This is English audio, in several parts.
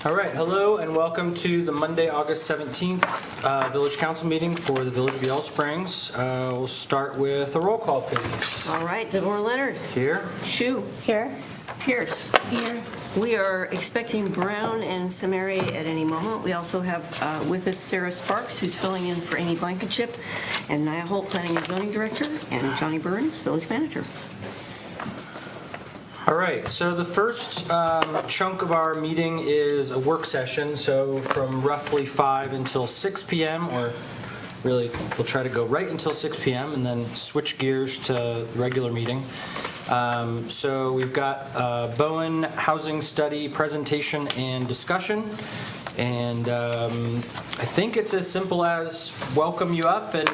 All right, hello and welcome to the Monday, August 17th Village Council meeting for the Village of Yellow Springs. We'll start with a roll call, please. All right, DeVore Leonard. Here. Shu. Here. Pierce. Here. We are expecting Brown and Samari at any moment. We also have with us Sarah Sparks, who's filling in for Amy Blankenship, and Nia Holt, Planning and Zoning Director, and Johnny Burns, Village Manager. All right, so the first chunk of our meeting is a work session, so from roughly 5 until 6 p.m., or really we'll try to go right until 6 p.m. and then switch gears to the regular meeting. So we've got Bowen Housing Study presentation and discussion, and I think it's as simple as welcome you up, and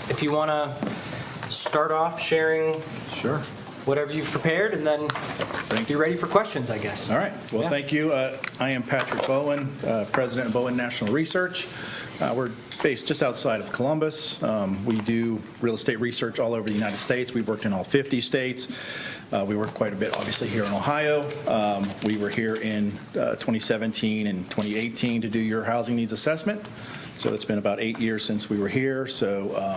if you want to start off sharing Sure. whatever you've prepared, and then be ready for questions, I guess. All right. Well, Yeah. thank you. I am Patrick Bowen, President of Bowen National Research. We're based just outside of Columbus. We do real estate research all over the United States. We've worked in all 50 states. We work quite a bit, obviously, here in Ohio. We were here in 2017 and 2018 to do your housing needs assessment. So it's been about 8 years since we were here. So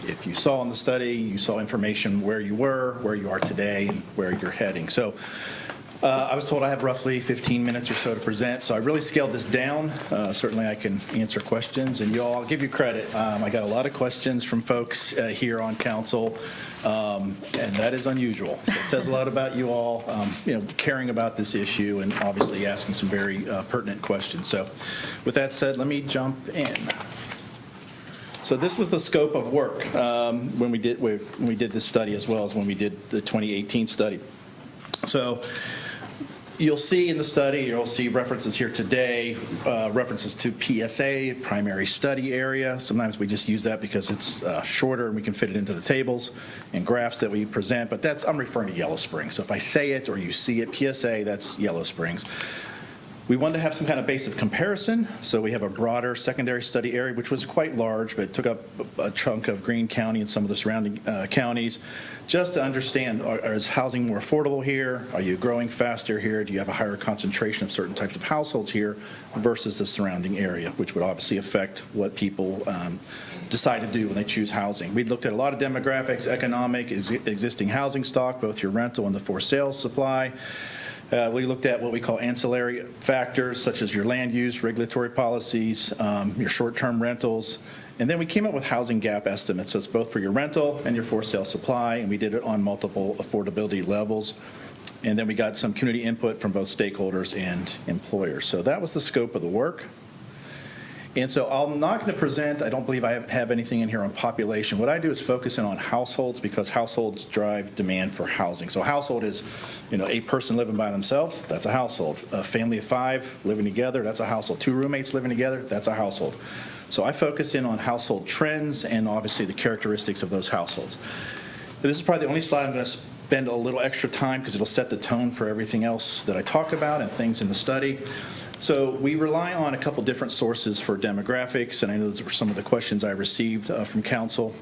if you saw in the study, you saw information where you were, where you are today, and where you're heading. So I was told I have roughly 15 minutes or so to present, so I really scaled this down. Certainly I can answer questions, and I'll give you credit. I got a lot of questions from folks here on council, and that is unusual. So it says a lot about you all, caring about this issue and obviously asking some very pertinent questions. So with that said, let me jump in. So this was the scope of work when we did this study, as well as when we did the 2018 study. So you'll see in the study, you'll see references here today, references to PSA, primary study area. Sometimes we just use that because it's shorter and we can fit it into the tables and graphs that we present, but I'm referring to Yellow Springs. So if I say it or you see it, PSA, that's Yellow Springs. We wanted to have some kind of base of comparison, so we have a broader secondary study area, which was quite large, but it took up a chunk of Greene County and some of the surrounding counties, just to understand, is housing more affordable here? Are you growing faster here? Do you have a higher concentration of certain types of households here versus the surrounding area, which would obviously affect what people decide to do when they choose housing. We looked at a lot of demographics, economic, existing housing stock, both your rental and the for sale supply. We looked at what we call ancillary factors, such as your land use, regulatory policies, your short-term rentals, and then we came up with housing gap estimates. So it's both for your rental and your for-sale supply, and we did it on multiple affordability levels. And then we got some community input from both stakeholders and employers. So that was the scope of the work. And so I'm not going to present, I don't believe I have anything in here on population. What I do is focus in on households, because households drive demand for housing. So a household is, a person living by themselves, that's a household. A family of 5 living together, that's a household. 2 roommates living together, that's a household. So I focus in on household trends and obviously the characteristics of those households. This is probably the only slide I'm going to spend a little extra time, because it'll set the tone for everything else that I talk about and things in the study. So we rely on a couple different sources for demographics, and I know those were some of the questions I received from council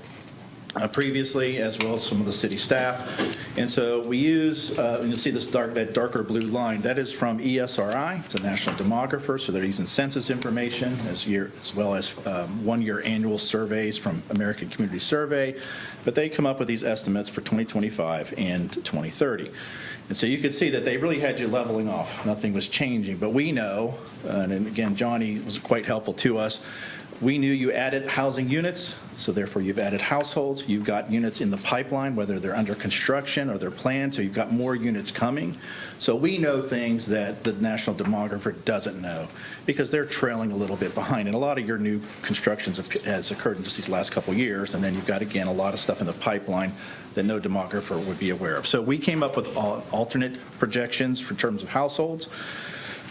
previously, as well as some of the city staff. And so we use, you'll see that darker blue line, that is from ESRI. It's a national demographer, so they're using census information as well as one-year annual surveys from American Community Survey. But they come up with these estimates for 2025 and 2030. And so you could see that they really had you leveling off. Nothing was changing. But we know, and again, Johnny was quite helpful to us, we knew you added housing units, so therefore you've added households. You've got units in the pipeline, whether they're under construction or they're planned, so you've got more units coming. So we know things that the national demographer doesn't know, because they're trailing a little bit behind. And a lot of your new constructions has occurred in just these last couple of years, and then you've got, again, a lot of stuff in the pipeline that no demographer would be aware of. So we came up with alternate projections for terms of households.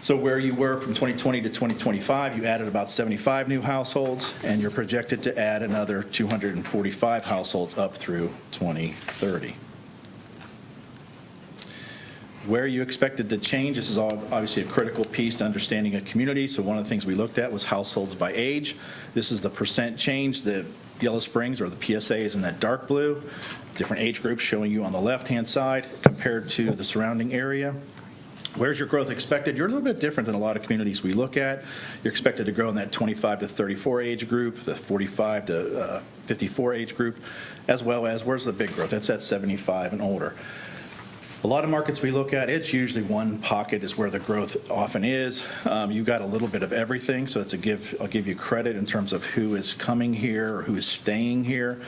So where you were from 2020 to 2025, you added about 75 new households, and you're projected to add another 245 households up through 2030. Where you expected to change, this is obviously a critical piece to understanding a community. So one of the things we looked at was households by age. This is the percent change. The Yellow Springs, or the PSA, is in that dark blue. Different age groups showing you on the left-hand side compared to the surrounding area. Where's your growth expected? You're a little bit different than a lot of communities we look at. You're expected to grow in that 25 to 34 age group, the 45 to 54 age group, as well as where's the big growth? That's at 75 and older. A lot of markets we look at, it's usually one pocket is where the growth often is. You've got a little bit of everything, so I'll give you credit in terms of who is coming here or who is staying here.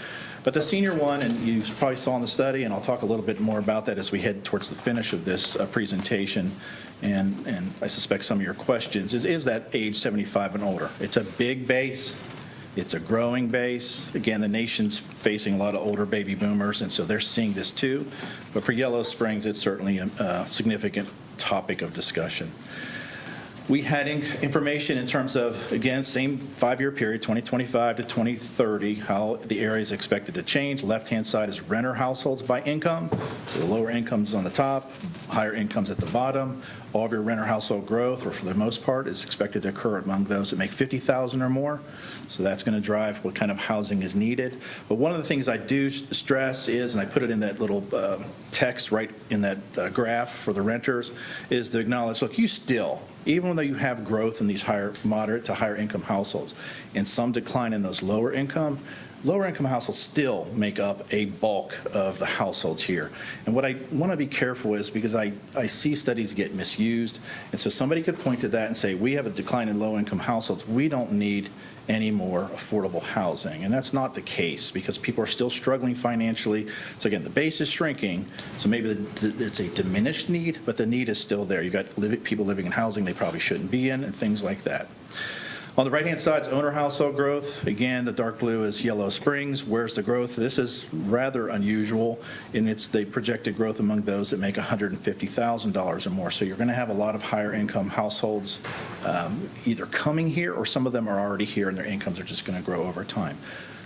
But the senior one, and you probably saw in the study, and I'll talk a little bit more about that as we head towards the finish of this presentation, and I suspect some of your questions, is that age 75 and older. It's a big base. It's a growing base. Again, the nation's facing a lot of older baby boomers, and so they're seeing this too. But for Yellow Springs, it's certainly a significant topic of discussion. We had information in terms of, again, same 5-year period, 2025 to 2030, how the area is expected to change. Left-hand side is renter households by income. So the lower incomes on the top, higher incomes at the bottom. All of your renter household growth, or for the most part, is expected to occur among those that make $50,000 or more. So that's going to drive what kind of housing is needed. But one of the things I do stress is, and I put it in that little text right in that graph for the renters, is to acknowledge, look, you still, even though you have growth in these higher, moderate to higher income households, and some decline in those lower income households still make up a bulk of the households here. And what I want to be careful is, because I see studies get misused, and so somebody could point to that and say, we have a decline in low income households, we don't need any more affordable housing. And that's not the case, because people are still struggling financially. So again, the base is shrinking, so maybe it's a diminished need, but the need is still there. You've got people living in housing they probably shouldn't be in, and things like that. On the right-hand side is owner household growth. Again, the dark blue is Yellow Springs. Where's the growth? This is rather unusual, and it's the projected growth among those that make $150,000 or more. So you're going to have a lot of higher income households either coming here, or some of them are already here and their incomes are just going to grow over time.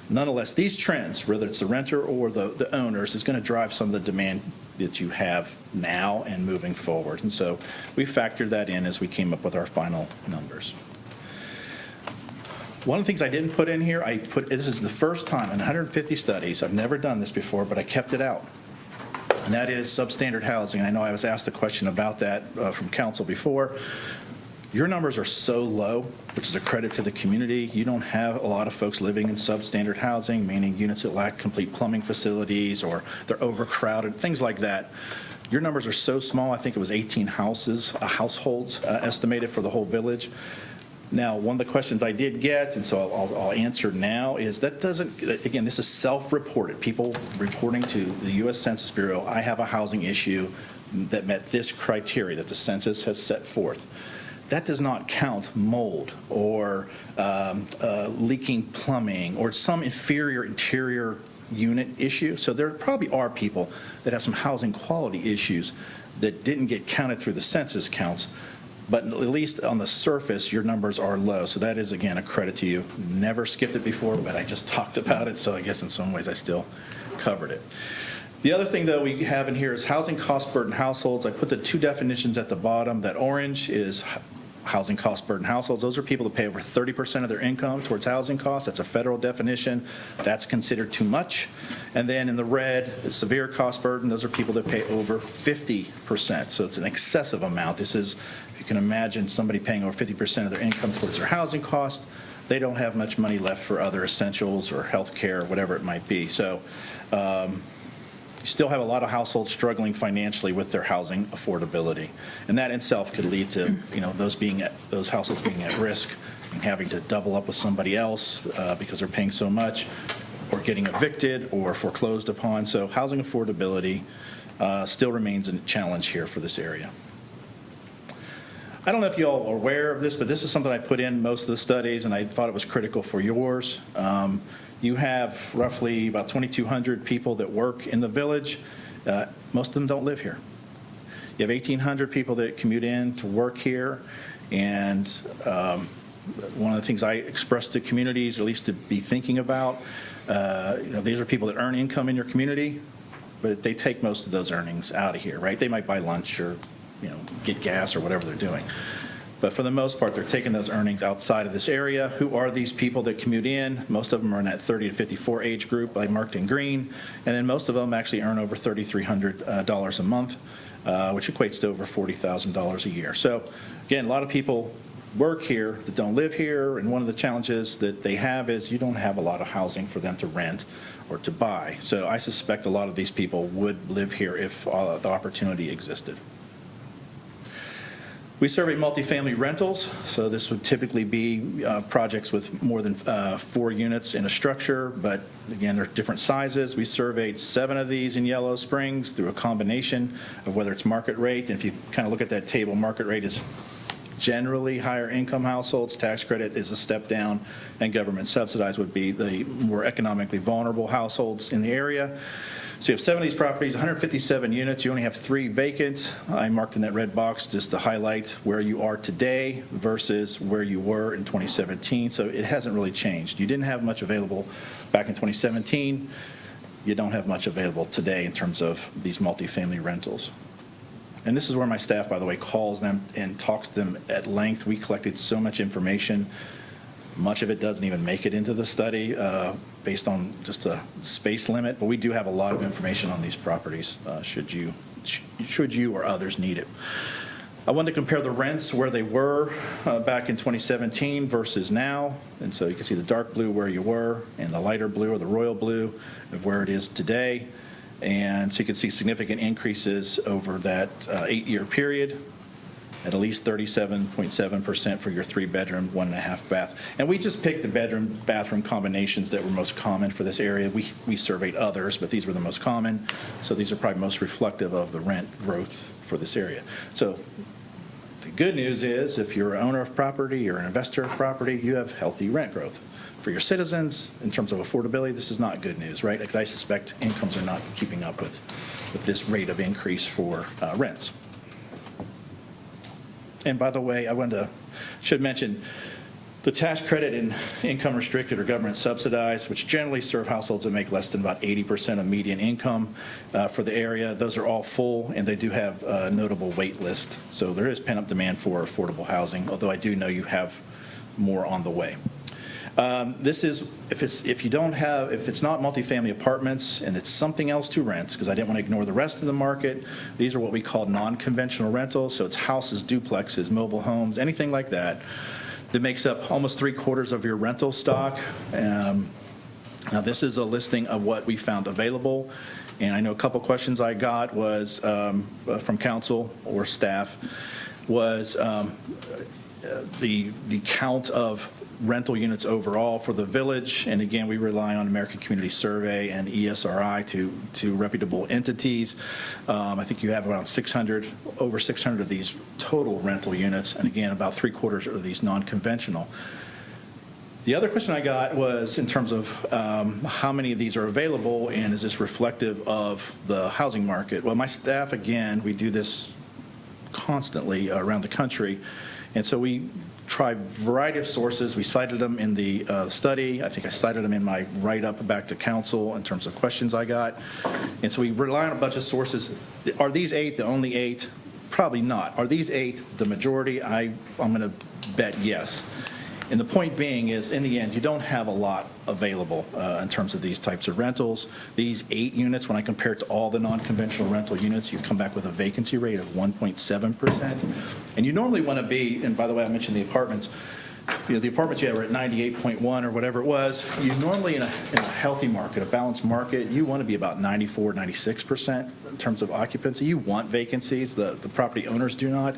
Nonetheless, these trends, whether it's the renter or the owners, is going to drive some of the demand that you have now and moving forward. And so we factored that in as we came up with our final numbers. One of the things I didn't put in here, this is the first time in 150 studies, I've never done this before, but I kept it out. And that is substandard housing. I know I was asked a question about that from council before. Your numbers are so low, which is a credit to the community. You don't have a lot of folks living in substandard housing, meaning units that lack complete plumbing facilities, or they're overcrowded, things like that. Your numbers are so small. I think it was 18 households estimated for the whole village. Now, one of the questions I did get, and so I'll answer now, is that doesn't, again, this is self-reported. People reporting to the U.S. Census Bureau, I have a housing issue that met this criteria that the census has set forth. That does not count mold or leaking plumbing or some inferior interior unit issue. So there probably are people that have some housing quality issues that didn't get counted through the census counts. But at least on the surface, your numbers are low. So that is, again, a credit to you. Never skipped it before, but I just talked about it. So I guess in some ways I still covered it. The other thing, though, we have in here is housing cost burden households. I put the two definitions at the bottom. That orange is housing cost burden households. Those are people that pay over 30% of their income towards housing costs. That's a federal definition. That's considered too much. And then in the red is severe cost burden. Those are people that pay over 50%. So it's an excessive amount. This is, if you can imagine somebody paying over 50% of their income towards their housing cost, they don't have much money left for other essentials or health care or whatever it might be. So you still have a lot of households struggling financially with their housing affordability. And that in itself could lead to, those households being at risk and having to double up with somebody else because they're paying so much, or getting evicted or foreclosed upon. So housing affordability still remains a challenge here for this area. I don't know if you all are aware of this, but this is something I put in most of the studies, and I thought it was critical for yours. You have roughly about 2,200 people that work in the village. Most of them don't live here. You have 1,800 people that commute in to work here, and one of the things I express to communities, at least to be thinking about, these are people that earn income in your community, but they take most of those earnings out of here, right? They might buy lunch or get gas or whatever they're doing. But for the most part, they're taking those earnings outside of this area. Who are these people that commute in? Most of them are in that 30 to 54 age group, like marked in green. And then most of them actually earn over $3,300 a month. which equates to over $40,000 a year. So again, a lot of people work here that don't live here, and one of the challenges that they have is you don't have a lot of housing for them to rent or to buy. So I suspect a lot of these people would live here if the opportunity existed. We survey multifamily rentals, so this would typically be projects with more than 4 units in a structure, but again, they're different sizes. We surveyed 7 of these in Yellow Springs through a combination of whether it's market rate, and if you kind of look at that table, market rate is generally higher income households, tax credit is a step down, and government subsidized would be the more economically vulnerable households in the area. So you have 7 of these properties, 157 units, you only have 3 vacant. I marked in that red box just to highlight where you are today versus where you were in 2017. So it hasn't really changed. You didn't have much available back in 2017. You don't have much available today in terms of these multifamily rentals. And this is where my staff, by the way, calls them and talks to them at length. We collected so much information. Much of it doesn't even make it into the study based on just a space limit, but we do have a lot of information on these properties should you or others need it. I wanted to compare the rents where they were back in 2017 versus now, and so you can see the dark blue where you were and the lighter blue or the royal blue of where it is today. And so you can see significant increases over that 8-year period, at least 37.7% for your 3-bedroom, 1.5 bath. And we just picked the bedroom, bathroom combinations that were most common for this area. We surveyed others, but these were the most common. So these are probably most reflective of the rent growth for this area. So the good news is if you're an owner of property or an investor of property, you have healthy rent growth. For your citizens, in terms of affordability, this is not good news, right? Because I suspect incomes are not keeping up with this rate of increase for rents. And by the way, should mention the tax credit and income restricted or government subsidized, which generally serve households that make less than about 80% of median income for the area. Those are all full, and they do have a notable wait list. So there is pent-up demand for affordable housing, although I do know you have more on the way. This is, if it's not multifamily apartments and it's something else to rent, because I didn't want to ignore the rest of the market, these are what we call non-conventional rentals. So it's houses, duplexes, mobile homes, anything like that, that makes up almost 3/4 of your rental stock. Now this is a listing of what we found available. And I know a couple questions I got was from council or staff was the count of rental units overall for the village. And again, we rely on American Community Survey and ESRI to reputable entities. I think you have around over 600 of these total rental units. And again, about 3/4 of these non-conventional. The other question I got was in terms of how many of these are available and is this reflective of the housing market? Well, my staff, again, we do this constantly around the country. And so we try a variety of sources. We cited them in the study. I think I cited them in my write-up back to council in terms of questions I got. And so we rely on a bunch of sources. Are these 8 the only 8? Probably not. Are these 8 the majority? I'm going to bet yes. And the point being is, in the end, you don't have a lot available in terms of these types of rentals. These 8 units, when I compare it to all the non-conventional rental units, you come back with a vacancy rate of 1.7%. And you normally want to be, and by the way, I mentioned the apartments, the apartments you have are at 98.1 or whatever it was. You normally, in a healthy market, a balanced market, you want to be about 94, 96% in terms of occupancy. You want vacancies. The property owners do not.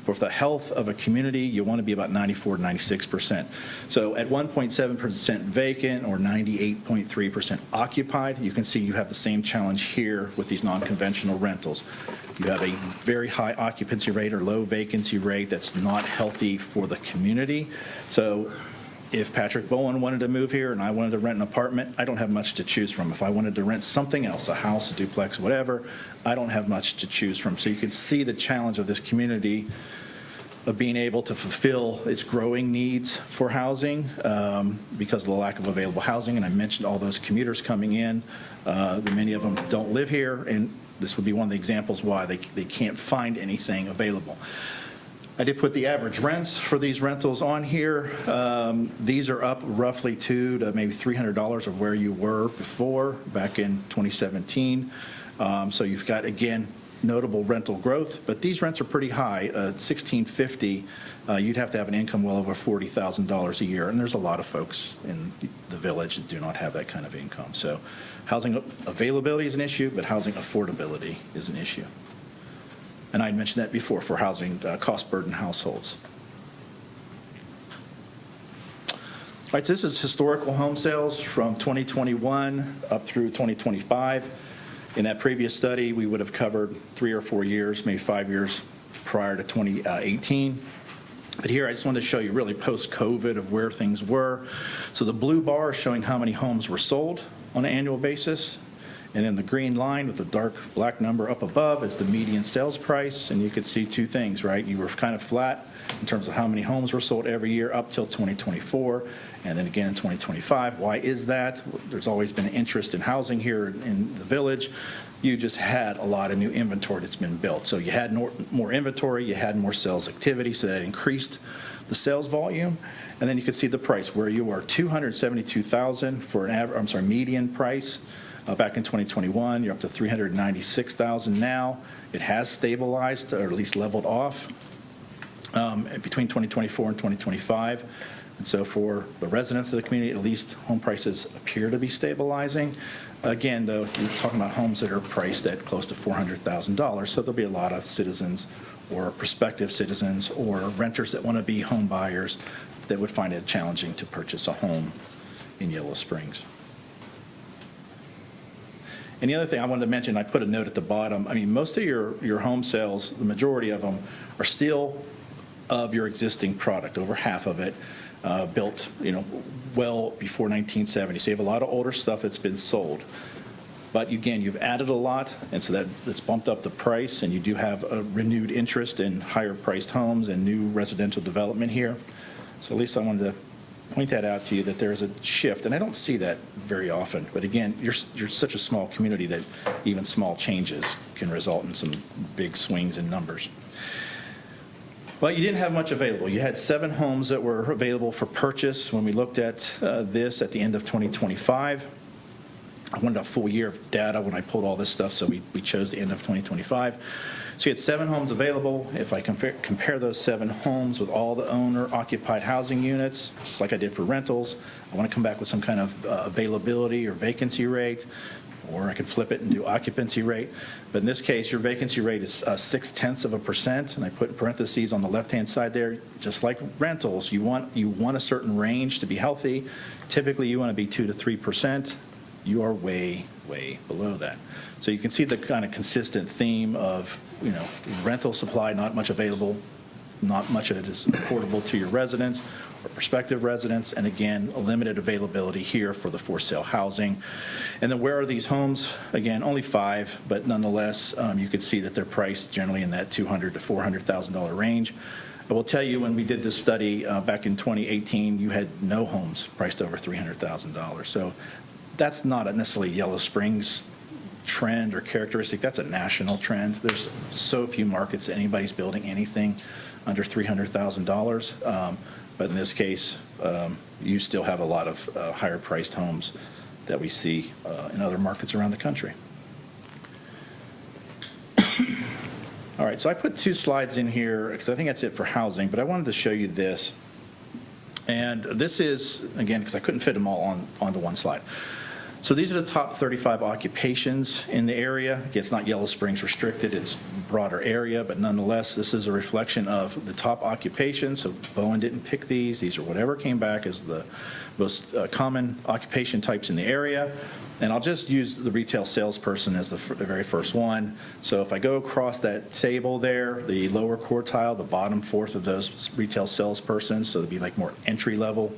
For the health of a community, you want to be about 94 to 96%. So at 1.7% vacant or 98.3% occupied, you can see you have the same challenge here with these non-conventional rentals. You have a very high occupancy rate or low vacancy rate that's not healthy for the community. So if Patrick Bowen wanted to move here and I wanted to rent an apartment, I don't have much to choose from. If I wanted to rent something else, a house, a duplex, whatever, I don't have much to choose from. So you can see the challenge of this community of being able to fulfill its growing needs for housing because of the lack of available housing. And I mentioned all those commuters coming in. Many of them don't live here, and this would be one of the examples why they can't find anything available. I did put the average rents for these rentals on here. These are up roughly $200 to maybe $300 of where you were before, back in 2017. So you've got, again, notable rental growth, but these rents are pretty high. $1,650, you'd have to have an income well over $40,000 a year, and there's a lot of folks in the village that do not have that kind of income. So housing availability is an issue, but housing affordability is an issue. And I mentioned that before for housing cost burden households. All right, so this is historical home sales from 2021 up through 2025. In that previous study, we would have covered 3 or 4 years, maybe 5 years prior to 2018. But here I just wanted to show you really post-COVID of where things were. So the blue bar is showing how many homes were sold on an annual basis. And then the green line with the dark black number up above is the median sales price. And you could see two things, right? You were kind of flat in terms of how many homes were sold every year up till 2024. And then again in 2025. Why is that? There's always been an interest in housing here in the village. You just had a lot of new inventory that's been built. So you had more inventory, you had more sales activity, so that increased the sales volume. And then you could see the price where you are $272,000 for an median price. Back in 2021, you're up to $396,000 now. It has stabilized or at least leveled off between 2024 and 2025. And so for the residents of the community, at least home prices appear to be stabilizing. Again, though, you're talking about homes that are priced at close to $400,000, so there'll be a lot of citizens or prospective citizens or renters that want to be home buyers that would find it challenging to purchase a home in Yellow Springs. And the other thing I wanted to mention, I put a note at the bottom. I mean, most of your home sales, the majority of them, are still of your existing product. Over half of it built, well before 1970. So you have a lot of older stuff that's been sold. But again, you've added a lot, and so that's bumped up the price, and you do have a renewed interest in higher priced homes and new residential development here. So at least I wanted to point that out to you, that there's a shift, and I don't see that very often. But again, you're such a small community that even small changes can result in some big swings in numbers. Well, you didn't have much available. You had 7 homes that were available for purchase when we looked at this at the end of 2025. I wanted a full year of data when I pulled all this stuff, so we chose the end of 2025. So you had 7 homes available. If I compare those 7 homes with all the owner-occupied housing units, just like I did for rentals, I want to come back with some kind of availability or vacancy rate, or I can flip it and do occupancy rate. But in this case, your vacancy rate is 0.6%, and I put parentheses on the left-hand side there. Just like rentals, you want a certain range to be healthy. Typically, you want to be 2 to 3%. You are way, way below that. So you can see the kind of consistent theme of, rental supply, not much available, not much of it is affordable to your residents or prospective residents, and again, a limited availability here for the for sale housing. And then where are these homes? Again, only 5, but nonetheless, you can see that they're priced generally in that $200,000 to $400,000 range. I will tell you, when we did this study back in 2018, you had no homes priced over $300,000. So that's not necessarily Yellow Springs trend or characteristic. That's a national trend. There's so few markets that anybody's building anything under $300,000. But in this case, you still have a lot of higher priced homes that we see in other markets around the country. All right, so I put 2 slides in here because I think that's it for housing, but I wanted to show you this. And this is, again, because I couldn't fit them all onto one slide. So these are the top 35 occupations in the area. Again, it's not Yellow Springs restricted, it's a broader area, but nonetheless, this is a reflection of the top occupations. So Bowen didn't pick these. These are whatever came back as the most common occupation types in the area. And I'll just use the retail salesperson as the very first one. So if I go across that table there, the lower quartile, the bottom fourth of those retail salespersons, so it'd be like more entry-level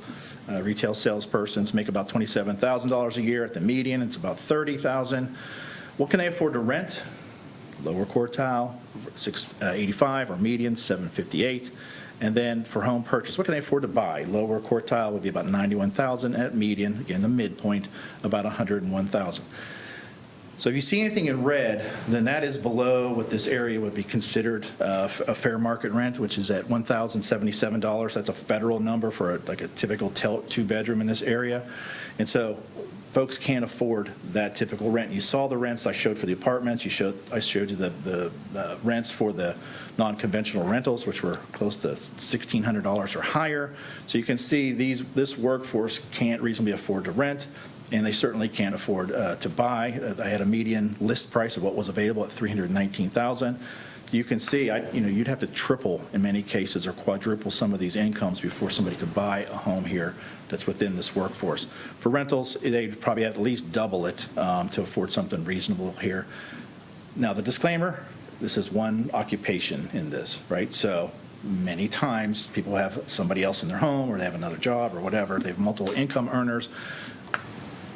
retail salespersons, make about $27,000 a year. At the median, it's about $30,000. What can they afford to rent? Lower quartile, $685, or median, $758. And then for home purchase, what can they afford to buy? Lower quartile would be about $91,000. At median, again, the midpoint, about $101,000. So if you see anything in red, then that is below what this area would be considered a fair market rent, which is at $1,077. That's a federal number for like a typical two-bedroom in this area. And so folks can't afford that typical rent. You saw the rents I showed for the apartments. I showed you the rents for the non-conventional rentals, which were close to $1,600 or higher. So you can see this workforce can't reasonably afford to rent, and they certainly can't afford to buy. I had a median list price of what was available at $319,000. You can see, you'd have to triple in many cases or quadruple some of these incomes before somebody could buy a home here that's within this workforce. For rentals, they'd probably have to at least double it to afford something reasonable here. Now, the disclaimer, this is one occupation in this, right? So many times people have somebody else in their home, or they have another job or whatever. They have multiple income earners.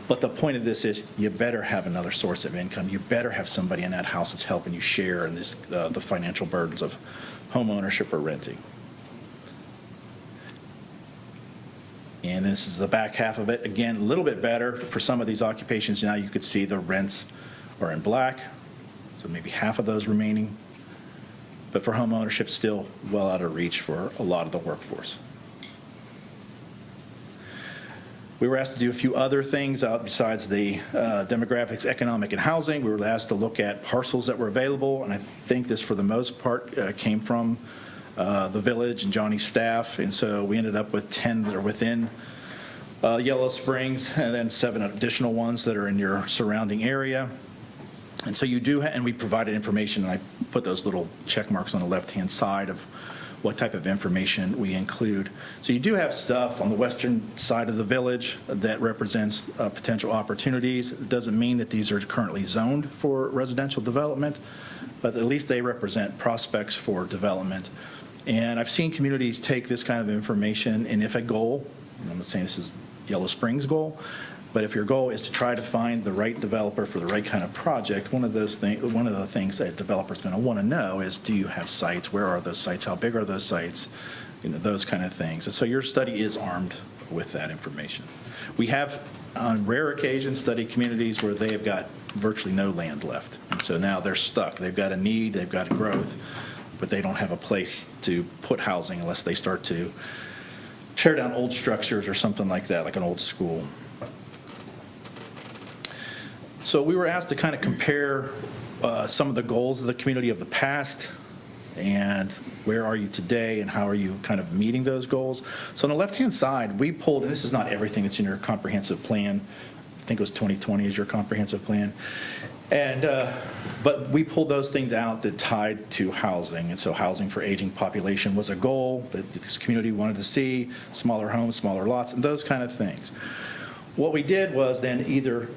But the point of this is you better have another source of income. You better have somebody in that house that's helping you share in this, the financial burdens of home ownership or renting. And this is the back half of it. Again, a little bit better for some of these occupations. Now you could see the rents are in black, so maybe half of those remaining. But for home ownership, still well out of reach for a lot of the workforce. We were asked to do a few other things besides the demographics, economic, and housing. We were asked to look at parcels that were available, and I think this, for the most part, came from the village and Johnny's staff. And so we ended up with 10 that are within Yellow Springs, and then 7 additional ones that are in your surrounding area. And so you do, and we provided information, and I put those little check marks on the left-hand side of what type of information we include. So you do have stuff on the western side of the village that represents potential opportunities. It doesn't mean that these are currently zoned for residential development, but at least they represent prospects for development. And I've seen communities take this kind of information, and if a goal, and I'm not saying this is Yellow Springs' goal, but if your goal is to try to find the right developer for the right kind of project, one of the things that a developer is going to want to know is, do you have sites? Where are those sites? How big are those sites? Those kind of things. And so your study is armed with that information. We have, on rare occasions, studied communities where they have got virtually no land left. And so now they're stuck. They've got a need, they've got growth, but they don't have a place to put housing unless they start to tear down old structures or something like that, like an old school. So we were asked to kind of compare some of the goals of the community of the past and where are you today and how are you kind of meeting those goals. So on the left-hand side, we pulled, and this is not everything that's in your comprehensive plan. I think it was 2020 is your comprehensive plan. And but we pulled those things out that tied to housing. And so housing for aging population was a goal that this community wanted to see, smaller homes, smaller lots, and those kind of things. What we did was then either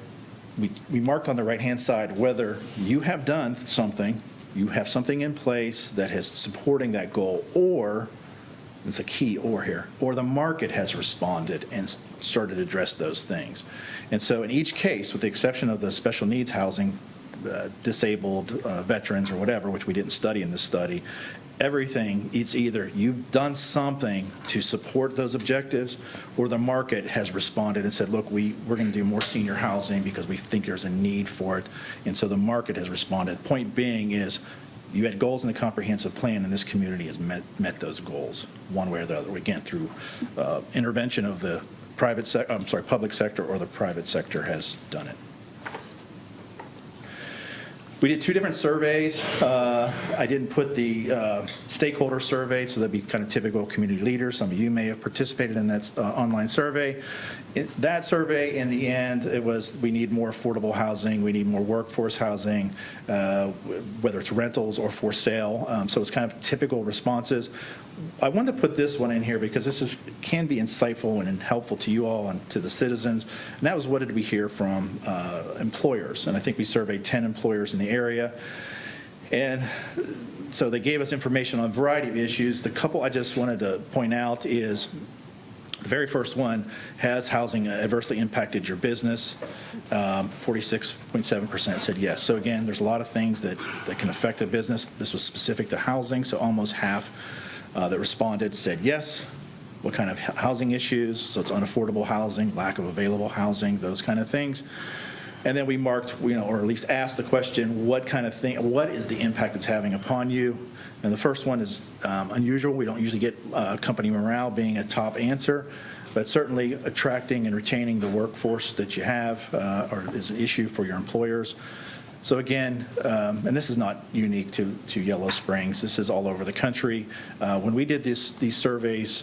we marked on the right-hand side whether you have done something, you have something in place that is supporting that goal, or, it's a key or here, or the market has responded and started to address those things. And so in each case, with the exception of the special needs housing, disabled veterans or whatever, which we didn't study in this study, everything, it's either you've done something to support those objectives, or the market has responded and said, look, we're going to do more senior housing because we think there's a need for it. And so the market has responded. Point being is you had goals in the comprehensive plan, and this community has met those goals one way or the other, again, through intervention of the public sector, or the private sector has done it. We did 2 different surveys. I didn't put the stakeholder survey, so that'd be kind of typical community leaders. Some of you may have participated in that online survey. That survey, in the end, it was, we need more affordable housing, we need more workforce housing, whether it's rentals or for sale. So it's kind of typical responses. I wanted to put this one in here because this can be insightful and helpful to you all and to the citizens. And that was, what did we hear from employers? And I think we surveyed 10 employers in the area. And so they gave us information on a variety of issues. The couple I just wanted to point out is, the very first one, has housing adversely impacted your business? 46.7% said yes. So again, there's a lot of things that can affect a business. This was specific to housing, so almost half that responded said yes. What kind of housing issues? So it's unaffordable housing, lack of available housing, those kind of things. And then we marked, or at least asked the question, what is the impact it's having upon you? And the first one is unusual. We don't usually get company morale being a top answer, but certainly attracting and retaining the workforce that you have is an issue for your employers. So again, and this is not unique to Yellow Springs. This is all over the country. When we did these surveys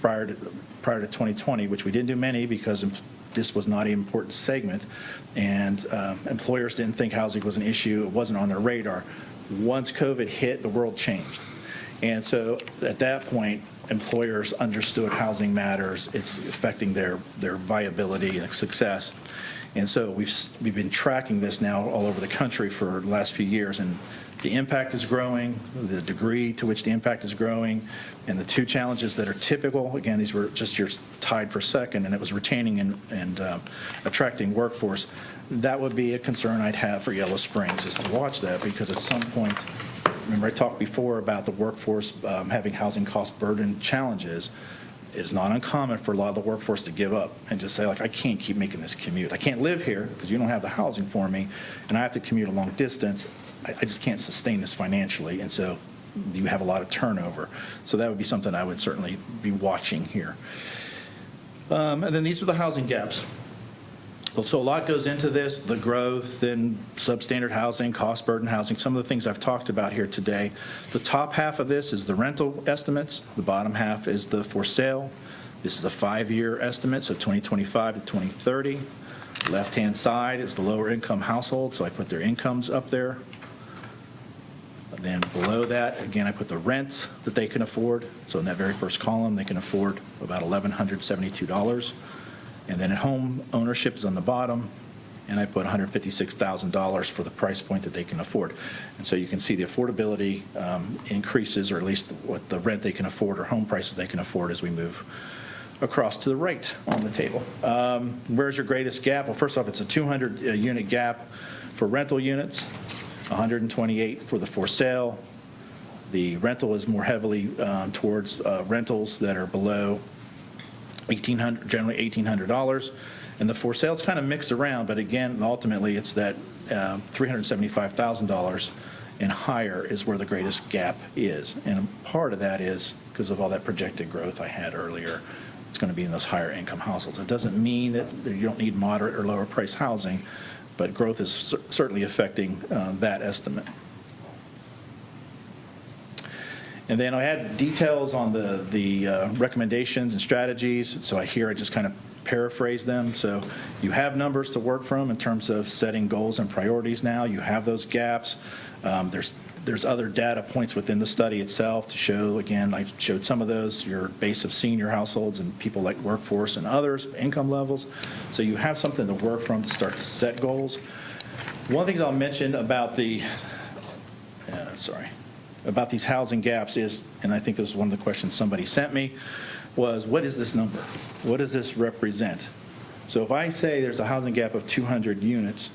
prior to 2020, which we didn't do many because this was not an important segment, and employers didn't think housing was an issue. It wasn't on their radar. Once COVID hit, the world changed. And so at that point, employers understood housing matters. It's affecting their viability and success. And so we've been tracking this now all over the country for the last few years, and the impact is growing, the degree to which the impact is growing, and the two challenges that are typical, again, these were just yours tied for second, and it was retaining and attracting workforce. That would be a concern I'd have for Yellow Springs, is to watch that, because at some point, remember I talked before about the workforce having housing cost burden challenges. It's not uncommon for a lot of the workforce to give up and just say, like, I can't keep making this commute. I can't live here because you don't have the housing for me, and I have to commute a long distance. I just can't sustain this financially, and so you have a lot of turnover. So that would be something I would certainly be watching here. And then these are the housing gaps. So a lot goes into this, the growth in substandard housing, cost burden housing, some of the things I've talked about here today. The top half of this is the rental estimates. The bottom half is the for sale. This is a 5-year estimate, so 2025 to 2030. Left-hand side is the lower income household, so I put their incomes up there. And then below that, again, I put the rent that they can afford. So in that very first column, they can afford about $1,172. And then home ownership is on the bottom, and I put $156,000 for the price point that they can afford. And so you can see the affordability increases, or at least what the rent they can afford or home prices they can afford as we move across to the right on the table. Where's your greatest gap? Well, first off, it's a 200-unit gap for rental units, 128 for the for sale. The rental is more heavily towards rentals that are below generally $1,800, and the for sale is kind of mixed around, but again, ultimately, it's that $375,000 and higher is where the greatest gap is, and part of that is because of all that projected growth I had earlier. It's going to be in those higher income households. It doesn't mean that you don't need moderate or lower price housing, but growth is certainly affecting that estimate. And then I had details on the recommendations and strategies. So I just kind of paraphrase them. So you have numbers to work from in terms of setting goals and priorities now. You have those gaps. There's other data points within the study itself to show, again, I showed some of those, your base of senior households and people like workforce and others, income levels. So you have something to work from to start to set goals. One of the things I'll mention about about these housing gaps is, and I think this was one of the questions somebody sent me, was what is this number? What does this represent? So if I say there's a housing gap of 200 units,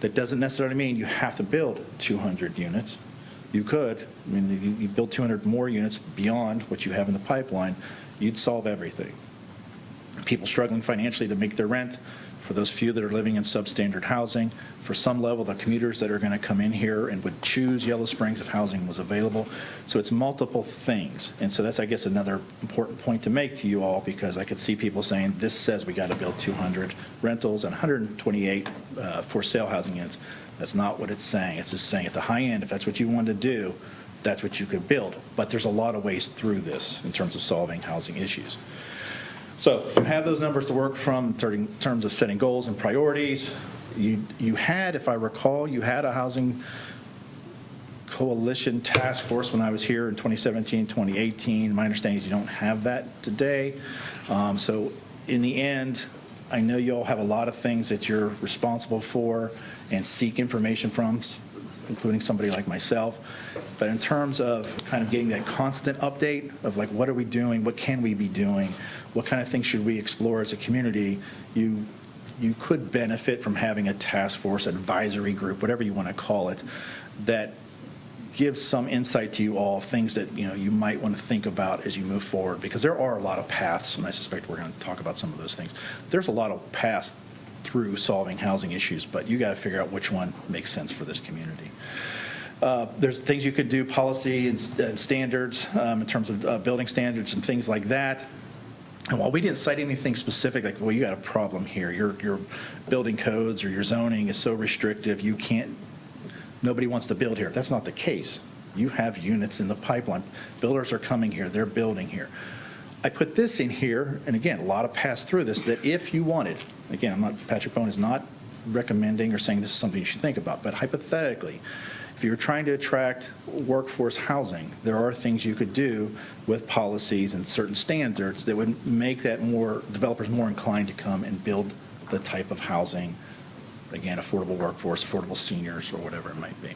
that doesn't necessarily mean you have to build 200 units. You could. I mean, you build 200 more units beyond what you have in the pipeline, you'd solve everything. People struggling financially to make their rent, for those few that are living in substandard housing, for some level, the commuters that are going to come in here and would choose Yellow Springs if housing was available. So it's multiple things. And so that's, I guess, another important point to make to you all, because I could see people saying, this says we got to build 200 rentals and 128 for sale housing units. That's not what it's saying. It's just saying at the high end, if that's what you want to do, that's what you could build. But there's a lot of ways through this in terms of solving housing issues. So you have those numbers to work from in terms of setting goals and priorities. You had, if I recall, you had a housing coalition task force when I was here in 2017, 2018. My understanding is you don't have that today. So in the end, I know you all have a lot of things that you're responsible for and seek information from, including somebody like myself. But in terms of kind of getting that constant update of like, what are we doing? What can we be doing? What kind of things should we explore as a community? You could benefit from having a task force, advisory group, whatever you want to call it, that gives some insight to you all, things that you might want to think about as you move forward, because there are a lot of paths, and I suspect we're going to talk about some of those things. There's a lot of paths through solving housing issues, but you got to figure out which one makes sense for this community. There's things you could do, policy and standards in terms of building standards and things like that. And while we didn't cite anything specific, like, well, you got a problem here, your building codes or your zoning is so restrictive, you can't, nobody wants to build here. That's not the case. You have units in the pipeline. Builders are coming here, they're building here. I put this in here, and again, a lot of passed through this, that if you wanted, again, Patrick Bowen is not recommending or saying this is something you should think about, but hypothetically, if you're trying to attract workforce housing, there are things you could do with policies and certain standards that would make that developers more inclined to come and build the type of housing, again, affordable workforce, affordable seniors, or whatever it might be.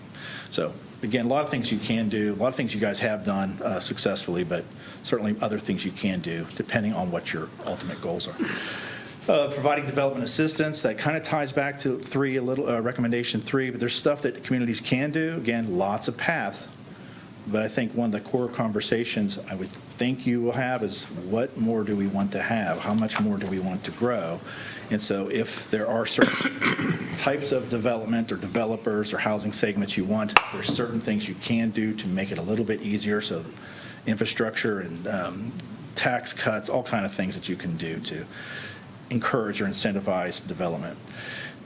So again, a lot of things you can do, a lot of things you guys have done successfully, but certainly other things you can do depending on what your ultimate goals are. Providing development assistance, that kind of ties back to recommendation 3, but there's stuff that communities can do. Again, lots of paths. But I think one of the core conversations I would think you will have is, what more do we want to have? How much more do we want to grow? And so if there are certain types of development or developers or housing segments you want, there's certain things you can do to make it a little bit easier. So infrastructure and tax cuts, all kind of things that you can do to encourage or incentivize development.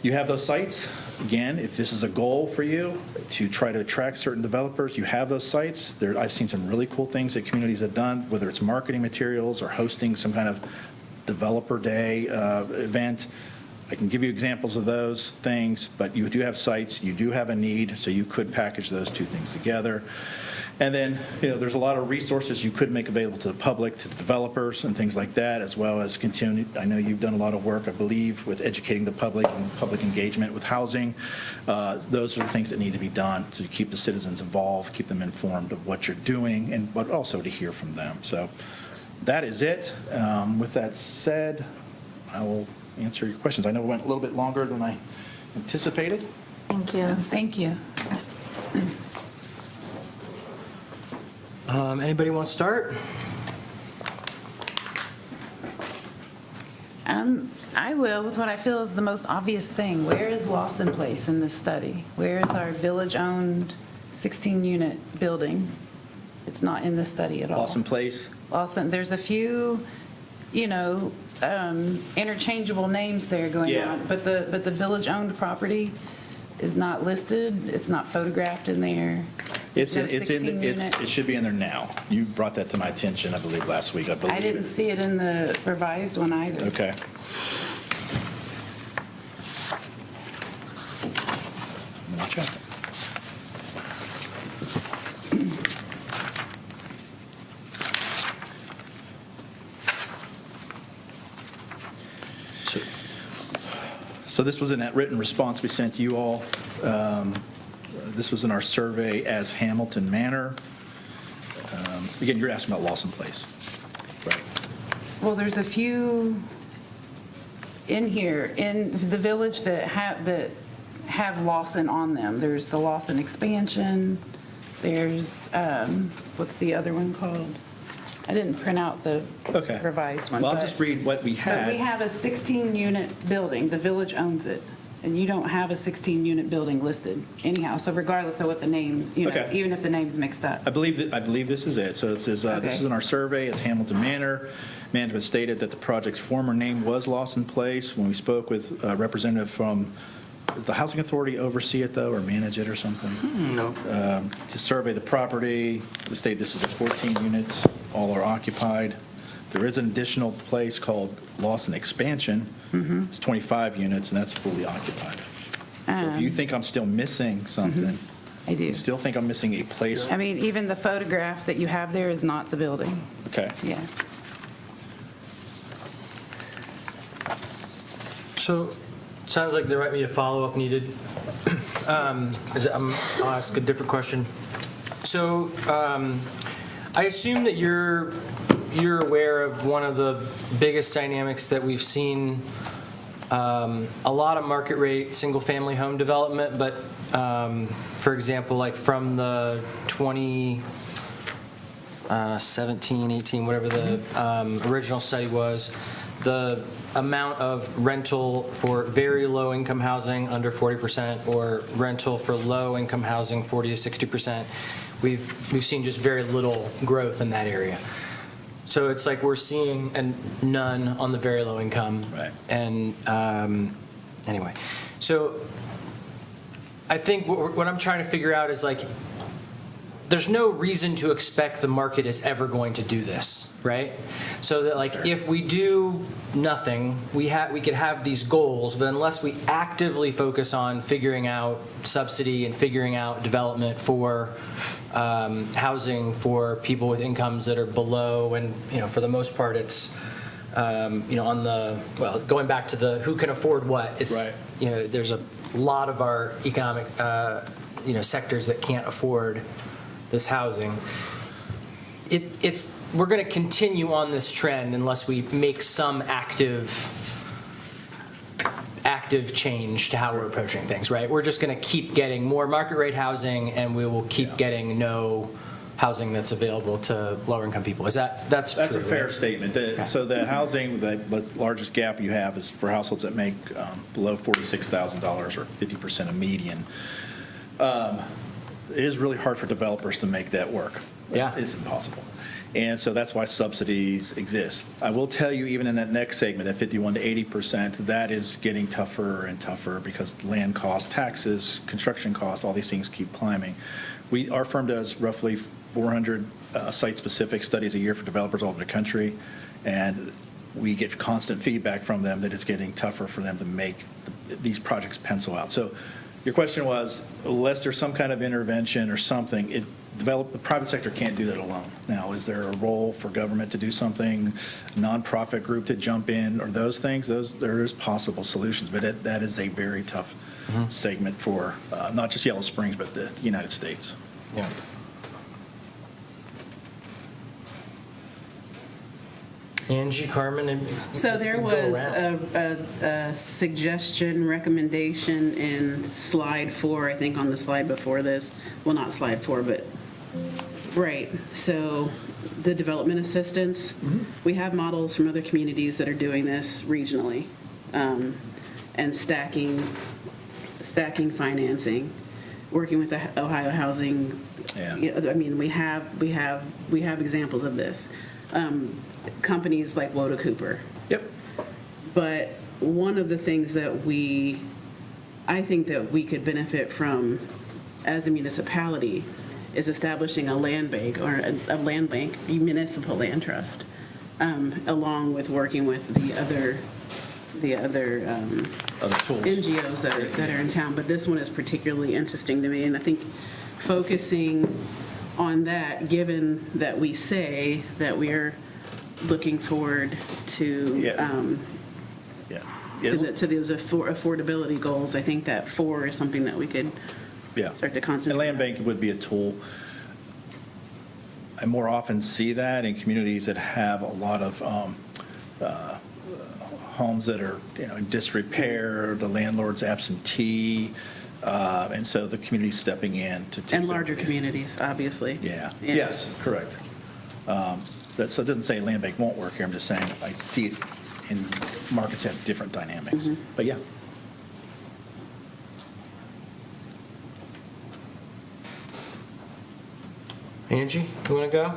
You have those sites. Again, if this is a goal for you to try to attract certain developers, you have those sites. I've seen some really cool things that communities have done, whether it's marketing materials or hosting some kind of developer day event. I can give you examples of those things, but you do have sites, you do have a need, so you could package those two things together. And then, there's a lot of resources you could make available to the public, to the developers, and things like that, as well as continue. I know you've done a lot of work, I believe, with educating the public and public engagement with housing. Those are the things that need to be done to keep the citizens involved, keep them informed of what you're doing, but also to hear from them. So that is it. With that said, I will answer your questions. I know it went a little bit longer than I anticipated. Thank you. Thank you. Anybody want to start? I will with what I feel is the most obvious thing. Where is Lawson Place in this study? Where is our village-owned 16-unit building? It's not in this study at all. Lawson Place. Lawson, there's a few, interchangeable names there going Yeah. on, but the village-owned property is not listed. It's not photographed in there. It unit. should be in there now. You brought that to my attention, I believe, last week. I didn't see it in the revised one either. Okay. Let me check. So this was in that written response we sent you all. This was in our survey as Hamilton Manor. Again, you're asking about Lawson Place. Right. Well, there's a few in here, in the village that have Lawson on them. There's the Lawson expansion, there's, what's the other one called? I didn't print out the Okay. revised one. Well, I'll but- just read what we had. But we have a 16-unit building, the village owns it, and you don't have a 16-unit building listed anyhow, so regardless of what the name, Okay. even if the name's mixed up. I believe this is it. So it says, this Okay. is in our survey as Hamilton Manor. Management stated that the project's former name was Lawson Place. When we spoke with a representative from the Housing Authority, oversee it though, or manage it or something? No. To survey the property, the state this is a 14 units, all are occupied. There is an additional place called Lawson Expansion. It's 25 units, and that's fully occupied. So if you think I'm still missing something, I do. you still think I'm missing a place? I mean, even the photograph that you have there is not the building. Okay. Yeah. So, sounds like there might be a follow-up needed. I'll ask a different question. So, I assume that you're aware of one of the biggest dynamics that we've seen, a lot of market rate single-family home development, but for example, like from the 17, 18, whatever the original study was, the amount of rental for very low-income housing, under 40%, or rental for low-income housing, 40 to 60%, we've seen just very little growth in that area. So it's like we're seeing none on the very low income. Right. And anyway, so I think what I'm trying to figure out is like, there's no reason to expect the market is ever going to do this, right? So that like if we do nothing, we could have these goals, but unless we actively focus on figuring out subsidy and figuring out development for housing for people with incomes that are below, and for the most part it's on the, well, going back to the who can afford what, it's Right. There's a lot of our economic sectors that can't afford this housing. We're going to continue on this trend unless we make some active change to how we're approaching things, right? We're just going to keep getting more market rate housing, and we will keep getting no housing that's available to lower income people. That's true? That's a fair right? statement. So the housing, the largest gap you have is for households that make below $46,000 or 50% of median. It is really hard for developers to make that work. Yeah. It's impossible. And so that's why subsidies exist. I will tell you, even in that next segment, at 51 to 80%, that is getting tougher and tougher because land costs, taxes, construction costs, all these things keep climbing. Our firm does roughly 400 site-specific studies a year for developers all over the country, and we get constant feedback from them that it's getting tougher for them to make these projects pencil out. So your question was, unless there's some kind of intervention or something, the private sector can't do that alone. Now, is there a role for government to do something, a nonprofit group to jump in, or those things? There is possible solutions, but that is a very tough segment for not just Yellow Springs, but the United States. Yeah. Angie, Carmen, and So there go was around. a suggestion, recommendation in slide 4, I think on the slide before this. Well, not slide 4, but, right. So the development assistance, we have models from other communities that are doing this regionally, and stacking financing, working with the Ohio Housing. Yeah. I mean, we have examples of this. Companies like Woda Cooper. Yep. But one of the things that I think that we could benefit from as a municipality is establishing a land bank or a land bank, a municipal land trust, along with working with the other Other tools. NGOs that are in town. But this one is particularly interesting to me, and I think focusing on that, given that we say that we're looking forward to Yeah. to those affordability goals, I think that 4 is something that we could Yeah. start to concentrate And land on. bank would be a tool. I more often see that in communities that have a lot of homes that are in disrepair, the landlord's absentee, and so the community's stepping in to take And larger over. communities, obviously. Yeah. Yes, correct. So it doesn't say land bank won't work here. I'm just saying I see it in markets have different dynamics. But yeah. Angie, you want to go?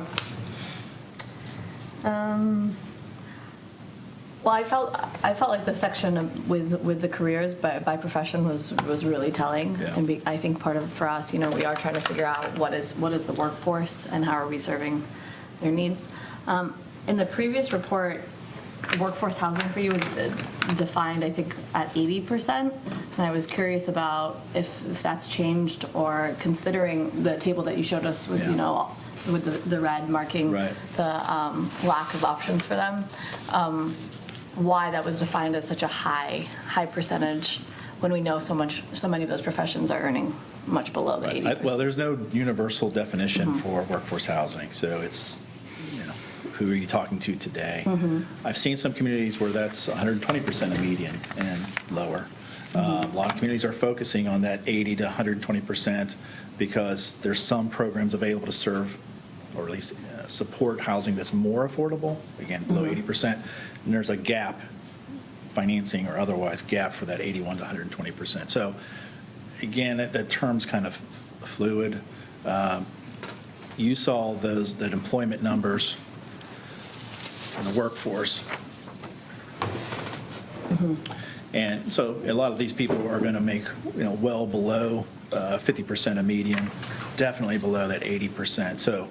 Well, I felt like the section with the careers by profession was really telling, Yeah. and I think part of for us, we are trying to figure out what is the workforce and how are we serving their needs. In the previous report, workforce housing for you was defined, I think, at 80%, and I was curious about if that's changed, or considering the table that you showed us with Yeah. with the red marking Right. the lack of options for them. Why that was defined as such a high percentage when we know so many of those professions are earning much below the 80%. Well, there's no universal definition for workforce housing, so it's, who are you talking to today? I've seen some communities where that's 120% of median and lower. A lot of communities are focusing on that 80 to 120% because there's some programs available to serve or at least support housing that's more affordable, again, below 80%. And there's a gap, financing or otherwise gap for that 81 to 120%. So again, that term's kind of fluid. You saw that employment numbers in the workforce. And so a lot of these people are going to make, well below 50% of median, definitely below that 80%. So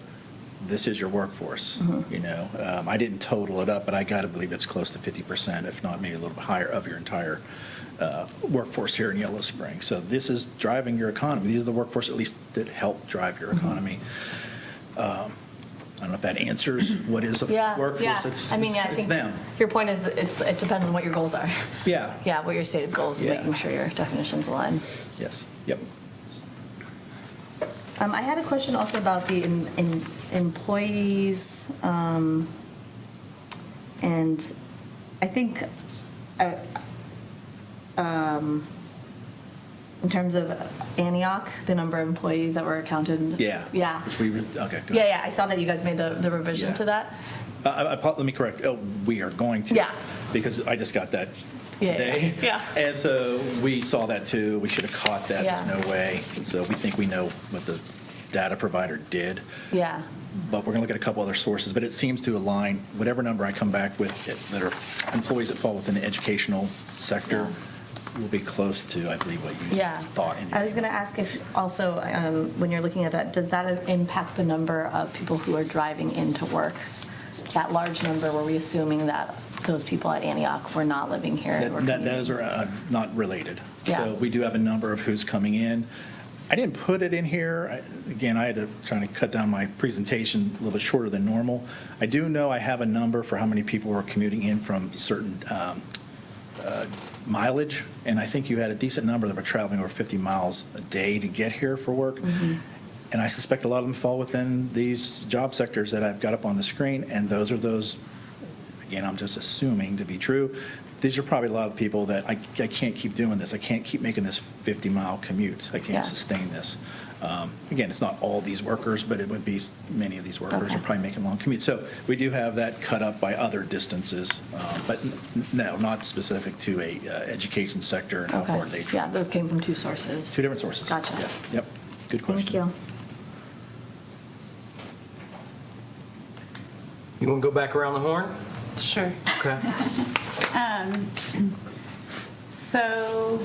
this is your workforce, I didn't total it up, but I got to believe it's close to 50%, if not maybe a little bit higher, of your entire workforce here in Yellow Spring. So this is driving your economy. These are the workforce, at least, that help drive your economy. I don't know if that answers what is a workforce. Yeah. It's, I mean, I it's think them. your point is that it depends on what your goals are. Yeah. Yeah, what your stated goals, and Yeah. making sure your definitions align. Yes. Yep. I had a question also about the employees, and I think in terms of Antioch, the number of employees that were accounted. Yeah. Yeah. Which we, okay, good. Yeah, I saw that you guys made the revision Yeah. to that. Let me correct. We are going to. Yeah. Because I just got that Yeah, today. yeah. And so we saw that too. We should have caught that. Yeah. There's no way. And so we think we know what the data provider did. Yeah. But we're going to look at a couple other sources. But it seems to align, whatever number I come back with that are employees that fall within the educational sector will be close to, I believe, what you Yeah. thought. In your I was going to ask if also, when you're looking at that, does that impact the number of people who are driving into work? That large number, were we assuming that those people at Antioch were not living here? and were commuting? Those are not related. Yeah. So we do have a number of who's coming in. I didn't put it in here. Again, I had to try to cut down my presentation a little bit shorter than normal. I do know I have a number for how many people are commuting in from certain mileage, and I think you had a decent number that were traveling over 50 miles a day to get here for work. And I suspect a lot of them fall within these job sectors that I've got up on the screen, and those are those, again, I'm just assuming to be true. These are probably a lot of people that I can't keep doing this. I can't keep making this 50-mile commute. I can't Yeah. sustain this. Again, it's not all these workers, but it would be many of these workers Okay. are probably making long commutes. So we do have that cut up by other distances, but no, not specific to a education sector and how far they Okay. travel. Yeah, those came from two sources. Two different sources. Gotcha. Yeah. Yep. Good question. Thank you. You want to go back around the horn? Sure. Okay. So,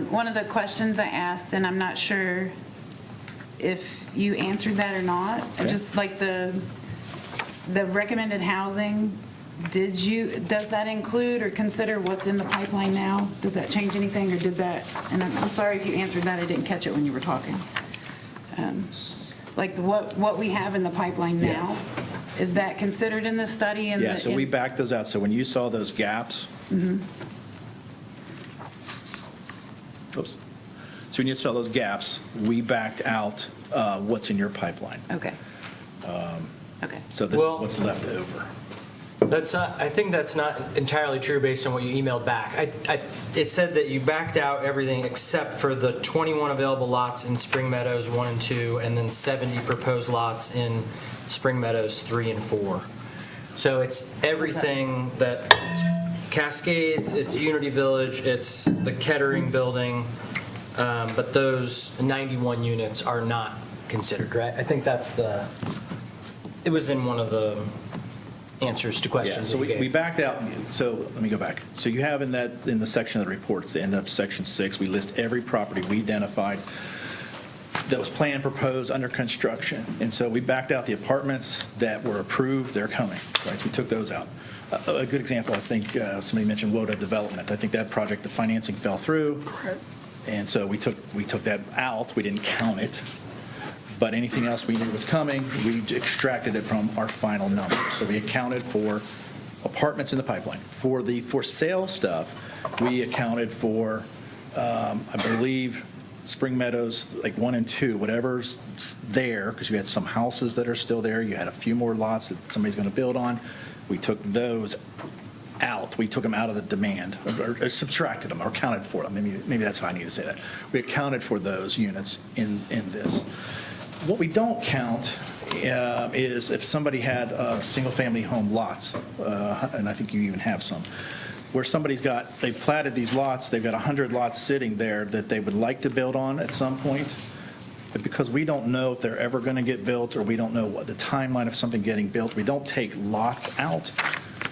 one of the questions I asked, and I'm not sure if you answered that or not, Okay. just like the recommended housing, does that include or consider what's in the pipeline now? Does that change anything, or did that, and I'm sorry if you answered that, I didn't catch it when you were talking. Like what we have in the pipeline now, is that considered in this study? Yeah, so we backed those out. So when you saw those gaps, oops. So when you saw those gaps, we backed out what's in your pipeline. Okay. Okay. So this Well- is what's left over. I think that's not entirely true based on what you emailed back. It said that you backed out everything except for the 21 available lots in Spring Meadows 1 and 2, and then 70 proposed lots in Spring Meadows 3 and 4. So it's everything it's Cascades, it's Unity Village, it's the Kettering building, but those 91 units are not considered, right? I think it was in one of the answers to Yeah, questions so that you we gave. backed out, so let me go back. So you have in the section of the reports, the end of section 6, we list every property we identified that was planned, proposed, under construction. And so we backed out the apartments that were approved, they're coming, right? So we took those out. A good example, I think somebody mentioned WODA Development. I think that project, the financing fell through. And so we took that out, we didn't count it. But anything else we knew was coming, we extracted it from our final number. So we accounted for apartments in the pipeline. For the for sale stuff, we accounted for, I believe, Spring Meadows, like 1 and 2, whatever's there, because you had some houses that are still there. You had a few more lots that somebody's going to build on. We took those out. We took them out of the demand, or subtracted them, or counted for them. Maybe that's how I need to say that. We accounted for those units in this. What we don't count is if somebody had single-family home lots, and I think you even have some, where they've platted these lots, they've got 100 lots sitting there that they would like to build on at some point, but because we don't know if they're ever going to get built, or we don't know what the timeline of something getting built, we don't take lots out.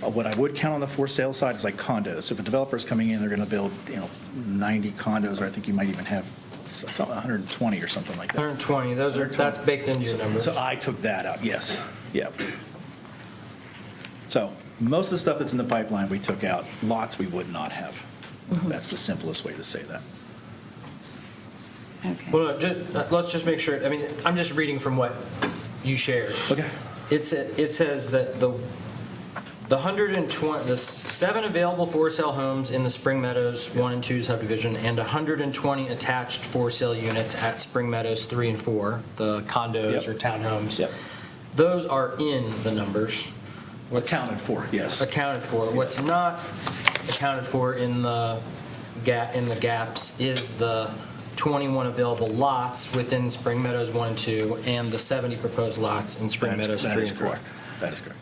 What I would count on the for sale side is like condos. If a developer's coming in, they're going to build, 90 condos, or I think you might even have 120 or something like that. 120, that's baked into your numbers. So I took that out, yes. Yep. So most of the stuff that's in the pipeline, we took out. Lots we would not have. That's the simplest way to say that. Okay. Well, let's just make sure, I'm just reading from what you shared. Okay. It says that the 7 available for sale homes in the Spring Meadows 1 and 2 subdivision, and 120 attached for sale units at Spring Meadows 3 and 4, the condos Yep. or townhomes. Yep. Those are in the numbers. Accounted for, yes. Accounted for. What's not accounted for in the gaps is the 21 available lots within Spring Meadows 1 and 2, and the 70 proposed lots in Spring Meadows 3 That is and 4. correct. That is correct.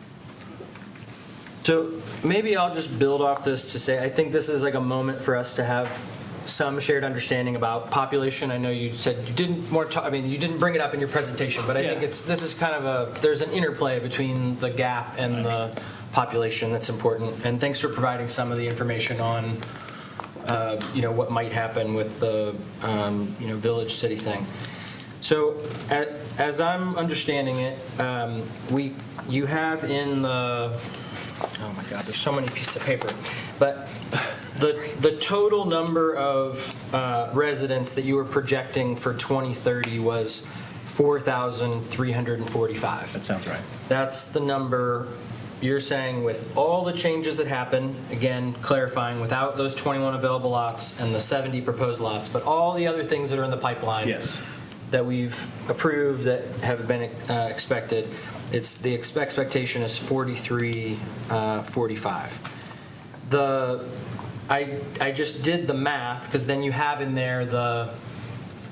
So maybe I'll just build off this to say, I think this is like a moment for us to have some shared understanding about population. I know you said you didn't you didn't bring it up in your presentation, but I think Yeah. this is kind of there's an interplay between the gap and the population that's important. And thanks for providing some of the information on, what might happen with the, village city thing. So as I'm understanding it, you have in the, oh my God, there's so many pieces of paper, but the total number of residents that you were projecting for 2030 was 4,345. That sounds right. That's the number you're saying with all the changes that happen, again, clarifying, without those 21 available lots and the 70 proposed lots, but all the other things that are in the pipeline. Yes. That we've approved that have been expected. It's the expectation is 4345. I just did the math, because then you have in there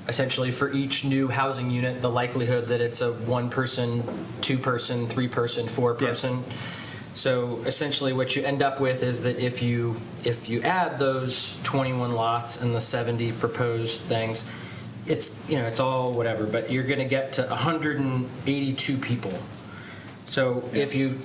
essentially for each new housing unit, the likelihood that it's a 1-person, 2-person, 3-person, 4-person. Yeah. So essentially what you end up with is that if you add those 21 lots and the 70 proposed things, it's all whatever, but you're going to get to 182 people. So if you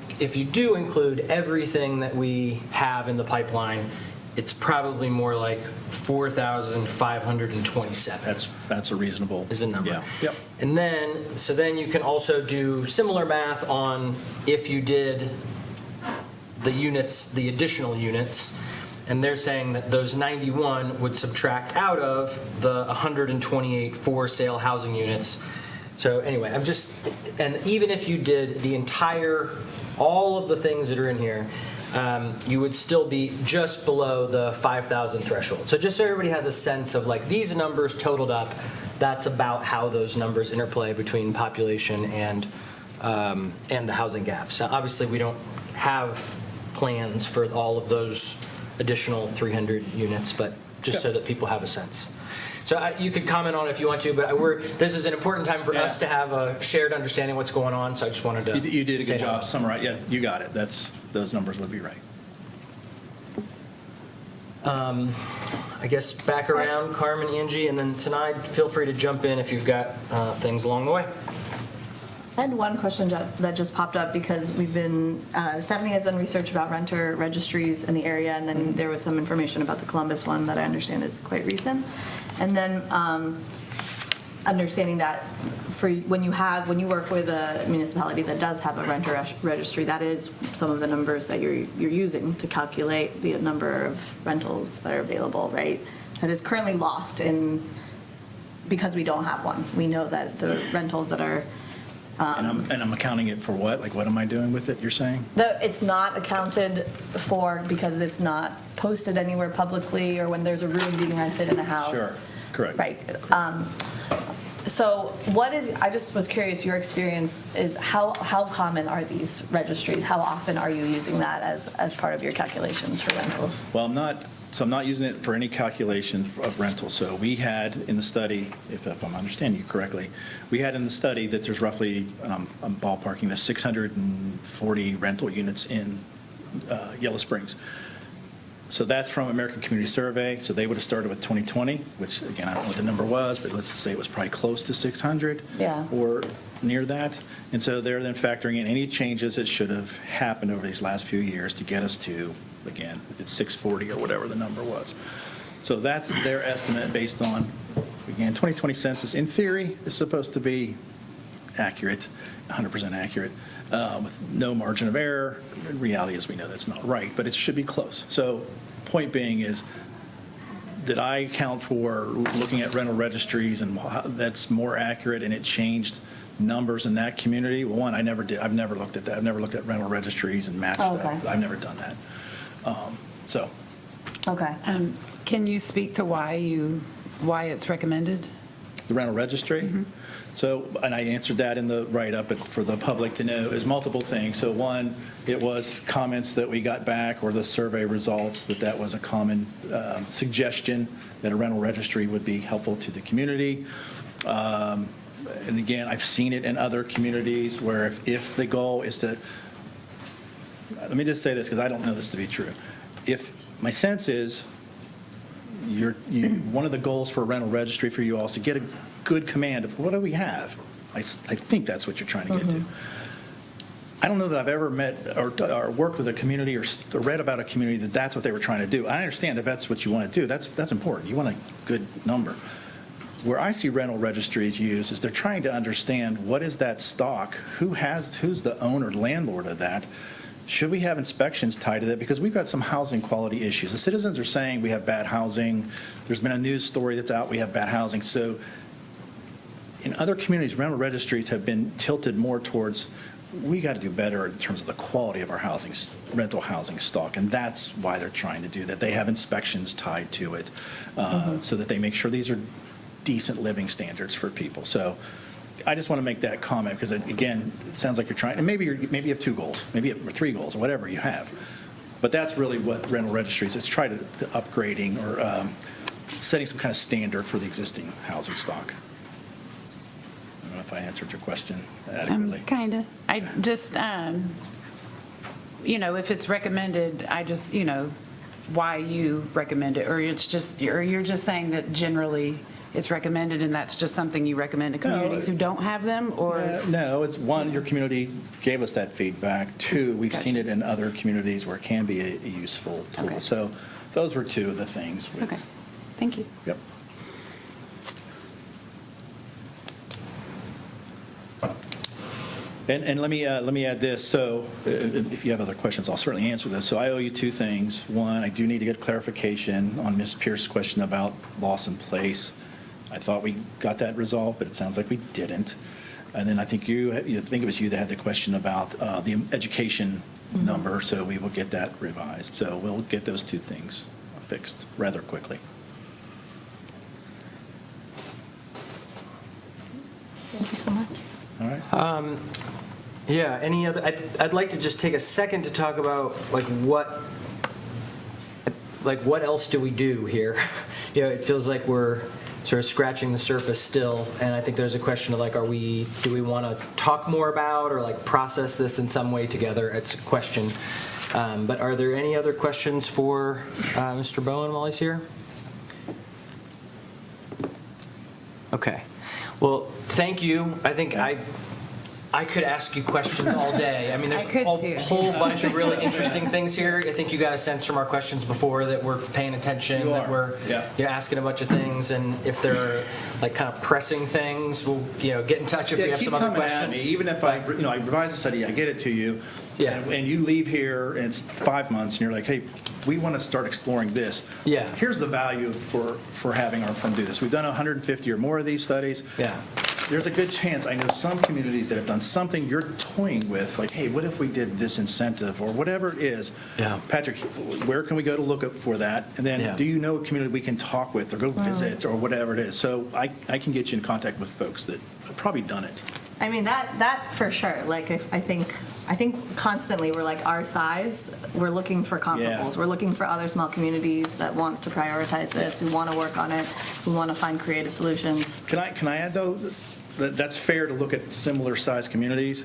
do include everything that we have in the pipeline, it's probably more like 4,527. That's a reasonable. Is a number. Yeah. Yep. And then you can also do similar math on if you did the units, the additional units, and they're saying that those 91 would subtract out of the 128 for sale housing units. So anyway, and even if you did all of the things that are in here, you would still be just below the 5,000 threshold. So just so everybody has a sense of like these numbers totaled up, that's about how those numbers interplay between population and the housing gaps. Now, obviously, we don't have plans for all of those additional 300 units, but just so that people have a sense. So you could comment on it if you want to, but this is an important time for us to have a shared understanding of what's going on, so I just wanted to You did a say good that. job summarizing. Yeah, you got it. Those numbers would be right. I guess back around, Carmen, Angie, and then Sinai, feel free to jump in if you've got things along the way. I had one question that just popped up because Stephanie has done research about renter registries in the area, and then there was some information about the Columbus one that I understand is quite recent. And then understanding that when you work with a municipality that does have a renter registry, that is some of the numbers that you're using to calculate the number of rentals that are available, right? That is currently lost because we don't have one. We know that the rentals that are And I'm accounting it for what? Like, what am I doing with it, you're saying? it's not accounted for because it's not posted anywhere publicly or when there's a room being rented in a house. Sure, correct. Right. So I just was curious, your experience is how common are these registries? How often are you using that as part of your calculations for rentals? Well, I'm not using it for any calculation of rental. So we had in the study, if I'm understanding you correctly, we had in the study that there's roughly, I'm ballparking this, 640 rental units in Yellow Springs. So that's from American Community Survey. So they would have started with 2020, which again, I don't know what the number was, but let's say it was probably close to 600 Yeah. or near that. And so they're then factoring in any changes that should have happened over these last few years to get us to, again, it's 640 or whatever the number was. So that's their estimate based on, again, 2020 census. In theory, is supposed to be accurate, 100% accurate, with no margin of error. In reality, as we know, that's not right, but it should be close. So point being is, did I account for looking at rental registries and that's more accurate and it changed numbers in that community? Well, one, I never did. I've never looked at that. I've never looked at rental registries and matched Oh, that. okay. I've never done that. So Okay. Can you speak to why it's recommended? the rental registry. So, and I answered that in the write-up, but for the public to know, is multiple things. So one, it was comments that we got back or the survey results that was a common suggestion that a rental registry would be helpful to the community. And again, I've seen it in other communities where if the goal is to, let me just say this because I don't know this to be true. If my sense is one of the goals for a rental registry for you all is to get a good command of what do we have. I think that's what you're trying to get to. I don't know that I've ever met or worked with a community or read about a community that's what they were trying to do. I understand if that's what you want to do. That's important. You want a good number. Where I see rental registries used is they're trying to understand what is that stock, who's the owner, landlord of that. Should we have inspections tied to that? Because we've got some housing quality issues. The citizens are saying we have bad housing. There's been a news story that's out, we have bad housing. So in other communities, rental registries have been tilted more towards, we got to do better in terms of the quality of our rental housing stock. And that's why they're trying to do that. They have inspections tied to it so that they make sure these are decent living standards for people. So I just want to make that comment because, again, it sounds like you're trying, and maybe you have 2 goals, maybe 3 goals, or whatever you have. But that's really what rental registries is, try to upgrading or setting some kind of standard for the existing housing stock. I don't know if I answered your question adequately. Kind of. I just, if it's recommended, I just, why you recommend it, or you're just saying that generally it's recommended and that's just something you recommend to communities who don't have them, or? No, it's one, your community gave us that feedback. 2, we've seen it in other communities where it can be a useful tool. Okay. So those were 2 of the things. Okay, thank you. Yep. And let me add this. So if you have other questions, I'll certainly answer this. So I owe you 2 things. One, I do need to get clarification on Ms. Pierce's question about loss in place. I thought we got that resolved, but it sounds like we didn't. And then I think I think it was you that had the question about the education number, so we will get that revised. So we'll get those 2 things fixed rather quickly. Thank you so much. All right? Yeah, any other, I'd like to just take a second to talk about what else do we do here? It feels like we're sort of scratching the surface still, and I think there's a question of do we want to talk more about or process this in some way together? It's a question. But are there any other questions for Mr. Bowen while he's here? Okay. Well, thank you. I think I could ask you questions all day. I mean, there's I could too. a whole bunch of really interesting things here. I think you got a sense from our questions before that we're paying attention, You that are. we're asking a bunch of things, and if there are kind of pressing things, we'll get in touch if we have keep some other coming at questions. me. Even if I revise the study, I get it to you. Yeah. And you leave here and it's 5 months and you're like, hey, we want to start exploring this. Yeah. Here's the value for having our firm do this. We've done 150 or more of these studies. Yeah. there's a good chance, I know some communities that have done something you're toying with, like, hey, what if we did this incentive, or whatever it is. Yeah. Patrick, where can we go to look up for that? And Yeah. then, do you know a community we can talk with, or go visit, or whatever it is? So I can get you in contact with folks that have probably done it. I mean, that for sure. Like, if I think constantly we're like our size, we're looking for comparables. Yeah. We're looking for other small communities that want to prioritize this, who want to work on it, who want to find creative solutions. Can I add, though, that that's fair to look at similar-sized communities,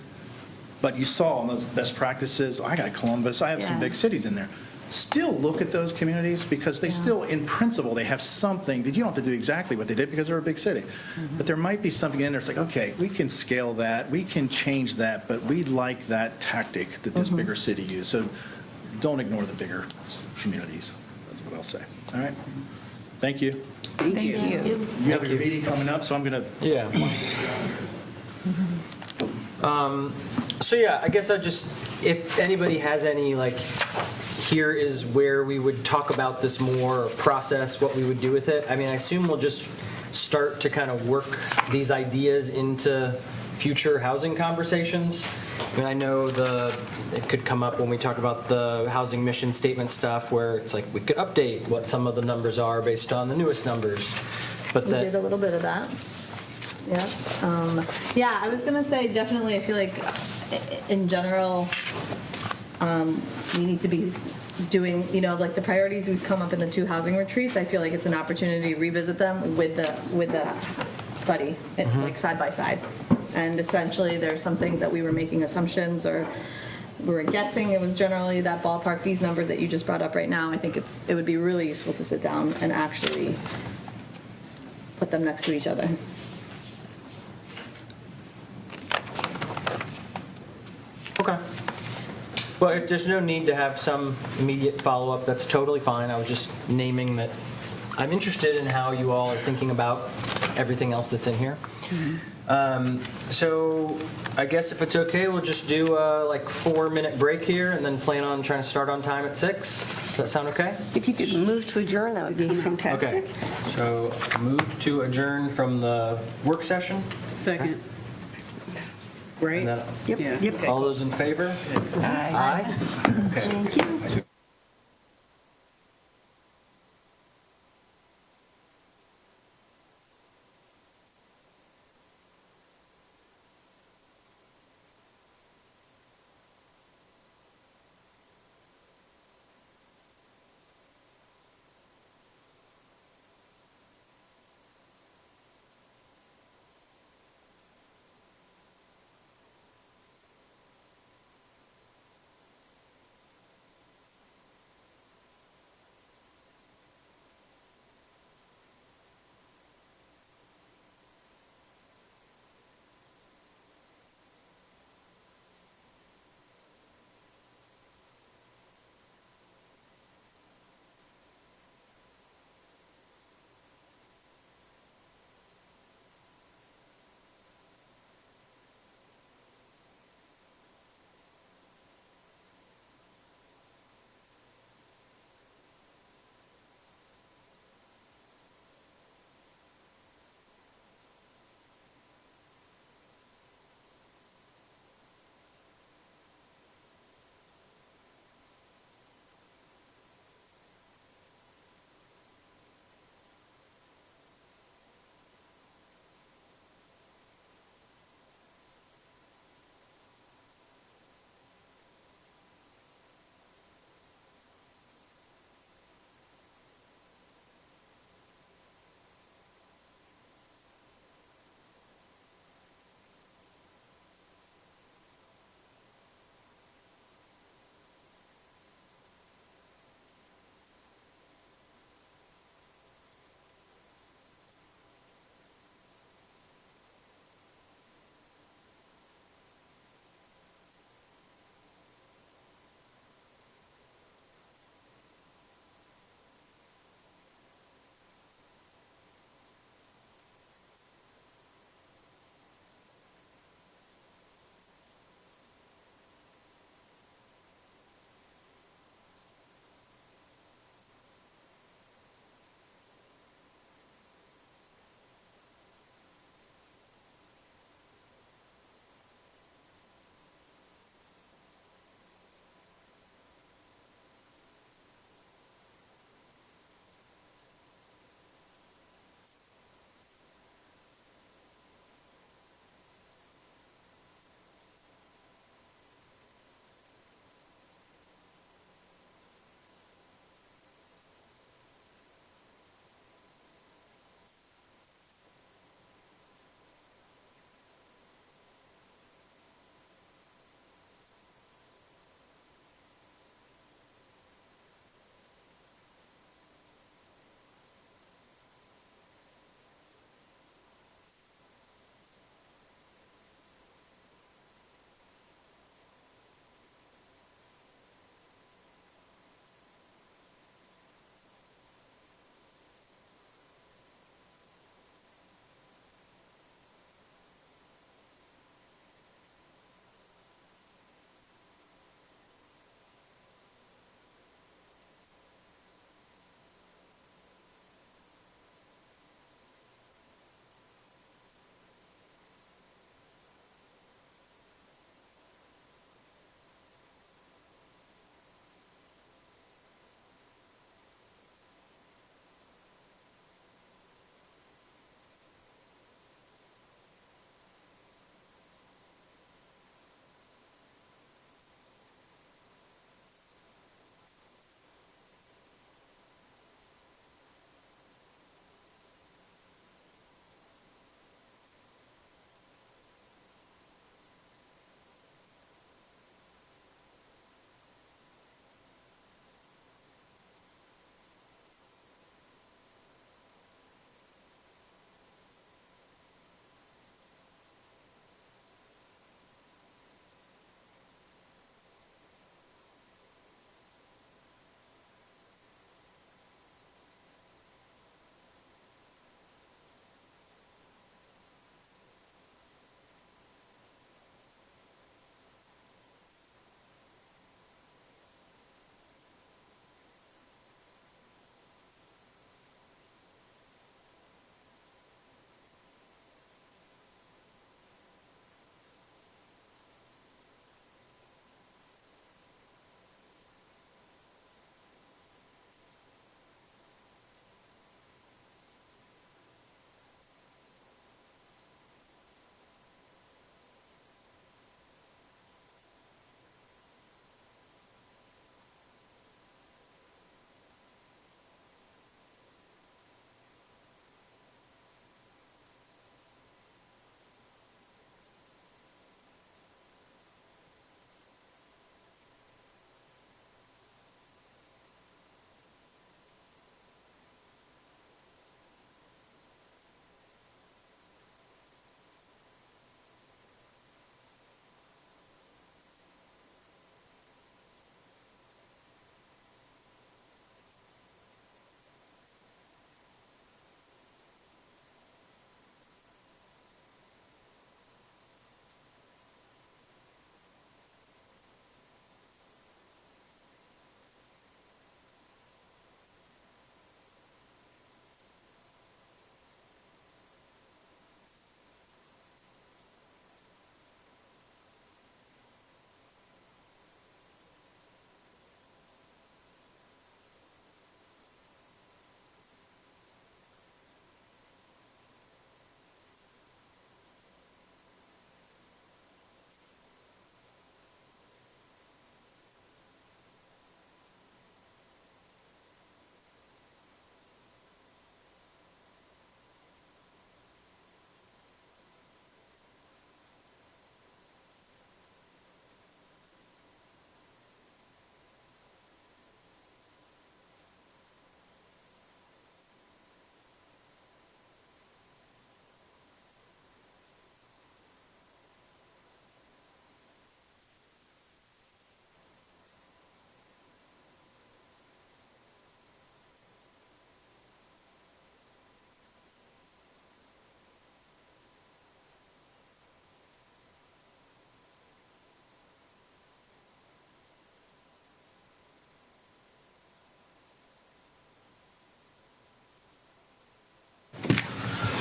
but you saw in those best practices, I got Columbus, I have some Yeah. big cities in there. Still look at those communities, because they still, in principle, they have something that you don't have to do exactly what they did because they're a big city. But there might be something in there, it's like, okay, we can scale that, we can change that, but we like that tactic that this bigger city used. So don't ignore the bigger communities. That's what I'll say. All right? Thank you. Thank you. You have your meeting coming up, so I'm going to Yeah. So yeah, I guess if anybody has any, like, here is where we would talk about this more, or process what we would do with it. I mean, I assume we'll just start to kind of work these ideas into future housing conversations. I mean, I know it could come up when we talk about the housing mission statement stuff, where it's like we could update what some of the numbers are based on the newest numbers. But We did a little bit of that. Yeah. Yeah, I was gonna say, definitely, I feel like in general, we need to be doing, like the priorities we've come up in the 2 housing retreats. I feel like it's an opportunity to revisit them with the study, like side by side. And essentially, there's some things that we were making assumptions, or we were guessing. It was generally that ballpark. These numbers that you just brought up right now, I think it would be really useful to sit down and actually put them next to each other. Okay. Well, if there's no need to have some immediate follow-up, that's totally fine. I was just naming that I'm interested in how you all are thinking about everything else that's in here. So I guess if it's okay, we'll just do a 4-minute break here, and then plan on trying to start on time at 6. Does that sound okay? If you could move to adjourn, that would be fantastic. Okay. So move to adjourn from the work session. Second. Right? And then Yeah. all those in favor? Aye. Okay. Thank you.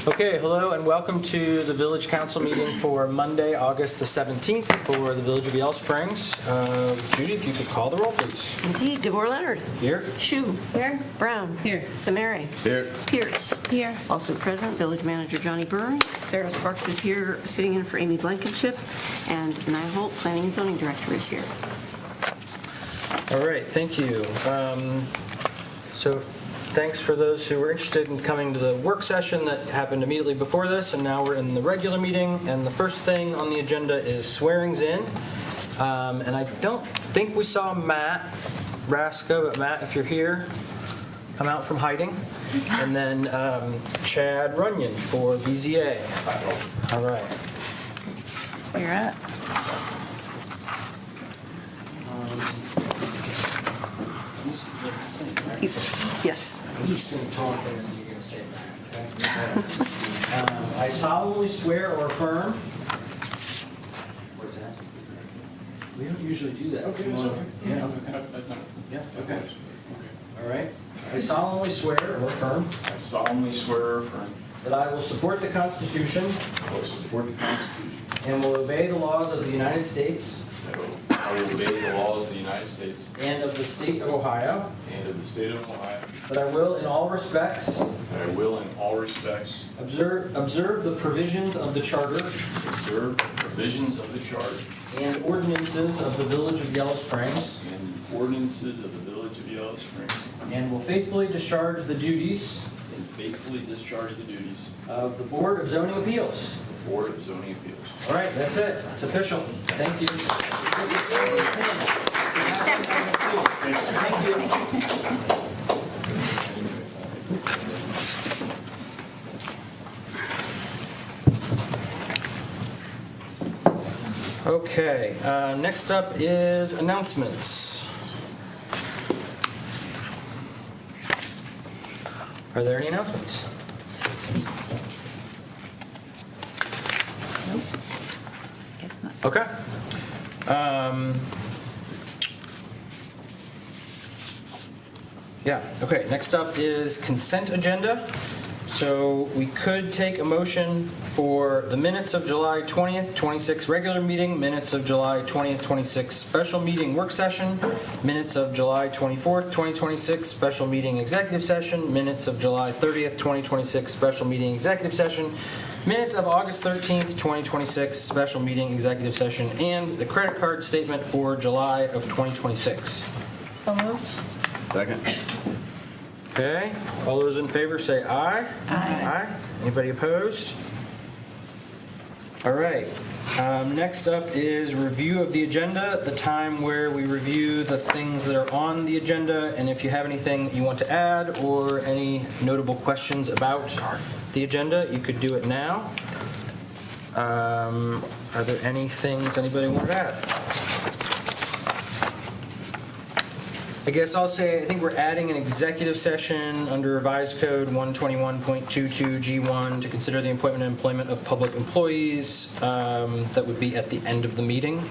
Okay, hello and welcome to the Village Council meeting for Monday, August the 17th for the Village of Yellow Springs. Judy, if you could call the roll, please. Indeed, DeVore Leonard. Here. Shu. Here. Brown. Here. Samari. Here. Pierce. Here. Also present, Village Manager Johnny Burns. Sarah Sparks is here, sitting in for Amy Blankenship. And Nia Holt, Planning and Zoning Director, is here. All right, thank you. So thanks for those who were interested in coming to the work session that happened immediately before this, and now we're in the regular meeting. And the first thing on the agenda is swearings in. And I don't think we saw Matt Raska, but Matt, if you're here, come out from hiding. And then Chad Runyon for BZA. All right. Where you're at? Yes. He's going to talk and then you're going to say that, okay? I solemnly swear or affirm. What's that? We don't usually do that. Okay, that's okay. Yeah, okay. All right. I solemnly swear or affirm I solemnly swear or affirm that I will support the Constitution I will support the Constitution, and will obey the laws of the United States that I will obey the laws of the United States and of the state of Ohio, and of the state of Ohio, that I will in all respects that I will in all respects observe the provisions of the Charter observe the provisions of the Charter and ordinances of the Village of Yellow Springs, and the ordinances of the Village of Yellow Springs, and will faithfully discharge the duties and faithfully discharge the duties of the Board of Zoning Appeals. of the Board of Zoning Appeals. All right, that's it. It's official. Thank you. Thank you. Okay, next up is announcements. Are there any announcements? Guess not. Okay. Yeah, okay, next up is consent agenda. So we could take a motion for the minutes of July 20th, 26 regular meeting, minutes of July 20th, 26 special meeting work session, minutes of July 24th, 2026 special meeting executive session, minutes of July 30th, 2026 special meeting executive session, minutes of August 13th, 2026 special meeting executive session, and the credit card statement for July of 2026. So moved. Second. Okay, all those in favor say aye. Aye. Anybody opposed? All right, next up is review of the agenda, the time where we review the things that are on the agenda, and if you have anything you want to add or any notable questions about the agenda, you could do it now. Are there any things anybody want to add? I guess I'll say, I think we're adding an executive session under revised code 121.22G1 to consider the appointment and employment of public employees. That would be at the end of the meeting.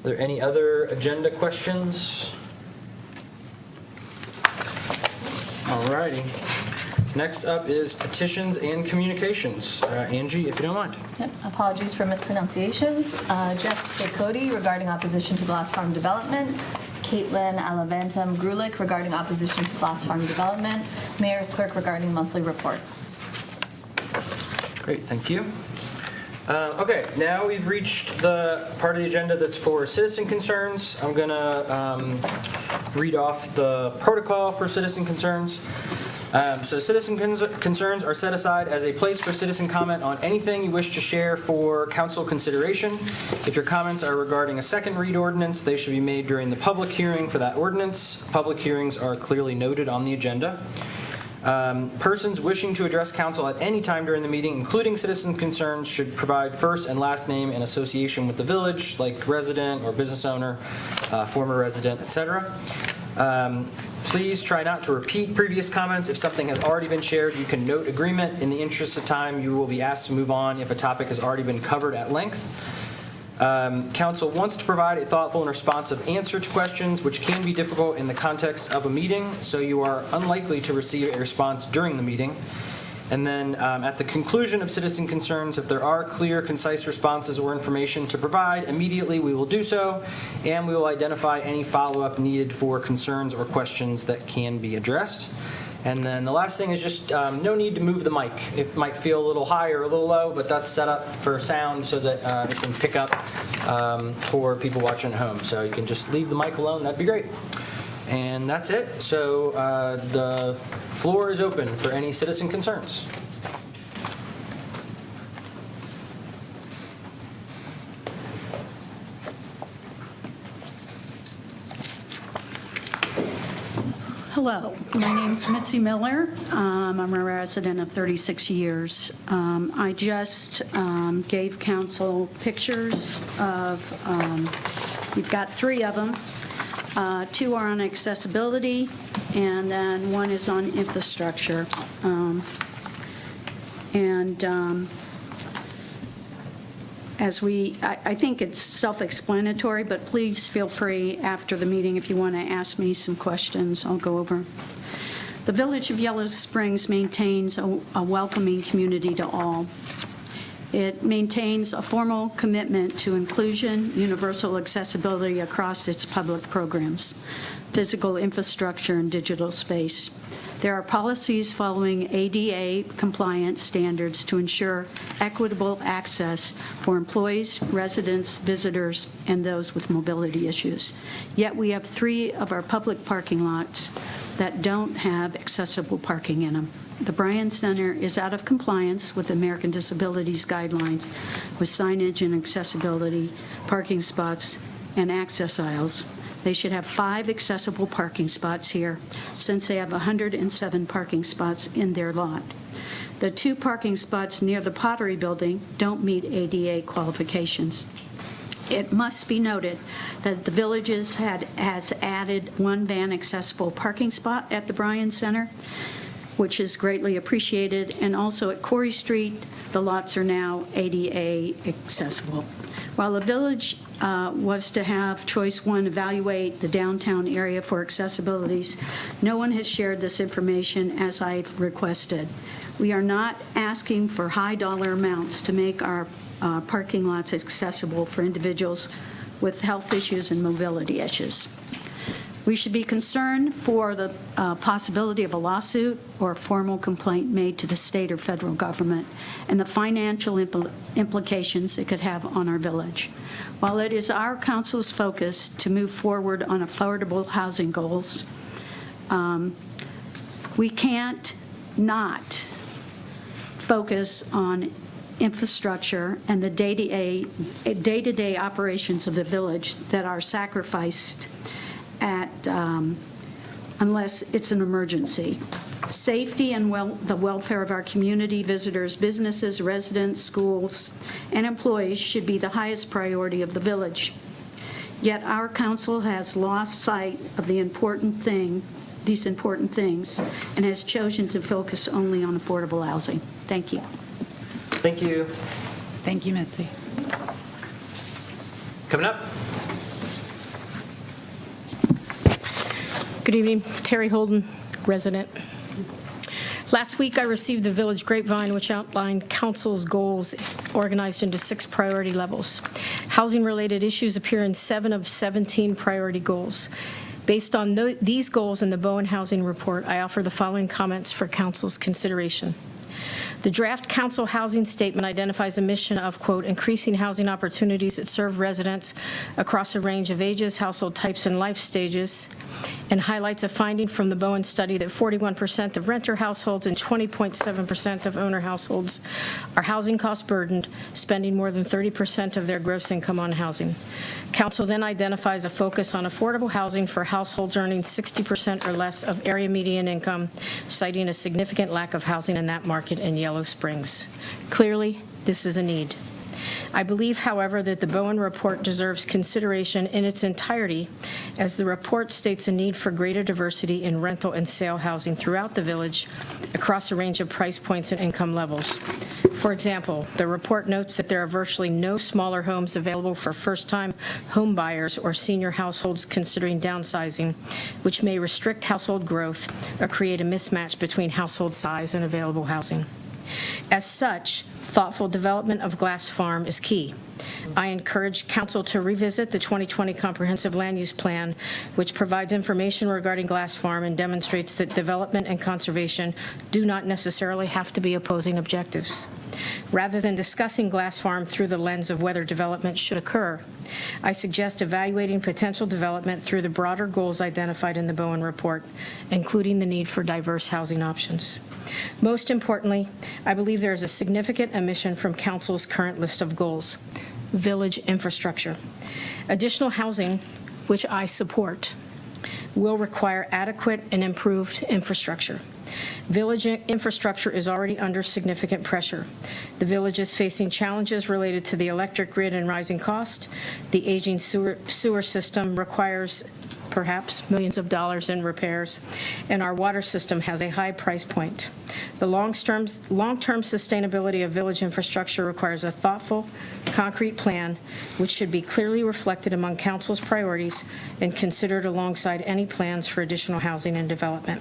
Are there any other agenda questions? All righty. Next up is petitions and communications. Angie, if you don't mind. Yep, apologies for mispronunciations. Jeff Sakody regarding opposition to Glass Farm Development. Caitlin Alavantam Grulik regarding opposition to Glass Farm Development. Mayor's Clerk regarding monthly report. Great, thank you. Okay, now we've reached the part of the agenda that's for citizen concerns. I'm going to read off the protocol for citizen concerns. So citizen concerns are set aside as a place for citizen comment on anything you wish to share for council consideration. If your comments are regarding a second read ordinance, they should be made during the public hearing for that ordinance. Public hearings are clearly noted on the agenda. Persons wishing to address council at any time during the meeting, including citizen concerns, should provide first and last name and association with the village, like resident or business owner, former resident, etc. Please try not to repeat previous comments. If something has already been shared, you can note agreement. In the interest of time, you will be asked to move on if a topic has already been covered at length. Council wants to provide a thoughtful and responsive answer to questions, which can be difficult in the context of a meeting, so you are unlikely to receive a response during the meeting. And then at the conclusion of citizen concerns, if there are clear, concise responses or information to provide, immediately we will do so, and we will identify any follow-up needed for concerns or questions that can be addressed. And then the last thing is just no need to move the mic. It might feel a little high or a little low, but that's set up for sound so that it can pick up for people watching at home. So you can just leave the mic alone. That'd be great. And that's it. So the floor is open for any citizen concerns. Hello, my name's Mitzi Miller. I'm a resident of 36 years. I just gave council pictures of, we've got 3 of them. 2 are on accessibility, and then 1 is on infrastructure. I think it's self-explanatory, but please feel free after the meeting if you want to ask me some questions. I'll go over. The Village of Yellow Springs maintains a welcoming community to all. It maintains a formal commitment to inclusion, universal accessibility across its public programs, physical infrastructure, and digital space. There are policies following ADA compliance standards to ensure equitable access for employees, residents, visitors, and those with mobility issues. Yet we have 3 of our public parking lots that don't have accessible parking in them. The Bryan Center is out of compliance with American Disabilities guidelines with signage and accessibility, parking spots, and access aisles. They should have 5 accessible parking spots here, since they have 107 parking spots in their lot. The 2 parking spots near the Pottery Building don't meet ADA qualifications. It must be noted that the Village has added 1 van accessible parking spot at the Bryan Center, which is greatly appreciated, and also at Corey Street, the lots are now ADA accessible. While the Village was to have Choice 1 evaluate the downtown area for accessibilities, no one has shared this information as I've requested. We are not asking for high dollar amounts to make our parking lots accessible for individuals with health issues and mobility issues. We should be concerned for the possibility of a lawsuit or a formal complaint made to the state or federal government and the financial implications it could have on our village. While it is our council's focus to move forward on affordable housing goals, we can't not focus on infrastructure and the day-to-day operations of the village that are sacrificed unless it's an emergency. Safety and the welfare of our community, visitors, businesses, residents, schools, and employees should be the highest priority of the village. Yet our council has lost sight of these important things and has chosen to focus only on affordable housing. Thank you. Thank you. Thank you, Mitzi. Coming up. Good evening, Terry Holden, resident. Last week, I received the Village Grapevine, which outlined council's goals organized into 6 priority levels. Housing-related issues appear in 7 of 17 priority goals. Based on these goals in the Bowen Housing Report, I offer the following comments for council's consideration. The draft council housing statement identifies a mission of, quote, increasing housing opportunities that serve residents across a range of ages, household types, and life stages, and highlights a finding from the Bowen study that 41% of renter households and 20.7% of owner households are housing cost burdened, spending more than 30% of their gross income on housing. Council then identifies a focus on affordable housing for households earning 60% or less of area median income, citing a significant lack of housing in that market in Yellow Springs. Clearly, this is a need. I believe, however, that the Bowen report deserves consideration in its entirety, as the report states a need for greater diversity in rental and sale housing throughout the village across a range of price points and income levels. For example, the report notes that there are virtually no smaller homes available for first-time home buyers or senior households considering downsizing, which may restrict household growth or create a mismatch between household size and available housing. As such, thoughtful development of Glass Farm is key. I encourage council to revisit the 2020 Comprehensive Land Use Plan, which provides information regarding Glass Farm and demonstrates that development and conservation do not necessarily have to be opposing objectives. Rather than discussing Glass Farm through the lens of whether development should occur, I suggest evaluating potential development through the broader goals identified in the Bowen report, including the need for diverse housing options. Most importantly, I believe there is a significant omission from council's current list of goals: village infrastructure. Additional housing, which I support, will require adequate and improved infrastructure. Village infrastructure is already under significant pressure. The village is facing challenges related to the electric grid and rising cost. The aging sewer system requires perhaps millions of dollars in repairs, and our water system has a high price point. The long-term sustainability of village infrastructure requires a thoughtful, concrete plan, which should be clearly reflected among council's priorities and considered alongside any plans for additional housing and development.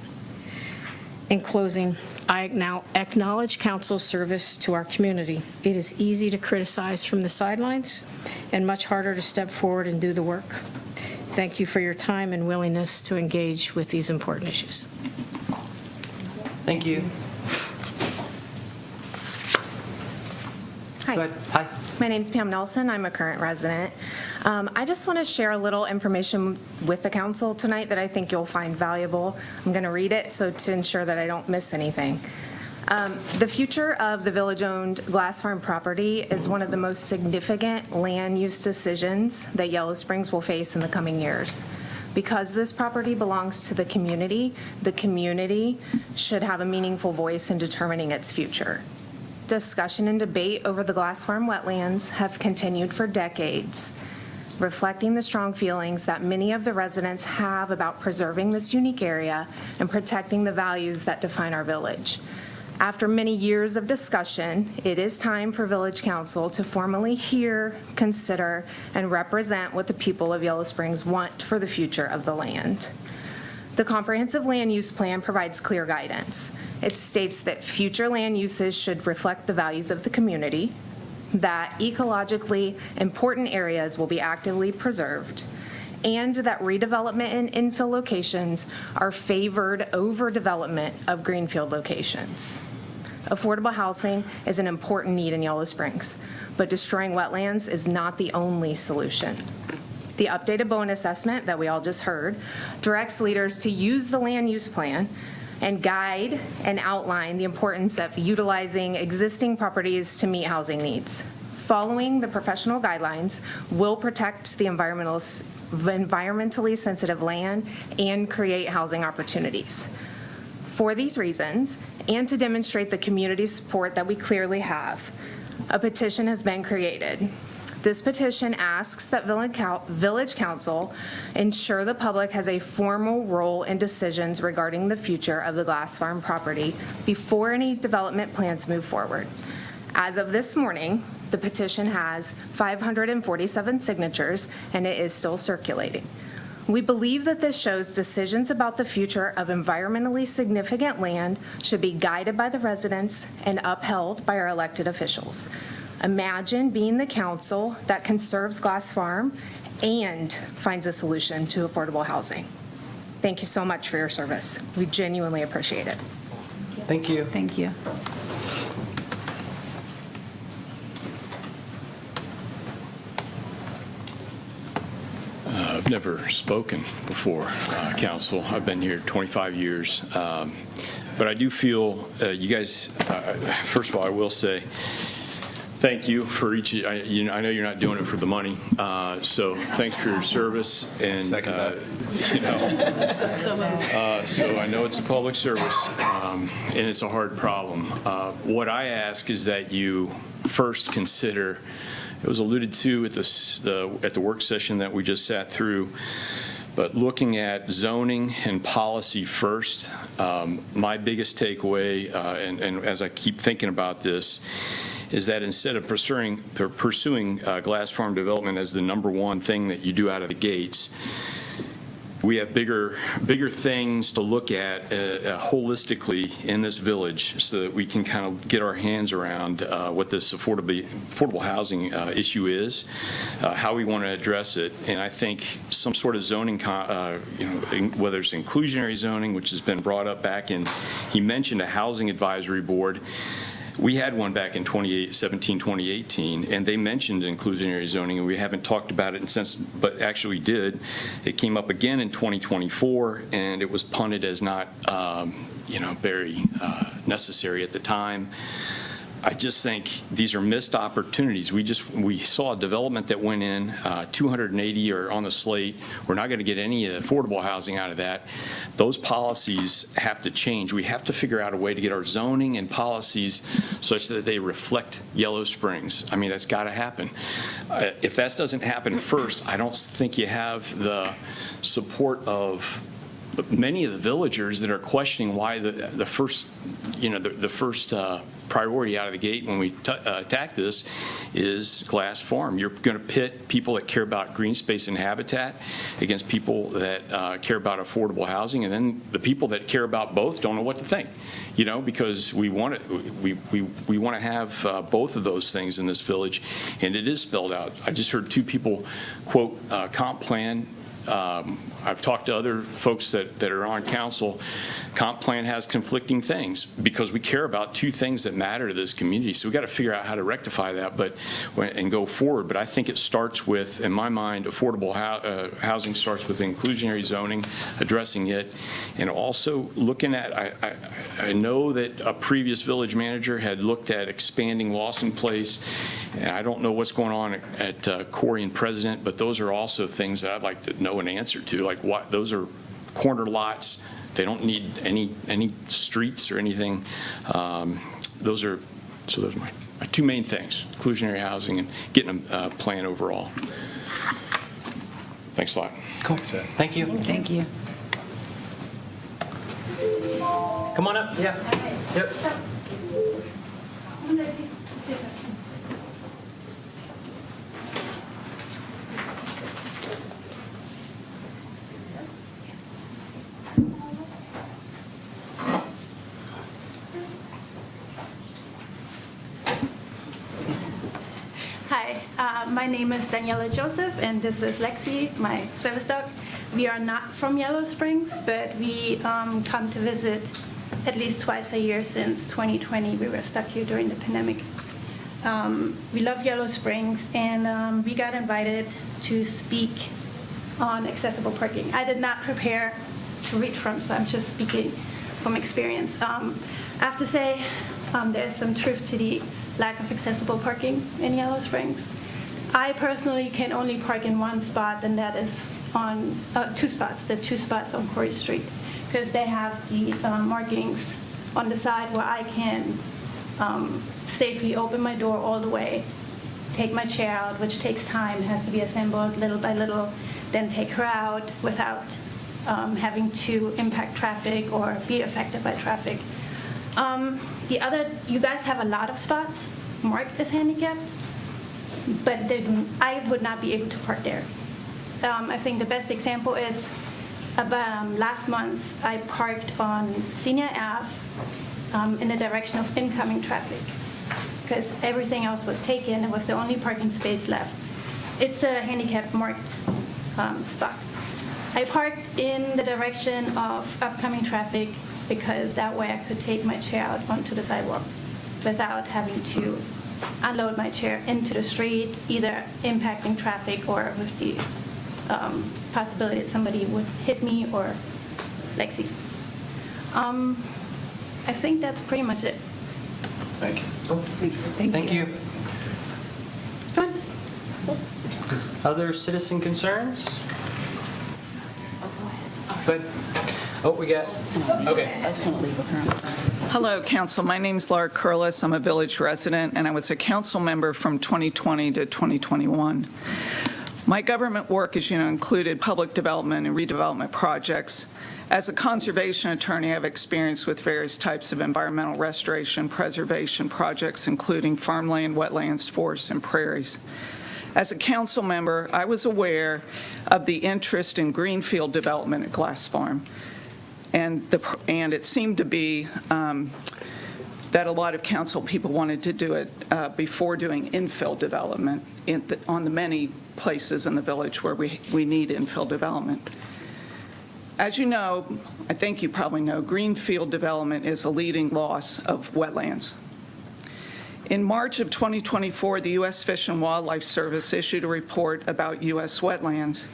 In closing, I now acknowledge council's service to our community. It is easy to criticize from the sidelines and much harder to step forward and do the work. Thank you for your time and willingness to engage with these important issues. Thank you. Hi. Go ahead. Hi. My name's Pam Nelson. I'm a current resident. I just want to share a little information with the council tonight that I think you'll find valuable. I'm going to read it so to ensure that I don't miss anything. The future of the village-owned Glass Farm property is one of the most significant land use decisions that Yellow Springs will face in the coming years. Because this property belongs to the community should have a meaningful voice in determining its future. Discussion and debate over the Glass Farm wetlands have continued for decades, reflecting the strong feelings that many of the residents have about preserving this unique area and protecting the values that define our village. After many years of discussion, it is time for Village Council to formally hear, consider, and represent what the people of Yellow Springs want for the future of the land. The Comprehensive Land Use Plan provides clear guidance. It states that future land uses should reflect the values of the community, that ecologically important areas will be actively preserved, and that redevelopment and infill locations are favored over development of greenfield locations. Affordable housing is an important need in Yellow Springs, but destroying wetlands is not the only solution. The updated Bowen assessment that we all just heard directs leaders to use the land use plan and guide and outline the importance of utilizing existing properties to meet housing needs. Following the professional guidelines will protect the environmentally sensitive land and create housing opportunities. For these reasons, and to demonstrate the community support that we clearly have, a petition has been created. This petition asks that Village Council ensure the public has a formal role in decisions regarding the future of the Glass Farm property before any development plans move forward. As of this morning, the petition has 547 signatures, and it is still circulating. We believe that this shows decisions about the future of environmentally significant land should be guided by the residents and upheld by our elected officials. Imagine being the council that conserves Glass Farm and finds a solution to affordable housing. Thank you so much for your service. We genuinely appreciate it. Thank you. Thank you. I've never spoken before, council. I've been here 25 years. But I do feel you guys, first of all, I will say, Thank you for each, I know you're not doing it for the money, so thanks for your service. And, so I know it's a public service, and it's a hard problem. What I ask is that you first consider, it was alluded to at the work session that we just sat through, but looking at zoning and policy first, my biggest takeaway, and as I keep thinking about this, is that instead of pursuing glass farm development as the number one thing that you do out of the gates, we have bigger things to look at holistically in this village so that we can kind of get our hands around what this affordable housing issue is, how we want to address it. And I think some sort of zoning, whether it's inclusionary zoning, which has been brought up back in, he mentioned a housing advisory board. We had one back in 2017, 2018, and they mentioned inclusionary zoning, and we haven't talked about it since, but actually we did. It came up again in 2024, and it was punted as not, very necessary at the time. I just think these are missed opportunities. We saw a development that went in, 280 are on the slate. We're not going to get any affordable housing out of that. Those policies have to change. We have to figure out a way to get our zoning and policies such that they reflect Yellow Springs. I mean, that's got to happen. If that doesn't happen first, I don't think you have the support of many of the villagers that are questioning why the first priority out of the gate when we attack this is glass farm. You're going to pit people that care about green space and habitat against people that care about affordable housing, and then the people that care about both don't know what to think, because we want to have both of those things in this village, and it is spelled out. I just heard two people quote comp plan. I've talked to other folks that are on council. Comp plan has conflicting things because we care about two things that matter to this community. So we've got to figure out how to rectify that and go forward. But I think it starts with, in my mind, affordable housing starts with inclusionary zoning, addressing it, and also looking at, I know that a previous village manager had looked at expanding Lawson Place, and I don't know what's going on at Corey and President, but those are also things that I'd like to know an answer to. Like, what? Those are corner lots. They don't need any streets or anything. Those are my two main things: inclusionary housing and getting a plan overall. Thanks a lot. Cool. Thank you. Thank you. Come on up. Yeah. Yep. Hi, my name is Daniela Joseph, and this is Lexi, my service dog. We are not from Yellow Springs, but we come to visit at least twice a year since 2020. We were stuck here during the pandemic. We love Yellow Springs, and we got invited to speak on accessible parking. I did not prepare to read from, so I'm just speaking from experience. I have to say there's some truth to the lack of accessible parking in Yellow Springs. I personally can only park in one spot, and that is on two spots, the two spots on Corey Street, because they have the markings on the side where I can safely open my door all the way, take my chair out, which takes time, it has to be assembled little by little, then take her out without having to impact traffic or be affected by traffic. You guys have a lot of spots marked as handicapped, but I would not be able to park there. I think the best example is last month I parked on Senior Ave in the direction of incoming traffic because everything else was taken. It was the only parking space left. It's a handicap marked spot. I parked in the direction of upcoming traffic because that way I could take my chair out onto the sidewalk without having to unload my chair into the street, either impacting traffic or with the possibility that somebody would hit me or Lexi. I think that's pretty much it. Thank you. Thank you. Good. Other citizen concerns? Good. Oh, we got, okay. I just want to leave with her. Hello, Council. My name's Laura Curlis. I'm a village resident, and I was a council member from 2020 to 2021. My government work, as you know, included public development and redevelopment projects. As a conservation attorney, I have experience with various types of environmental restoration, preservation projects, including farmland, wetlands, forests, and prairies. As a council member, I was aware of the interest in greenfield development at Glass Farm. And it seemed to be that a lot of council people wanted to do it before doing infill development on the many places in the village where we need infill development. As you know, I think you probably know, greenfield development is a leading loss of wetlands. In March of 2024, the U.S. Fish and Wildlife Service issued a report about U.S. wetlands.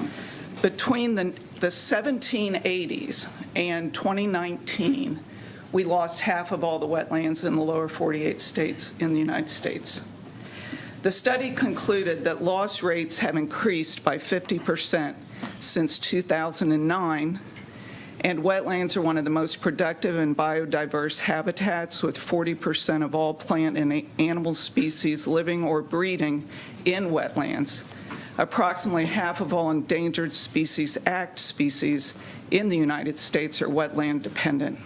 Between the 1780s and 2019, we lost half of all the wetlands in the lower 48 states in the United States. The study concluded that loss rates have increased by 50% since 2009, and wetlands are one of the most productive and biodiverse habitats, with 40% of all plant and animal species living or breeding in wetlands. Approximately half of all Endangered Species Act species in the United States are wetland dependent.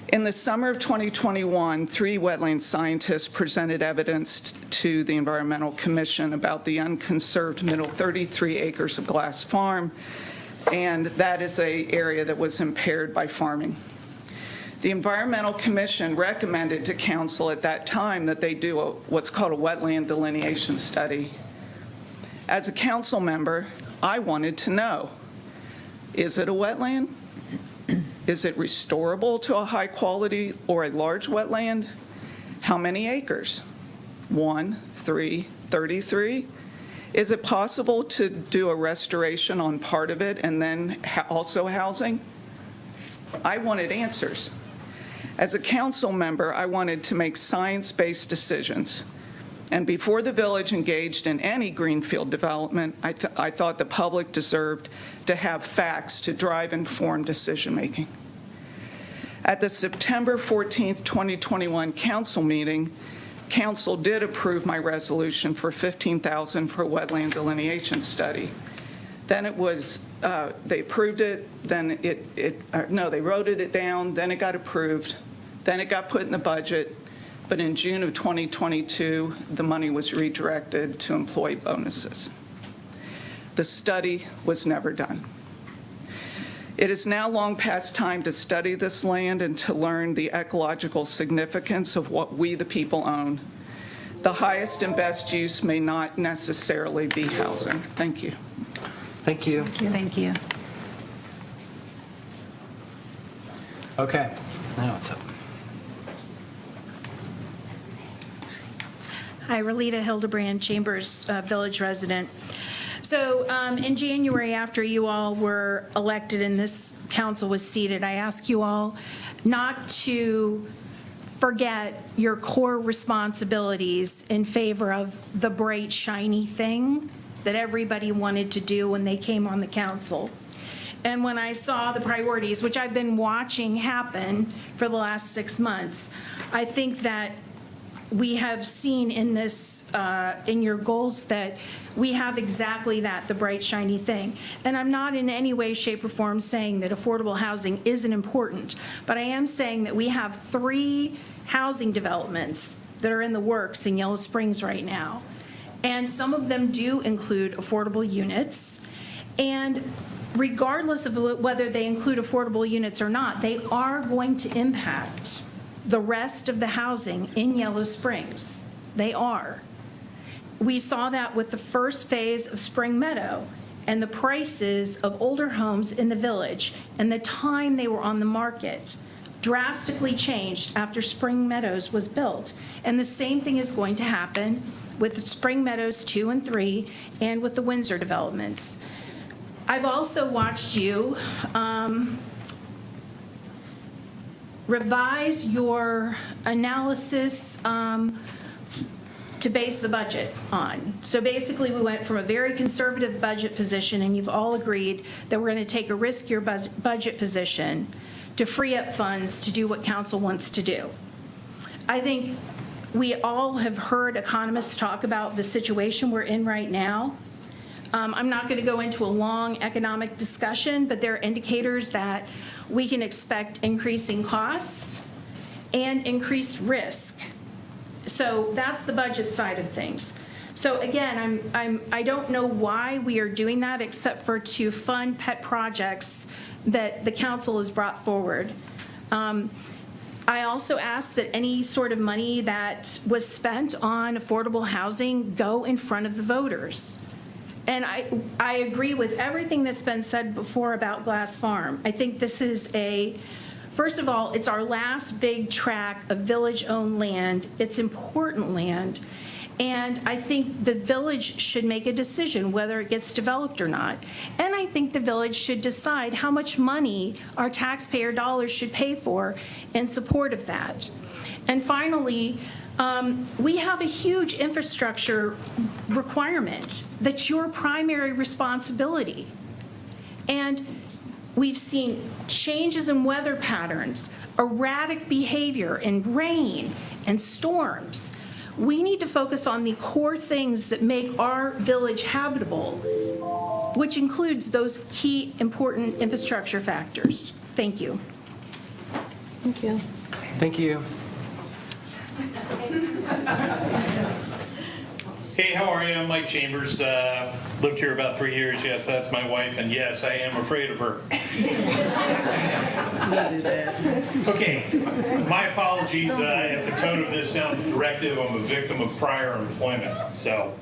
In the summer of 2021, 3 wetland scientists presented evidence to the Environmental Commission about the unconserved middle 33 acres of Glass Farm, and that is an area that was impaired by farming. The Environmental Commission recommended to council at that time that they do what's called a wetland delineation study. As a council member, I wanted to know, is it a wetland? Is it restorable to a high quality or a large wetland? How many acres? 1, 3, 33? Is it possible to do a restoration on part of it and then also housing? I wanted answers. As a council member, I wanted to make science-based decisions. And before the village engaged in any greenfield development, I thought the public deserved to have facts to drive informed decision-making. At the September 14th, 2021 council meeting, council did approve my resolution for $15,000 for a wetland delineation study. Then it was, they approved it, then they wrote it down, then it got approved, then it got put in the budget. But in June of 2022, the money was redirected to employee bonuses. The study was never done. It is now long past time to study this land and to learn the ecological significance of what we, the people, own. The highest and best use may not necessarily be housing. Thank you. Thank you. Thank you. Okay, now it's up. Hi, Relita Hildebrand, Chambers Village resident. So in January, after you all were elected and this council was seated, I asked you all not to forget your core responsibilities in favor of the bright, shiny thing that everybody wanted to do when they came on the council. And when I saw the priorities, which I've been watching happen for the last 6 months, I think that we have seen in this, in your goals, that we have exactly that, the bright, shiny thing. And I'm not in any way, shape, or form saying that affordable housing isn't important, but I am saying that we have 3 housing developments that are in the works in Yellow Springs right now. And some of them do include affordable units. And regardless of whether they include affordable units or not, they are going to impact the rest of the housing in Yellow Springs. They are. We saw that with the first phase of Spring Meadow and the prices of older homes in the village and the time they were on the market drastically changed after Spring Meadows was built. And the same thing is going to happen with Spring Meadows 2 and 3 and with the Windsor developments. I've also watched you revise your analysis to base the budget on. So basically, we went from a very conservative budget position, and you've all agreed that we're going to take a riskier budget position to free up funds to do what council wants to do. I think we all have heard economists talk about the situation we're in right now. I'm not going to go into a long economic discussion, but there are indicators that we can expect increasing costs and increased risk. So that's the budget side of things. So again, I don't know why we are doing that except for to fund pet projects that the council has brought forward. I also ask that any sort of money that was spent on affordable housing go in front of the voters. And I agree with everything that's been said before about Glass Farm. I think this is first of all, it's our last big tract of village-owned land. It's important land. And I think the village should make a decision whether it gets developed or not. And I think the village should decide how much money our taxpayer dollars should pay for in support of that. And finally, we have a huge infrastructure requirement that's your primary responsibility. And we've seen changes in weather patterns, erratic behavior in rain and storms. We need to focus on the core things that make our village habitable, which includes those key important infrastructure factors. Thank you. Thank you. Thank you. Hey, how are you? I'm Mike Chambers. Lived here about 3 years. Yes, that's my wife, and yes, I am afraid of her. Okay, my apologies if the tone of this sounds directive. I'm a victim of prior employment. So,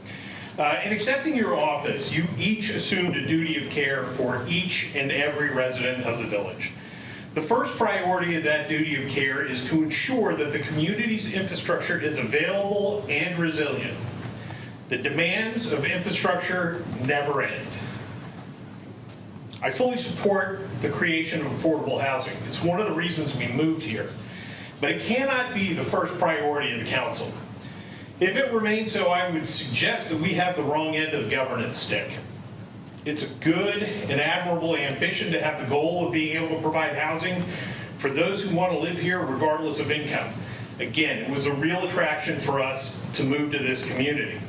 in accepting your office, you each assumed a duty of care for each and every resident of the village. The first priority of that duty of care is to ensure that the community's infrastructure is available and resilient. The demands of infrastructure never end. I fully support the creation of affordable housing. It's one of the reasons we moved here. But it cannot be the first priority of the council. If it remains so, I would suggest that we have the wrong end of the governance stick. It's a good and admirable ambition to have the goal of being able to provide housing for those who want to live here regardless of income. Again, it was a real attraction for us to move to this community.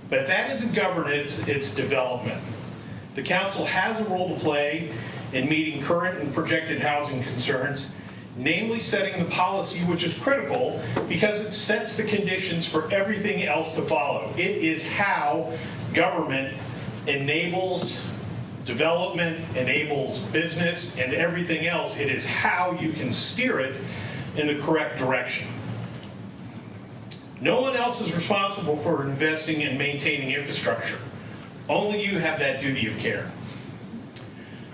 But that isn't governance, it's development. The council has a role to play in meeting current and projected housing concerns, namely setting the policy, which is critical because it sets the conditions for everything else to follow. It is how government enables development, enables business, and everything else. It is how you can steer it in the correct direction. No one else is responsible for investing and maintaining infrastructure. Only you have that duty of care.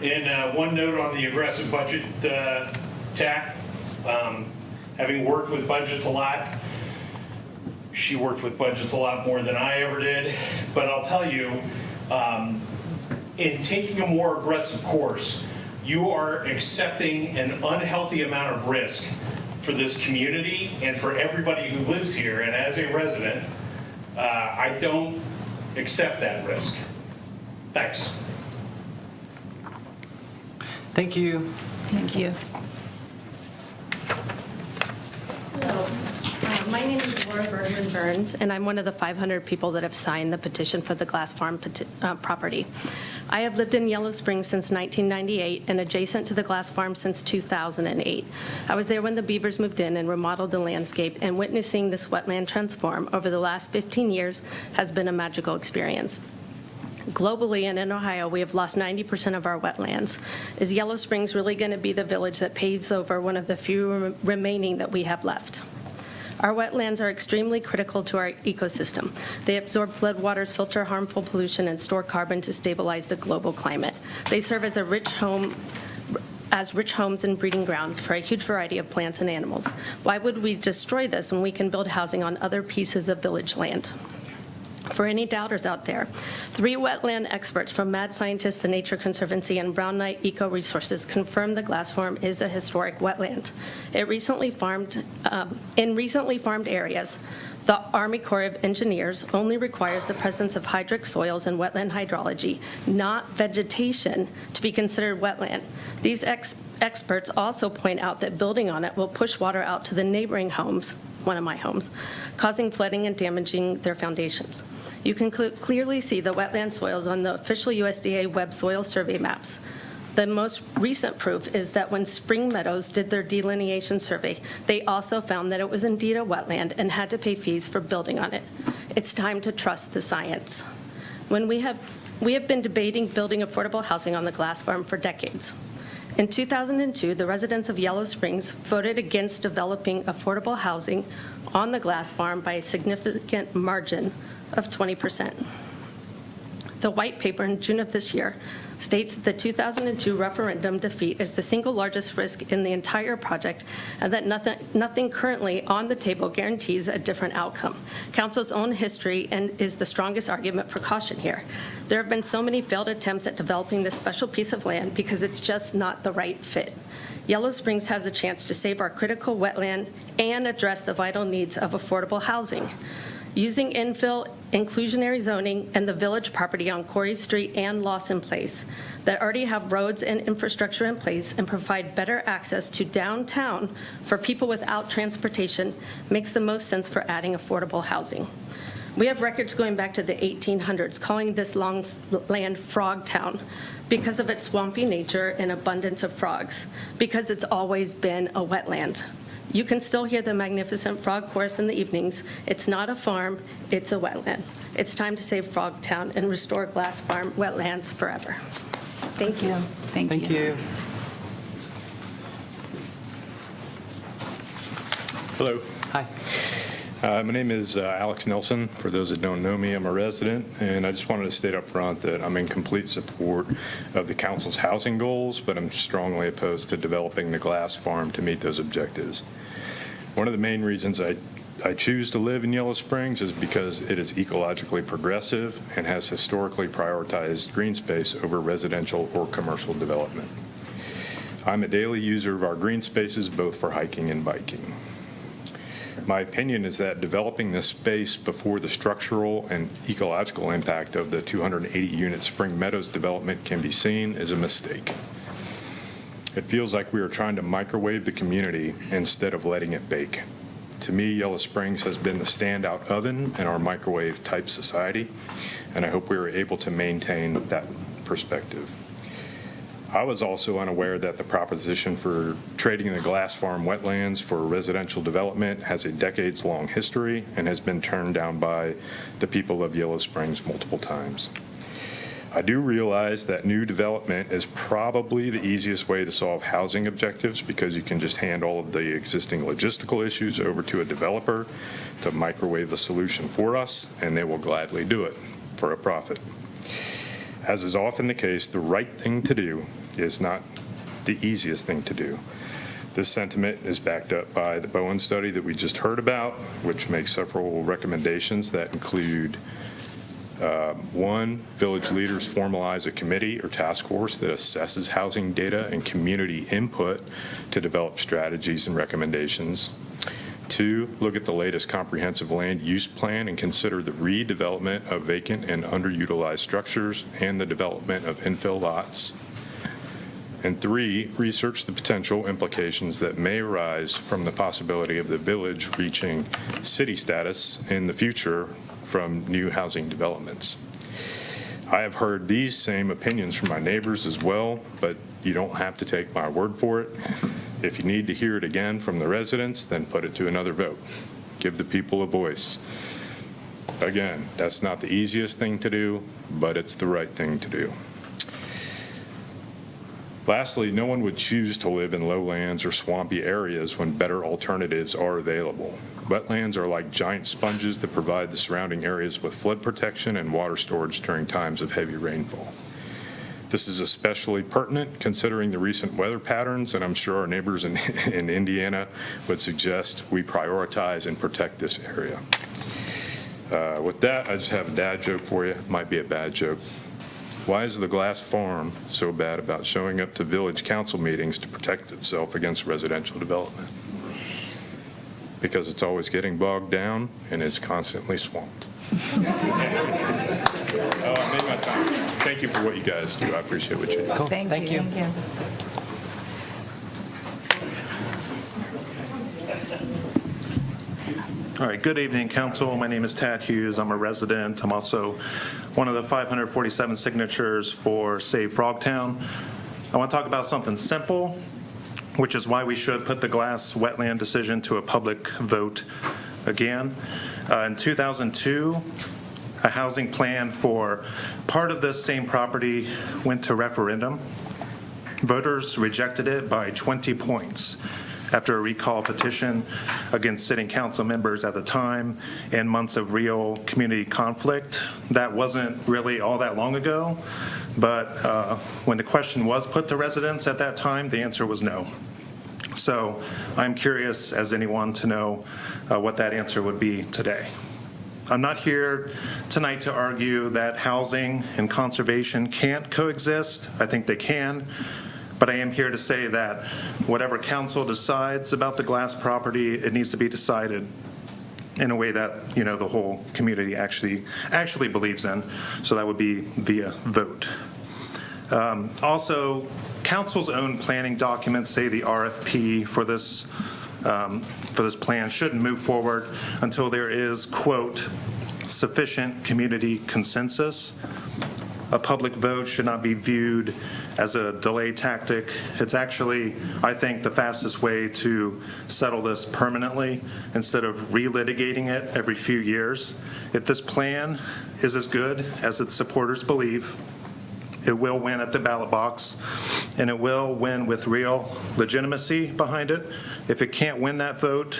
And one note on the aggressive budget tack, having worked with budgets a lot, she worked with budgets a lot more than I ever did, but I'll tell you, in taking a more aggressive course, you are accepting an unhealthy amount of risk for this community and for everybody who lives here. And as a resident, I don't accept that risk. Thanks. Thank you. Thank you. Hello. My name is Laura Bergman Burns, and I'm one of the 500 people that have signed the petition for the Glass Farm property. I have lived in Yellow Springs since 1998 and adjacent to the Glass Farm since 2008. I was there when the beavers moved in and remodeled the landscape, and witnessing this wetland transform over the last 15 years has been a magical experience. Globally and in Ohio, we have lost 90% of our wetlands. Is Yellow Springs really going to be the village that paves over one of the few remaining that we have left? Our wetlands are extremely critical to our ecosystem. They absorb floodwaters, filter harmful pollution, and store carbon to stabilize the global climate. They serve as rich homes and breeding grounds for a huge variety of plants and animals. Why would we destroy this when we can build housing on other pieces of village land? For any doubters out there, 3 wetland experts from Mad Scientists, the Nature Conservancy, and Brown Knight Eco Resources confirm the Glass Farm is a historic wetland. In recently farmed areas, The Army Corps of Engineers only requires the presence of hydric soils and wetland hydrology, not vegetation, to be considered wetland. These experts also point out that building on it will push water out to the neighboring homes, one of my homes, causing flooding and damaging their foundations. You can clearly see the wetland soils on the official USDA web soil survey maps. The most recent proof is that when Spring Meadows did their delineation survey, they also found that it was indeed a wetland and had to pay fees for building on it. It's time to trust the science. We have been debating building affordable housing on the glass farm for decades. In 2002, the residents of Yellow Springs voted against developing affordable housing on the glass farm by a significant margin of 20%. The white paper in June of this year states that the 2002 referendum defeat is the single largest risk in the entire project and that nothing currently on the table guarantees a different outcome. Council's own history is the strongest argument for caution here. There have been so many failed attempts at developing this special piece of land because it's just not the right fit. Yellow Springs has a chance to save our critical wetland and address the vital needs of affordable housing. Using infill, inclusionary zoning, and the village property on Corey Street and Lawson Place that already have roads and infrastructure in place and provide better access to downtown for people without transportation makes the most sense for adding affordable housing. We have records going back to the 1800s calling this long land Frog Town because of its swampy nature and abundance of frogs, because it's always been a wetland. You can still hear the magnificent frog chorus in the evenings. It's not a farm, it's a wetland. It's time to save Frogtown and restore Glass Farm wetlands forever. Thank you. Thank you. Hello. Hi. My name is Alex Nelson. For those that don't know me, I'm a resident, and I just wanted to state up front that I'm in complete support of the council's housing goals, but I'm strongly opposed to developing the glass farm to meet those objectives. One of the main reasons I choose to live in Yellow Springs is because it is ecologically progressive and has historically prioritized green space over residential or commercial development. I'm a daily user of our green spaces, both for hiking and biking. My opinion is that developing this space before the structural and ecological impact of the 280-unit Spring Meadows development can be seen is a mistake. It feels like we are trying to microwave the community instead of letting it bake. To me, Yellow Springs has been the standout oven in our microwave-type society, and I hope we are able to maintain that perspective. I was also unaware that the proposition for trading the Glass Farm wetlands for residential development has a decades-long history and has been turned down by the people of Yellow Springs multiple times. I do realize that new development is probably the easiest way to solve housing objectives because you can just hand all of the existing logistical issues over to a developer to microwave the solution for us, and they will gladly do it for a profit. As is often the case, the right thing to do is not the easiest thing to do. This sentiment is backed up by the Bowen study that we just heard about, which makes several recommendations that include 1, village leaders formalize a committee or task force that assesses housing data and community input to develop strategies and recommendations. 2, look at the latest comprehensive land use plan and consider the redevelopment of vacant and underutilized structures and the development of infill lots. And 3, research the potential implications that may arise from the possibility of the village reaching city status in the future from new housing developments. I have heard these same opinions from my neighbors as well, but you don't have to take my word for it. If you need to hear it again from the residents, then put it to another vote. Give the people a voice. Again, that's not the easiest thing to do, but it's the right thing to do. Lastly, no one would choose to live in lowlands or swampy areas when better alternatives are available. Wetlands are like giant sponges that provide the surrounding areas with flood protection and water storage during times of heavy rainfall. This is especially pertinent considering the recent weather patterns, and I'm sure our neighbors in Indiana would suggest we prioritize and protect this area. With that, I just have a dad joke for you. It might be a bad joke. Why is the Glass Farm so bad about showing up to village council meetings to protect itself against residential development? because it's always getting bogged down and is constantly swamped. I made my time. Thank you for what you guys do. I appreciate what you do. Cool. Thank you. All right, good evening, council. My name is Tad Hughes. I'm a resident. I'm also one of the 547 signatures for Save Frogtown. I want to talk about something simple, which is why we should put the Glass wetland decision to a public vote again. In 2002, a housing plan for part of this same property went to referendum. Voters rejected it by 20 points. After a recall petition against sitting council members at the time and months of real community conflict. That wasn't really all that long ago, but when the question was put to residents at that time, the answer was no. So I'm curious as anyone to know what that answer would be today. I'm not here tonight to argue that housing and conservation can't coexist. I think they can. But I am here to say that whatever council decides about the Glass property, it needs to be decided in a way that, you know, the whole community actually believes in. So that would be via vote. Also, council's own planning documents say the RFP for this plan shouldn't move forward until there is, quote, sufficient community consensus. A public vote should not be viewed as a delay tactic. It's actually, I think, the fastest way to settle this permanently instead of relitigating it every few years. If this plan is as good as its supporters believe, it will win at the ballot box, and it will win with real legitimacy behind it. If it can't win that vote,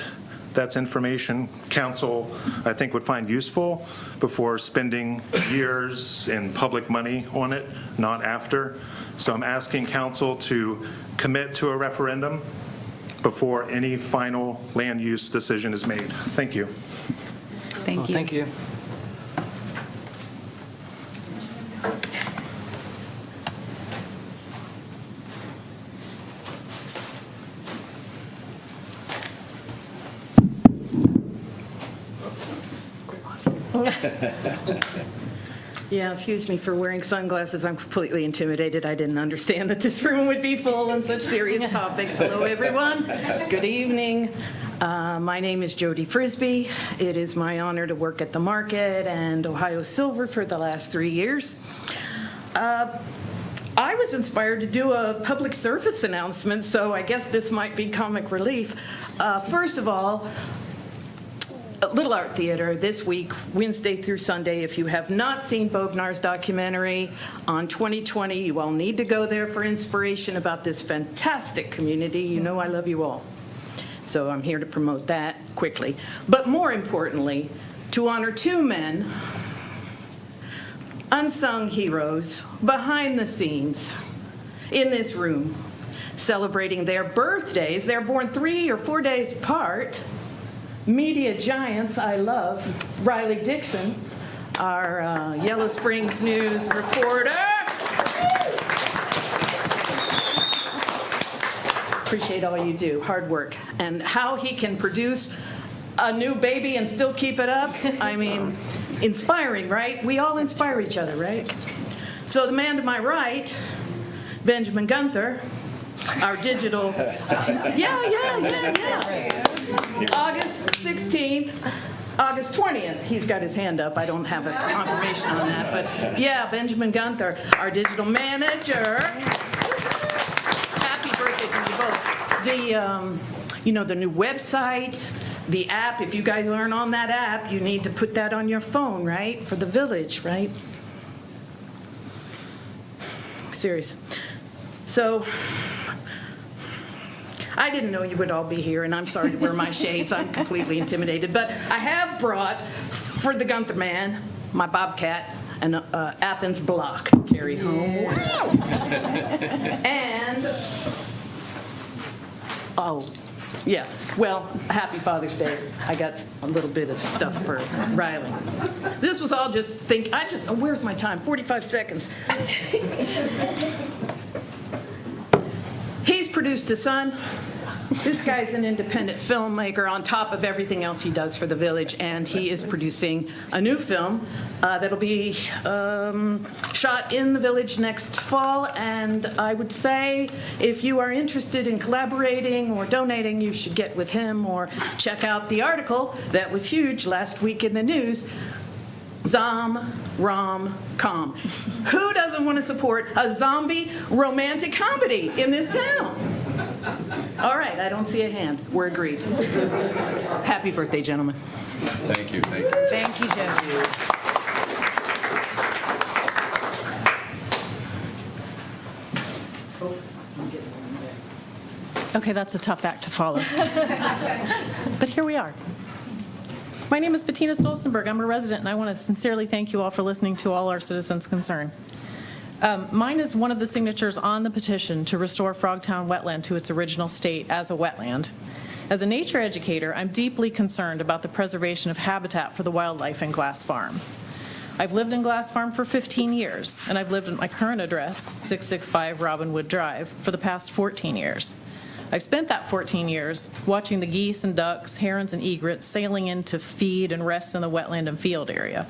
that's information council, I think, would find useful before spending years in public money on it, not after. So I'm asking council to commit to a referendum before any final land use decision is made. Thank you. Thank you. Thank you. Yeah, excuse me for wearing sunglasses. I'm completely intimidated. I didn't understand that this room would be full on such serious topics. Hello, everyone. Good evening. My name is Jody Frisbee. It is my honor to work at the market and Ohio Silver for the last 3 years. I was inspired to do a public service announcement, so I guess this might be comic relief. First of all, Little Art Theater this week, Wednesday through Sunday. If you have not seen Bognar's documentary on 2020, you all need to go there for inspiration about this fantastic community. You know I love you all. So I'm here to promote that quickly. But more importantly, to honor two men, unsung heroes, behind the scenes, in this room, celebrating their birthdays. They're born 3 or 4 days apart. Media giants I love. Riley Dixon, our Yellow Springs News reporter. Appreciate all you do, hard work. And how he can produce a new baby and still keep it up, I mean, inspiring, right? We all inspire each other, right? So the man to my right, Benjamin Gunther, our digital, August 16th, August 20th, he's got his hand up. I don't have a confirmation on that, but yeah, Benjamin Gunther, our digital manager. Happy birthday to you both. The new website, the app, if you guys aren't on that app, you need to put that on your phone, right? For the village, right? Serious. So, I didn't know you would all be here, and I'm sorry to wear my shades. I'm completely intimidated. But I have brought, for the Gunther man, my Bobcat, an Athens block to carry home. And, happy Father's Day. I got a little bit of stuff for Riley. This was all just where's my time? 45 seconds. He's produced a son. This guy's an independent filmmaker on top of everything else he does for the village, and he is producing a new film that'll be shot in the village next fall. And I would say if you are interested in collaborating or donating, you should get with him or check out the article that was huge last week in the news. Zom-rom-com. Who doesn't want to support a zombie romantic comedy in this town? All right, I don't see a hand. We're agreed. Happy birthday, gentlemen. Thank you, thank you. Thank you, Jeff. Okay, that's a tough act to follow. But here we are. My name is Bettina Stolzenberg. I'm a resident, and I want to sincerely thank you all for listening to all our citizens' concern. Mine is one of the signatures on the petition to restore Frogtown wetland to its original state as a wetland. As a nature educator, I'm deeply concerned about the preservation of habitat for the wildlife in Glass Farm. I've lived in Glass Farm for 15 years, and I've lived at my current address, 665 Robinwood Drive, for the past 14 years. I've spent that 14 years watching the geese and ducks, herons and egrets sailing in to feed and rest in the wetland and field area.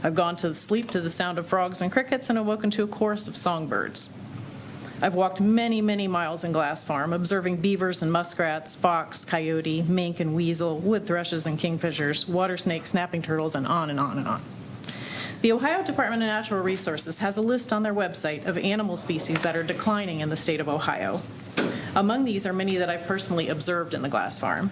I've gone to sleep to the sound of frogs and crickets and awoken to a chorus of songbirds. I've walked many, many miles in Glass Farm, observing beavers and muskrats, fox, coyote, mink and weasel, wood thrushes and kingfishers, water snakes, snapping turtles, and on and on and on. The Ohio Department of Natural Resources has a list on their website of animal species that are declining in the state of Ohio. Among these are many that I've personally observed in the Glass Farm.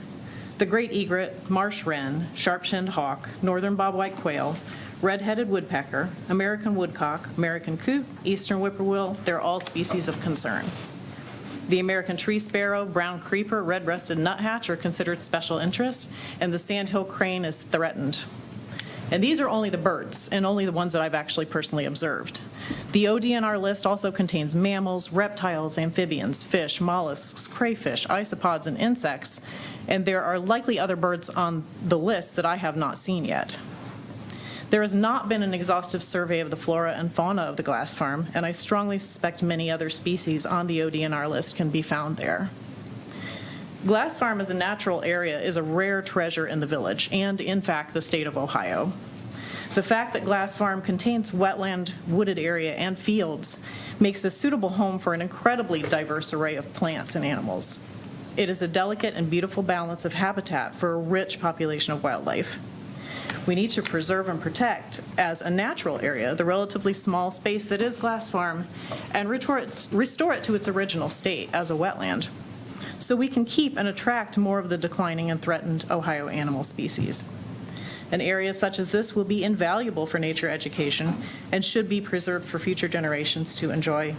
The great egret, marsh wren, sharp-shinned hawk, northern bobwhite quail, red-headed woodpecker, American woodcock, American coot, eastern whippoorwill, they're all species of concern. The American tree sparrow, brown creeper, red-breasted nuthatch are considered special interest, and the sandhill crane is threatened. And these are only the birds, and only the ones that I've actually personally observed. The ODNR list also contains mammals, reptiles, amphibians, fish, mollusks, crayfish, isopods, and insects, and there are likely other birds on the list that I have not seen yet. There has not been an exhaustive survey of the flora and fauna of the Glass Farm, and I strongly suspect many other species on the ODNR list can be found there. Glass Farm as a natural area is a rare treasure in the village and, in fact, the state of Ohio. The fact that Glass Farm contains wetland, wooded area, and fields makes a suitable home for an incredibly diverse array of plants and animals. It is a delicate and beautiful balance of habitat for a rich population of wildlife. We need to preserve and protect, as a natural area, the relatively small space that is Glass Farm and restore it to its original state as a wetland, so we can keep and attract more of the declining and threatened Ohio animal species. An area such as this will be invaluable for nature education and should be preserved for future generations to enjoy.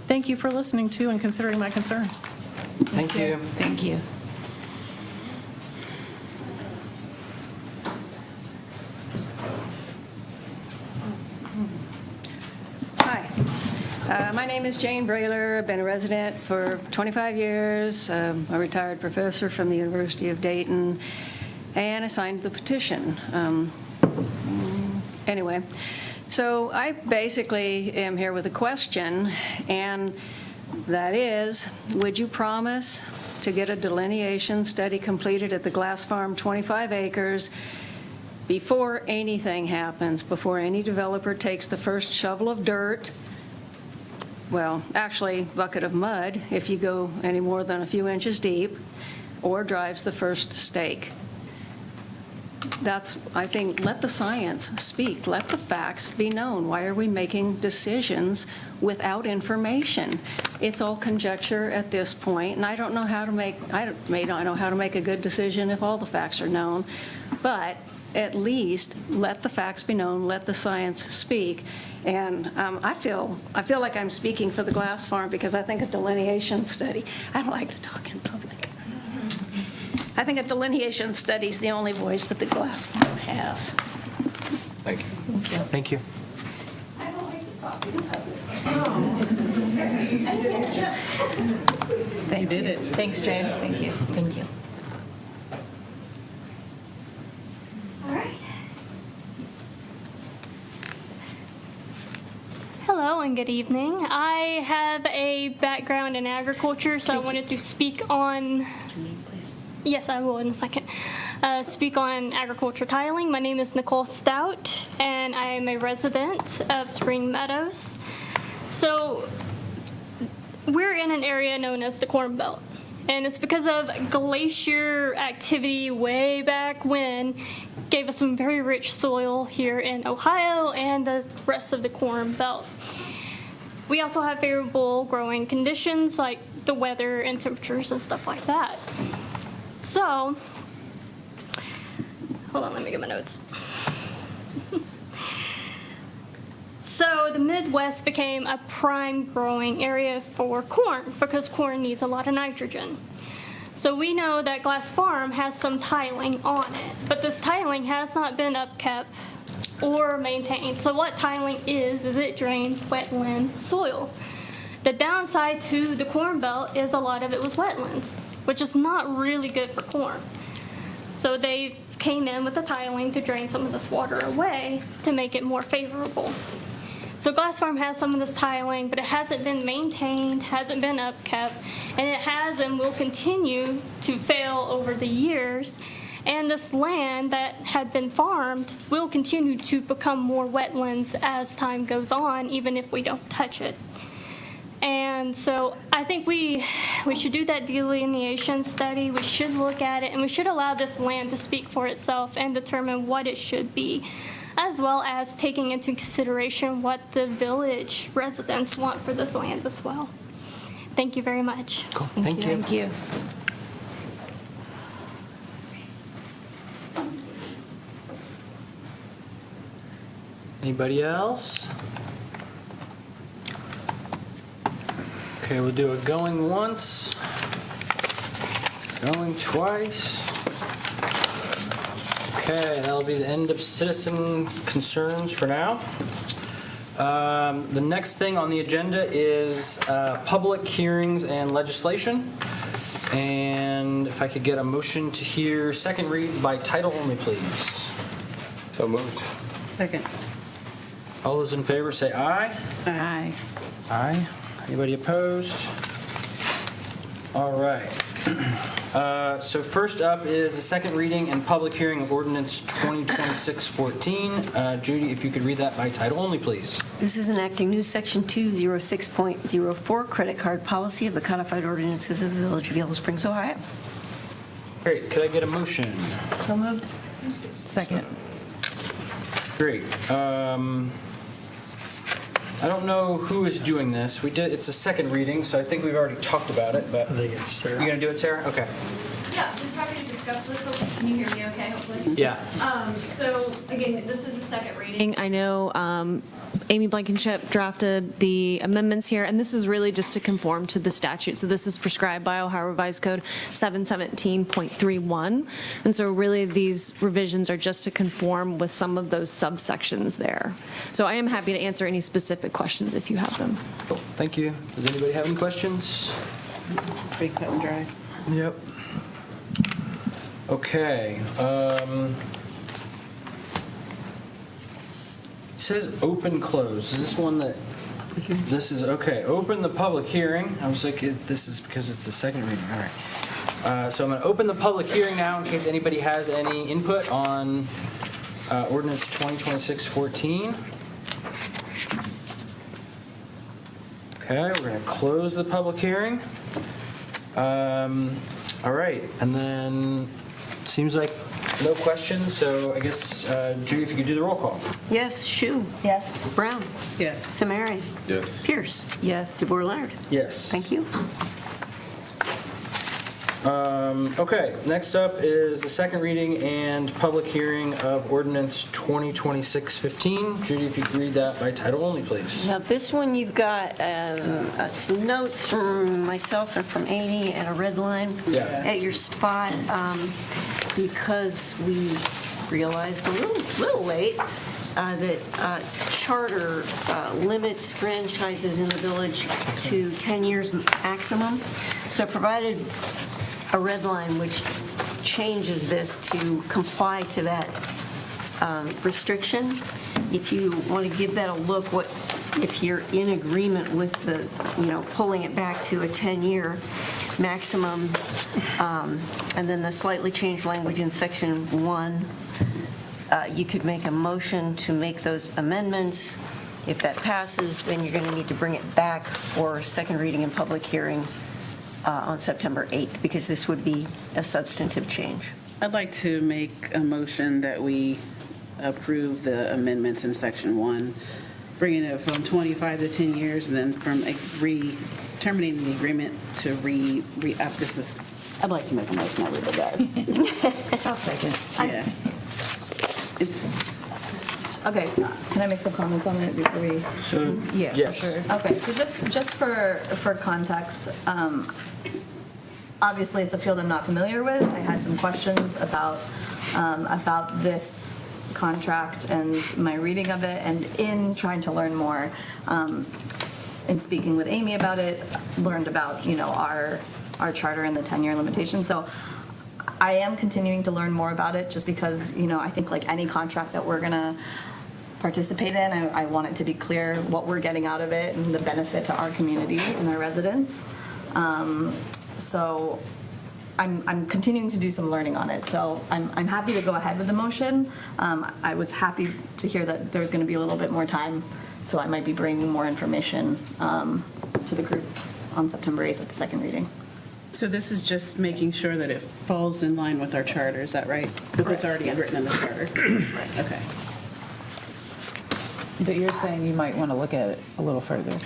Thank you for listening to and considering my concerns. Thank you. Thank you. Hi, my name is Jane Brailer. I've been a resident for 25 years. I'm a retired professor from the University of Dayton, and I signed the petition. Anyway, so I basically am here with a question, and that is, would you promise to get a delineation study completed at the Glass Farm 25 acres before anything happens, before any developer takes the first shovel of dirt, well, actually, bucket of mud, if you go any more than a few inches deep, or drives the first stake? That's, I think, let the science speak. Let the facts be known. Why are we making decisions without information? It's all conjecture at this point, and I don't know how to make, I may not know how to make a good decision if all the facts are known, but at least let the facts be known, let the science speak. And I feel like I'm speaking for the Glass Farm because I think a delineation study, I don't like to talk in public. I think a delineation study is the only voice that the Glass Farm has. Thank you. Thank you. I don't like to talk in public. They did it. Thanks, Jane. Thank you. Thank you. Hello, and good evening. I have a background in agriculture, so I wanted to speak on. Yes, I will in a second. Speak on agriculture tiling. My name is Nicole Stout, and I am a resident of Spring Meadows. So we're in an area known as the Corn Belt, and it's because of glacier activity way back when gave us some very rich soil here in Ohio and the rest of the Corn Belt. We also have favorable growing conditions like the weather and temperatures and stuff like that. So, hold on, let me get my notes. So the Midwest became a prime growing area for corn because corn needs a lot of nitrogen. So we know that Glass Farm has some tiling on it, but this tiling has not been upkept or maintained. So what tiling is it drains wetland soil. The downside to the Corn Belt is a lot of it was wetlands, which is not really good for corn. So they came in with the tiling to drain some of this water away to make it more favorable. So Glass Farm has some of this tiling, but it hasn't been maintained, hasn't been upkept, and it has and will continue to fail over the years. And this land that had been farmed will continue to become more wetlands as time goes on, even if we don't touch it. And so I think we should do that delineation study. We should look at it, and we should allow this land to speak for itself and determine what it should be, as well as taking into consideration what the village residents want for this land as well. Thank you very much. Cool. Thank you. Thank you. Anybody else? Okay, we'll do a going once, going twice. Okay, that'll be the end of citizen concerns for now. The next thing on the agenda is public hearings and legislation. And if I could get a motion to hear second reads by title only, please. So moved. Second. All those in favor say aye. Aye. Aye. Anybody opposed? All right. So first up is the second reading and public hearing of ordinance 2026-14. Judy, if you could read that by title only, please. This is enacting new section 206.04 credit card policy of the codified ordinances of the Village of Yellow Springs, Ohio. Great. Could I get a motion? So moved. Second. Great. I don't know who is doing this. It's a second reading, so I think we've already talked about it, but. I think it's Sarah. You gonna do it, Sarah? Okay. Yeah, just happy to discuss this. Can you hear me okay, hopefully? Yeah. So again, this is a second reading. I know Amy Blankenship drafted the amendments here, and this is really just to conform to the statute. So this is prescribed by Ohio Revised Code 717.31. And so really these revisions are just to conform with some of those subsections there. So I am happy to answer any specific questions if you have them. Cool. Thank you. Does anybody have any questions? Pretty cut and dry. Yep. Okay. It says open close. Is this one that, this is, okay, open the public hearing. I was like, this is because it's the second reading. All right. So I'm going to open the public hearing now in case anybody has any input on ordinance 2026-14. Okay, we're going to close the public hearing. All right, and then seems like no questions, so I guess, Judy, if you could do the roll call. Yes. Shu? Yes. Brown? Yes. Samari? Yes. Pierce? Yes. DeVore Leonard? Yes. Thank you. Okay, next up is the second reading and public hearing of ordinance 2026-15. Judy, if you could read that by title only, please. Now, this one, you've got some notes from myself and from Amy and a red line at your spot because we realized a little late that charter limits franchises in the village to 10 years maximum. So I provided a red line which changes this to comply to that restriction. If you want to give that a look, what if you're in agreement with the, pulling it back to a 10-year maximum, and then the slightly changed language in section 1, you could make a motion to make those amendments. If that passes, then you're going to need to bring it back for second reading and public hearing on September 8th, because this would be a substantive change. I'd like to make a motion that we approve the amendments in section 1, bringing it from 25 to 10 years, and then from terminating the agreement to I'd like to make a motion, I really bad. I'll second. Yeah. It's, Okay, can I make some comments on it before we? So, Yeah, yes. for sure. Okay, so just for context, obviously it's a field I'm not familiar with. I had some questions about this contract and my reading of it, and in trying to learn more, in speaking with Amy about it, learned about, our charter and the 10-year limitation. So I am continuing to learn more about it, just because, I think like any contract that we're gonna participate in, I want it to be clear what we're getting out of it and the benefit to our community and our residents. So I'm continuing to do some learning on it. So I'm happy to go ahead with the motion. I was happy to hear that there's going to be a little bit more time, so I might be bringing more information to the group on September 8th at the second reading. so this is just making sure that it falls in line with our charter, is that right? Because it's already written in the charter. Okay. But you're saying you might want to look at it a little further.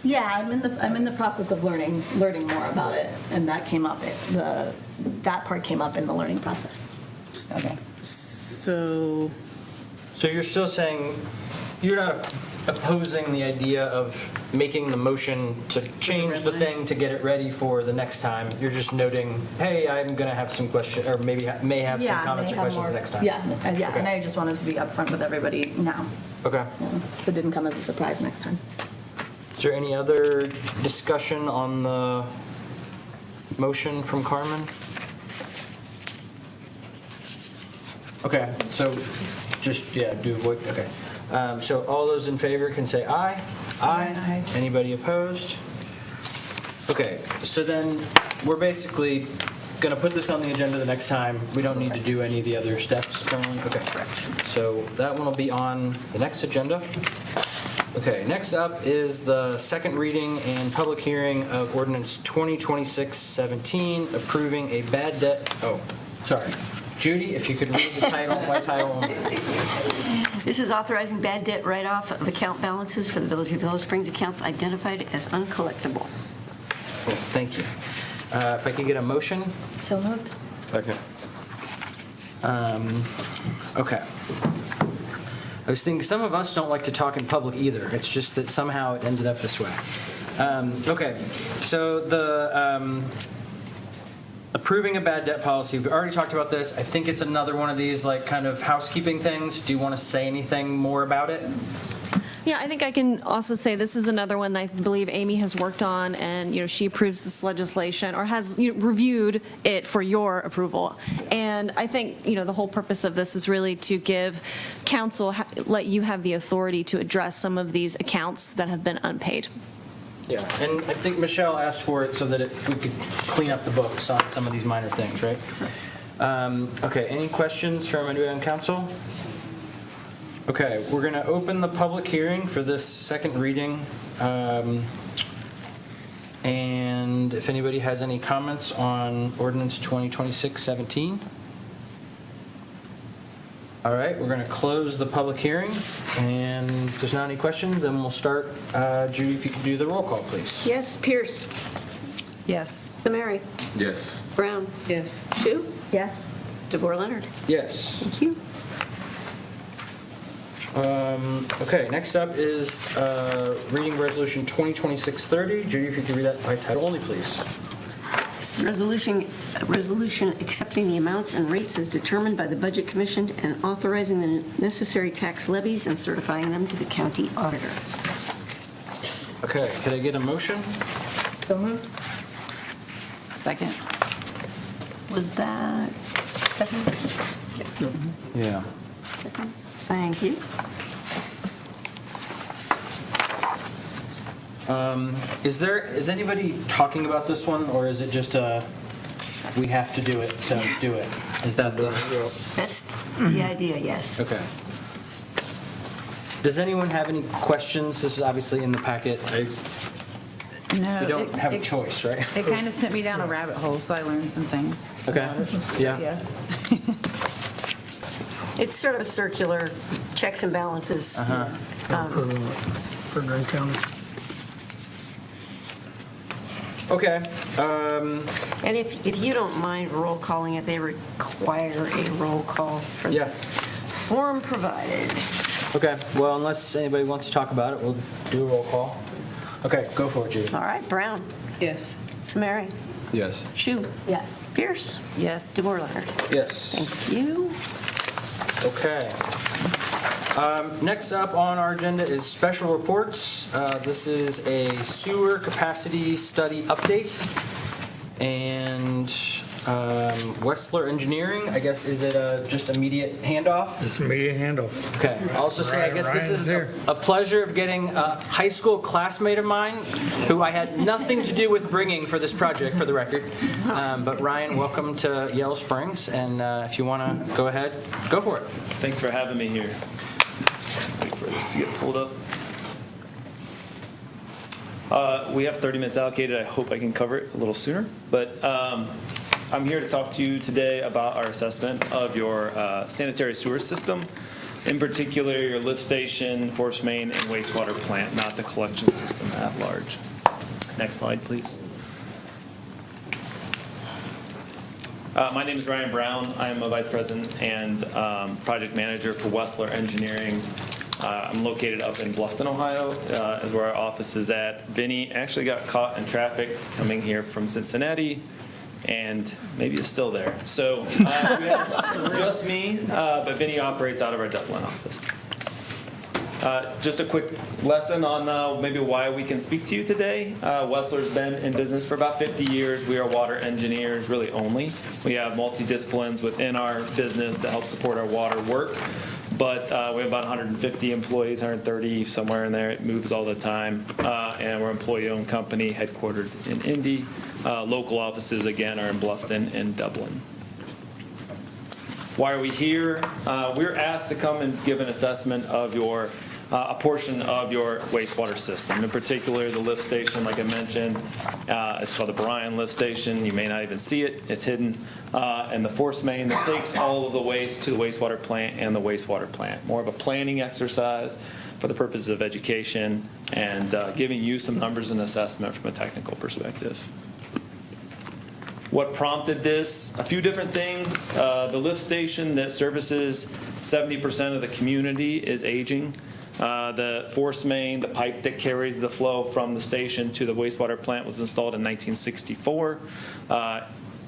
Yeah, I'm in the process of learning more about it, and that came up. That part came up in the learning process. Okay. So you're still saying, you're not opposing the idea of making the motion to change the thing to get it ready for the next time. You're just noting, hey, I'm going to have some questions, or may have some comments or questions next time. Yeah, Okay. and I just wanted to be upfront with everybody now, Okay. so it didn't come as a surprise next time. Is there any other discussion on the motion from Carmen? Okay, so just, do voice, okay. So all those in favor can say aye. Aye. Anybody opposed? Okay, so then we're basically going to put this on the agenda the next time. We don't need to do any of the other steps currently? Okay, correct. So that one will be on the next agenda. Okay, next up is the second reading and public hearing of ordinance 2026-17, approving a bad debt, Judy, if you could read the title, by title only. This is authorizing bad debt write-off of account balances for the Village of Yellow Springs accounts identified as uncollectible. Cool, thank you. If I could get a motion? So moved. Second. Okay. I was thinking, some of us don't like to talk in public either. It's just that somehow it ended up this way. Okay, so the approving a bad debt policy, we already talked about this. I think it's another one of these like kind of housekeeping things. Do you want to say anything more about it? Yeah, I think I can also say this is another one that I believe Amy has worked on, and, she approves this legislation or has reviewed it for your approval. And I think, the whole purpose of this is really to give council, let you have the authority to address some of these accounts that have been unpaid. Yeah, and I think Michelle asked for it so that we could clean up the books on some of these minor things, right? Okay, any questions from anybody on council? Okay, we're going to open the public hearing for this second reading. And if anybody has any comments on ordinance 2026-17? All right, we're going to close the public hearing, and if there's not any questions, then we'll start. Judy, if you could do the roll call, please. Yes, Pierce. Yes. Samari. Yes. Brown. yes. Shu. Yes. DeVore Leonard. Yes. Thank you. Okay, next up is reading resolution 2026-30. Judy, if you could read that by title only, please. This is a resolution accepting the amounts and rates as determined by the Budget Commission and authorizing the necessary tax levies and certifying them to the county auditor. Okay, could I get a motion? So moved. Second. Was that Stephanie? Yeah. Thank you. Is anybody talking about this one, or is it just we have to do it, so do it? Is that the? That's the idea, yes. Okay. Does anyone have any questions? This is obviously in the packet. No. We don't have a choice, right? It kind of sent me down a rabbit hole, so I learned some things. Okay. about it. Yeah. It's sort of a circular checks and balances. For Grand County. Okay. And if you don't mind roll calling it, they require a roll call for the form provided. Okay. Well, unless anybody wants to talk about it, we'll do a roll call. Okay, go for it, Judy. All right, Brown. Yes. Samari. Yes. Shu. Yes. Pierce. Yes. DeVore Leonard. Yes. Thank you. Okay. Next up on our agenda is special reports. This is a sewer capacity study update. And Wessler Engineering, I guess, is it just immediate handoff? It's immediate handoff. Okay. I'll also say, I guess this is a pleasure of getting a high school classmate of mine who I had nothing to do with bringing for this project, for the record. But Ryan, welcome to Yellow Springs. And if you want to go ahead, go for it. Thanks for having me here. Wait for this to get pulled up. We have 30 minutes allocated. I hope I can cover it a little sooner. But I'm here to talk to you today about our assessment of your sanitary sewer system, in particular your lift station, force main, and wastewater plant, not the collection system at large. Next slide, please. My name is Ryan Brown. I'm a vice president and project manager for Wessler Engineering. I'm located up in Bluffton, Ohio, is where our office is at. Vinny actually got caught in traffic coming here from Cincinnati, and maybe is still there. So we have just me, but Vinny operates out of our Dublin office. Just a quick lesson on maybe why we can speak to you today. Wessler's been in business for about 50 years. We are water engineers, really only. We have multi-disciplines within our business that help support our water work. But we have about 150 employees, 130, somewhere in there. It moves all the time. And we're an employee-owned company headquartered in Indy. Local offices, again, are in Bluffton and Dublin. Why are we here? We're asked to come and give an assessment of your a portion of your wastewater system. In particular, the lift station, like I mentioned, it's called the Bryan Lift Station. You may not even see it. It's hidden. And the force main that takes all of the waste to the wastewater plant and the wastewater plant. More of a planning exercise for the purposes of education and giving you some numbers and assessment from a technical perspective. What prompted this? A few different things. The lift station that services 70% of the community is aging. The force main, the pipe that carries the flow from the station to the wastewater plant, was installed in 1964.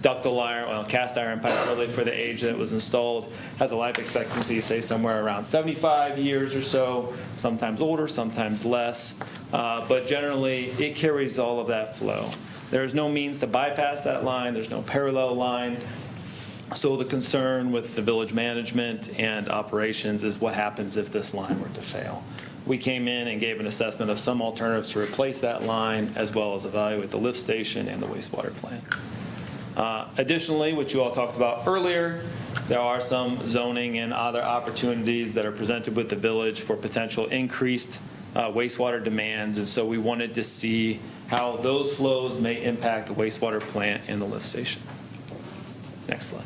Ductile iron, well, cast iron pipe, really, for the age that it was installed, has a life expectancy, say, somewhere around 75 years or so, sometimes older, sometimes less. But generally, it carries all of that flow. There is no means to bypass that line. There's no parallel line. So the concern with the village management and operations is what happens if this line were to fail. We came in and gave an assessment of some alternatives to replace that line, as well as evaluate the lift station and the wastewater plant. Additionally, which you all talked about earlier, there are some zoning and other opportunities that are presented with the village for potential increased wastewater demands, and so we wanted to see how those flows may impact the wastewater plant and the lift station. Next slide.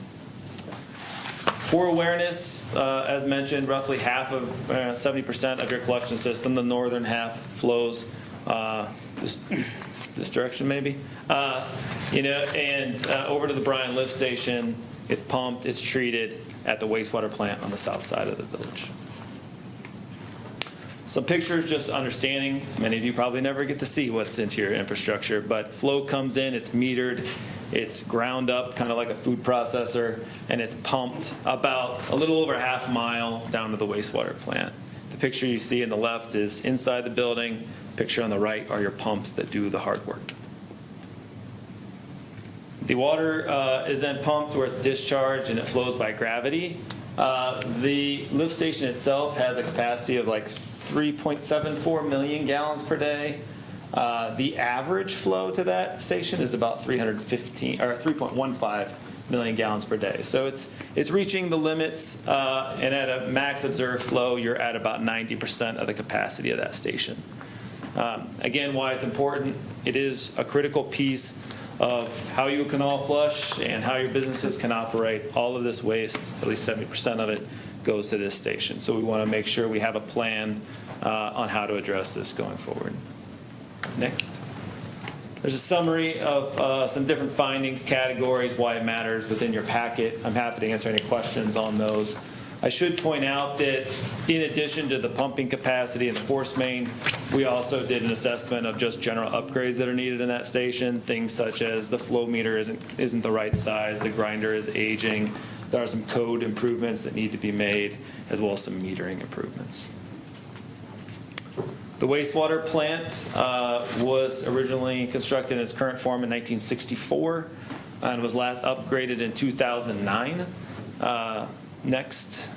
For awareness, as mentioned, roughly half of 70% of your collection system, the northern half, flows this direction maybe, and over to the Bryan Lift Station. It's pumped, it's treated at the wastewater plant on the south side of the village. Some pictures, just understanding, many of you probably never get to see what's into your infrastructure, but flow comes in, it's metered, it's ground up, kind of like a food processor, and it's pumped about a little over half a mile down to the wastewater plant. The picture you see in the left is inside the building. The picture on the right are your pumps that do the hard work. The water is then pumped where it's discharged and it flows by gravity. The lift station itself has a capacity of like 3.74 million gallons per day. The average flow to that station is about 3.15 million gallons per day. So it's reaching the limits, and at a max observed flow, you're at about 90% of the capacity of that station. Again, why it's important, it is a critical piece of how you can all flush and how your businesses can operate. All of this waste, at least 70% of it, goes to this station. So we want to make sure we have a plan on how to address this going forward. Next. There's a summary of some different findings, categories, why it matters within your packet. I'm happy to answer any questions on those. I should point out that in addition to the pumping capacity and the force main, we also did an assessment of just general upgrades that are needed in that station. Things such as the flow meter isn't the right size, the grinder is aging. There are some code improvements that need to be made, as well as some metering improvements. The wastewater plant was originally constructed in its current form in 1964 and was last upgraded in 2009. Next.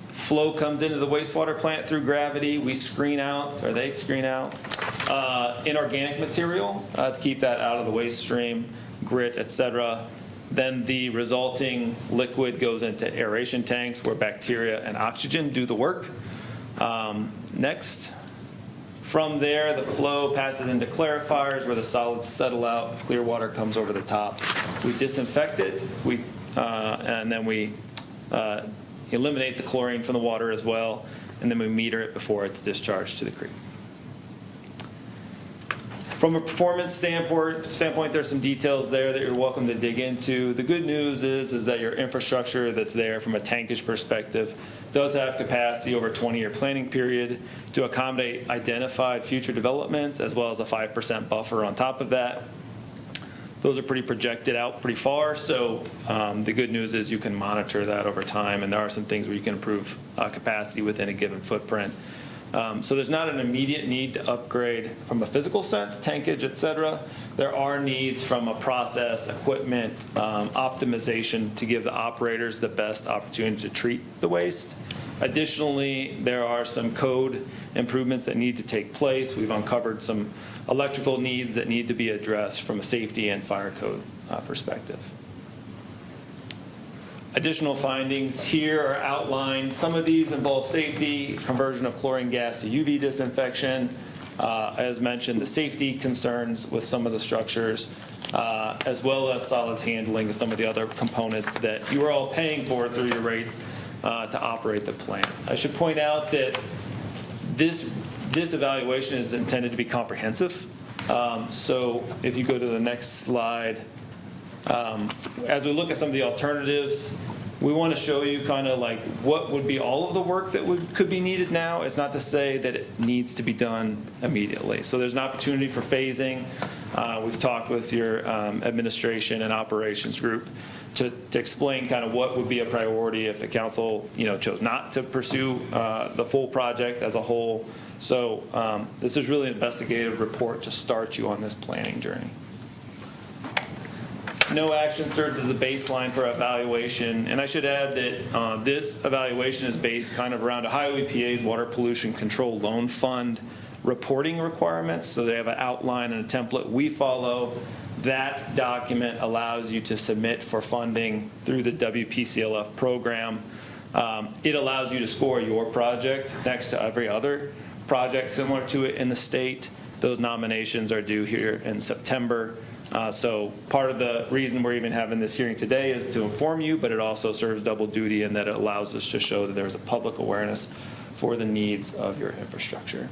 Flow comes into the wastewater plant through gravity. We screen out, or they screen out, inorganic material to keep that out of the waste stream, grit, etc. Then the resulting liquid goes into aeration tanks where bacteria and oxygen do the work. Next. From there, the flow passes into clarifiers where the solids settle out. Clear water comes over the top. We disinfect it, and then we eliminate the chlorine from the water as well, and then we meter it before it's discharged to the creek. From a performance standpoint, there's some details there that you're welcome to dig into. The good news is that your infrastructure that's there from a tankage perspective does have capacity over a 20-year planning period to accommodate identified future developments, as well as a 5% buffer on top of that. Those are pretty projected out pretty far, so the good news is you can monitor that over time, and there are some things where you can improve capacity within a given footprint. So there's not an immediate need to upgrade from a physical sense, tankage, et cetera. There are needs from a process, equipment, optimization to give the operators the best opportunity to treat the waste. Additionally, there are some code improvements that need to take place. We've uncovered some electrical needs that need to be addressed from a safety and fire code perspective. Additional findings here are outlined. Some of these involve safety, conversion of chlorine gas to UV disinfection. As mentioned, the safety concerns with some of the structures, as well as solids handling and some of the other components that you are all paying for through your rates to operate the plant. I should point out that this evaluation is intended to be comprehensive. So if you go to the next slide, as we look at some of the alternatives, we want to show you kind of like what would be all of the work that could be needed now. It's not to say that it needs to be done immediately. So there's an opportunity for phasing. We've talked with your administration and operations group to explain kind of what would be a priority if the council, chose not to pursue the full project as a whole. So this is really an investigative report to start you on this planning journey. No action serves as a baseline for evaluation, and I should add that this evaluation is based kind of around Ohio EPA's Water Pollution Control Loan Fund reporting requirements. So they have an outline and a template we follow. That document allows you to submit for funding through the WPCLF program. It allows you to score your project next to every other project similar to it in the state. Those nominations are due here in September. So part of the reason we're even having this hearing today is to inform you, but it also serves double duty in that it allows us to show that there's a public awareness for the needs of your infrastructure.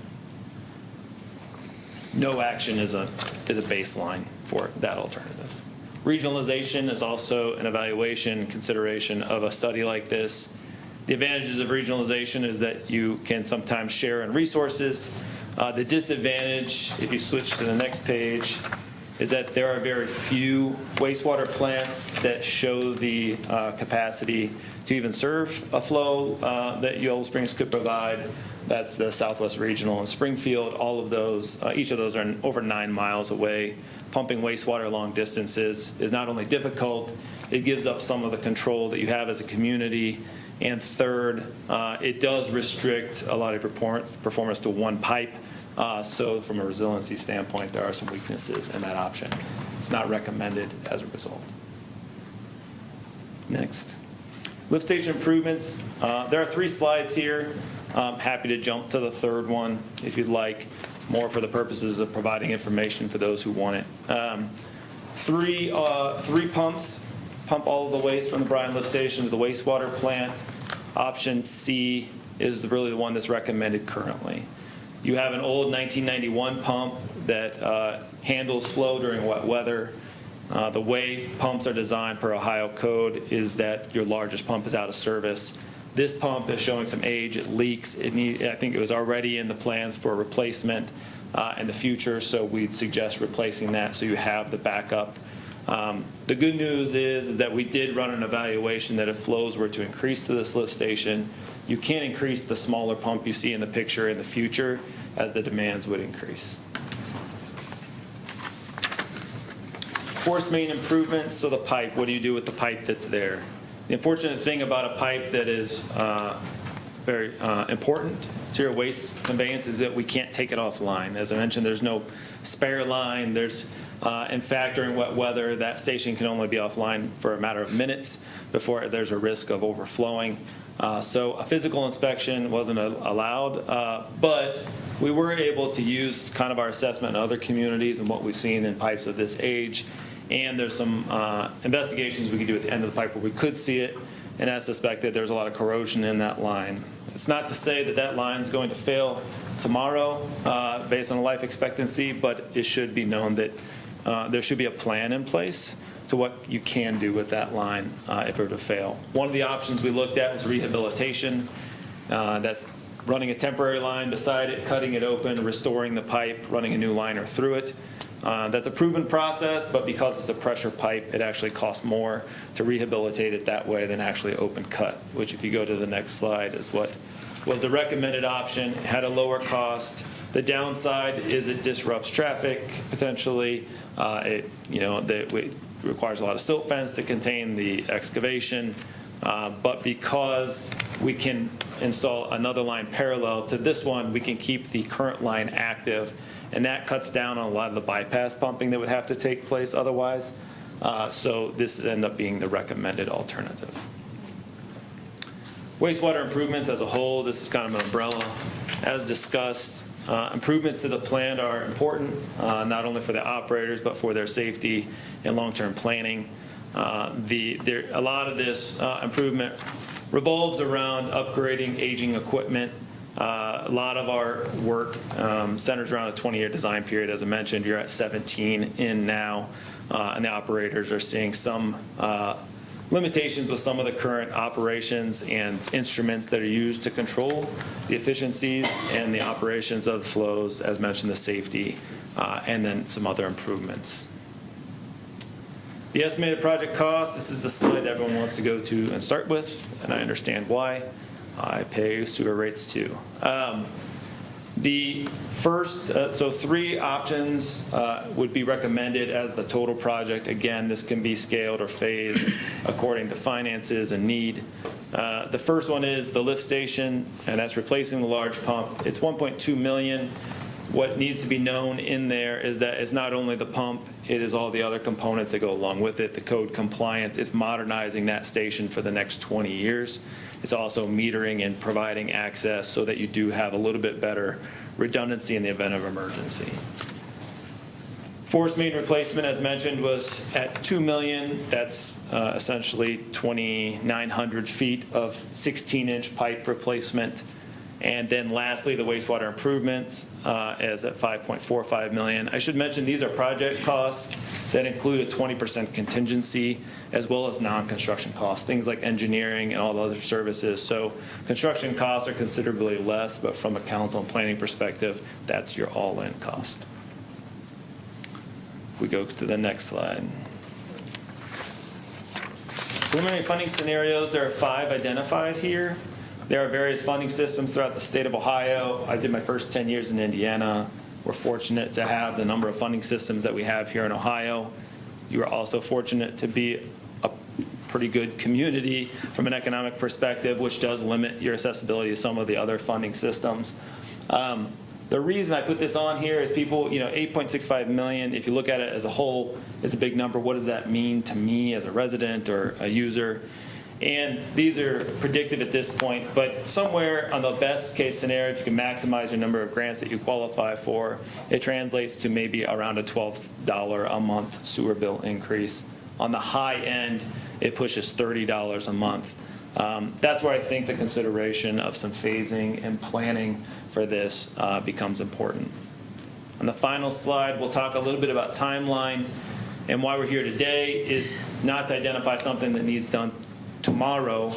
No action is a baseline for that alternative. Regionalization is also an evaluation consideration of a study like this. The advantages of regionalization is that you can sometimes share in resources. The disadvantage, if you switch to the next page, is that there are very few wastewater plants that show the capacity to even serve a flow that Yellow Springs could provide. That's the Southwest Regional and Springfield. All of those, each of those are over 9 miles away. Pumping wastewater long distances is not only difficult, it gives up some of the control that you have as a community. And third, it does restrict a lot of performance to one pipe So from a resiliency standpoint, there are some weaknesses in that option. It's not recommended as a result. Next. Lift station improvements. There are 3 slides here. I'm happy to jump to the third one if you'd like, more for the purposes of providing information for those who want it. Three pumps pump all of the waste from the Bryan Lift Station to the wastewater plant. Option C is really the one that's recommended currently. You have an old 1991 pump that handles flow during wet weather. The way pumps are designed per Ohio code is that your largest pump is out of service. This pump is showing some age, it leaks. I think it was already in the plans for replacement in the future, so we'd suggest replacing that so you have the backup. The good news is that we did run an evaluation that if flows were to increase to this lift station, you can increase the smaller pump you see in the picture in the future as the demands would increase. Force main improvements, so the pipe, what do you do with the pipe that's there? The unfortunate thing about a pipe that is very important to your waste conveyance is that we can't take it offline. As I mentioned, there's no spare line. In fact, during wet weather, that station can only be offline for a matter of minutes before there's a risk of overflowing. So a physical inspection wasn't allowed, but we were able to use kind of our assessment in other communities and what we've seen in pipes of this age. And there's some investigations we could do at the end of the pipe where we could see it, and I suspect that there's a lot of corrosion in that line. It's not to say that that line's going to fail tomorrow based on the life expectancy, but it should be known that there should be a plan in place to what you can do with that line if it were to fail. One of the options we looked at was rehabilitation. That's running a temporary line beside it, cutting it open, restoring the pipe, running a new liner through it. That's a proven process, but because it's a pressure pipe, it actually costs more to rehabilitate it that way than actually open cut, which if you go to the next slide is what was the recommended option. It had a lower cost. The downside is it disrupts traffic potentially. It requires a lot of silt fence to contain the excavation. But because we can install another line parallel to this one, we can keep the current line active, and that cuts down on a lot of the bypass pumping that would have to take place otherwise. So this ends up being the recommended alternative. Wastewater improvements as a whole, this is kind of an umbrella. As discussed, improvements to the plant are important, not only for the operators, but for their safety and long-term planning. A lot of this improvement revolves around upgrading aging equipment. A lot of our work centers around a 20-year design period. As I mentioned, you're at 17 in now, and the operators are seeing some limitations with some of the current operations and instruments that are used to control the efficiencies and the operations of the flows, as mentioned, the safety, and then some other improvements. The estimated project cost, this is the slide everyone wants to go to and start with, and I understand why. I pay sewer rates too. The first, so 3 options would be recommended as the total project. Again, this can be scaled or phased according to finances and need. The first one is the lift station, and that's replacing the large pump. It's $1.2 million. What needs to be known in there is that it's not only the pump, it is all the other components that go along with it, the code compliance. It's modernizing that station for the next 20 years. It's also metering and providing access so that you do have a little bit better redundancy in the event of emergency. Force main replacement, as mentioned, was at $2 million. That's essentially 2,900 feet of 16-inch pipe replacement. And then lastly, the wastewater improvements is at $5.45 million. I should mention these are project costs that include a 20% contingency as well as non-construction costs, things like engineering and all the other services. So construction costs are considerably less, but from a council and planning perspective, that's your all-in cost. We go to the next slide. Preliminary funding scenarios, there are 5 identified here. There are various funding systems throughout the state of Ohio. I did my first 10 years in Indiana. We're fortunate to have the number of funding systems that we have here in Ohio. You are also fortunate to be a pretty good community from an economic perspective, which does limit your accessibility to some of the other funding systems. The reason I put this on here is people, 8.65 million, if you look at it as a whole, is a big number. What does that mean to me as a resident or a user? And these are predictive at this point, but somewhere on the best case scenario, if you can maximize your number of grants that you qualify for, it translates to maybe around a $12 a month sewer bill increase. On the high end, it pushes $30 a month. That's where I think the consideration of some phasing and planning for this becomes important. On the final slide, we'll talk a little bit about timeline, and why we're here today is not to identify something that needs done tomorrow,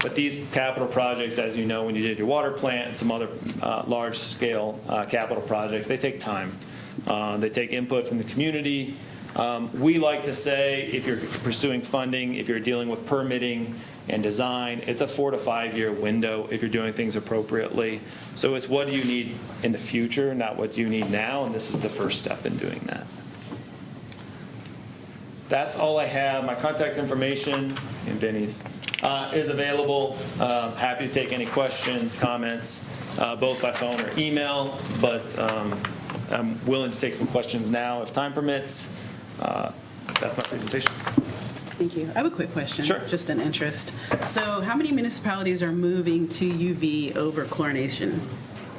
but these capital projects, as you know, when you did your water plant and some other large-scale capital projects, they take time. They take input from the community. We like to say, if you're pursuing funding, if you're dealing with permitting and design, it's a 4 to 5 year window if you're doing things appropriately. So it's what do you need in the future, not what you need now, and this is the first step in doing that. That's all I have. My contact information, and Vinny's, is available. Happy to take any questions, comments, both by phone or email, but I'm willing to take some questions now if time permits. That's my presentation. Thank you. I have a quick question. Sure. Just an interest. So how many municipalities are moving to UV over chlorination?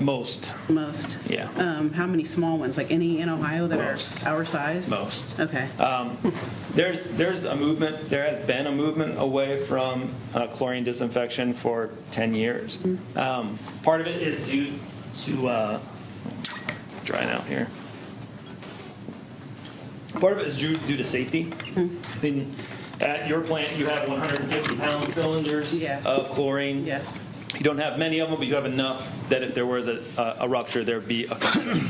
Most. Most? Yeah. How many small ones? Like any in Ohio that Most. are our size? Most. Okay. There's a movement, there has been a movement away from chlorine disinfection for 10 years. Part of it is due to, drying out here. Part of it is due to safety. At your plant, you have 150-pound cylinders of chlorine. Yes. You don't have many of them, but you have enough that if there was a rupture, there'd be a concern.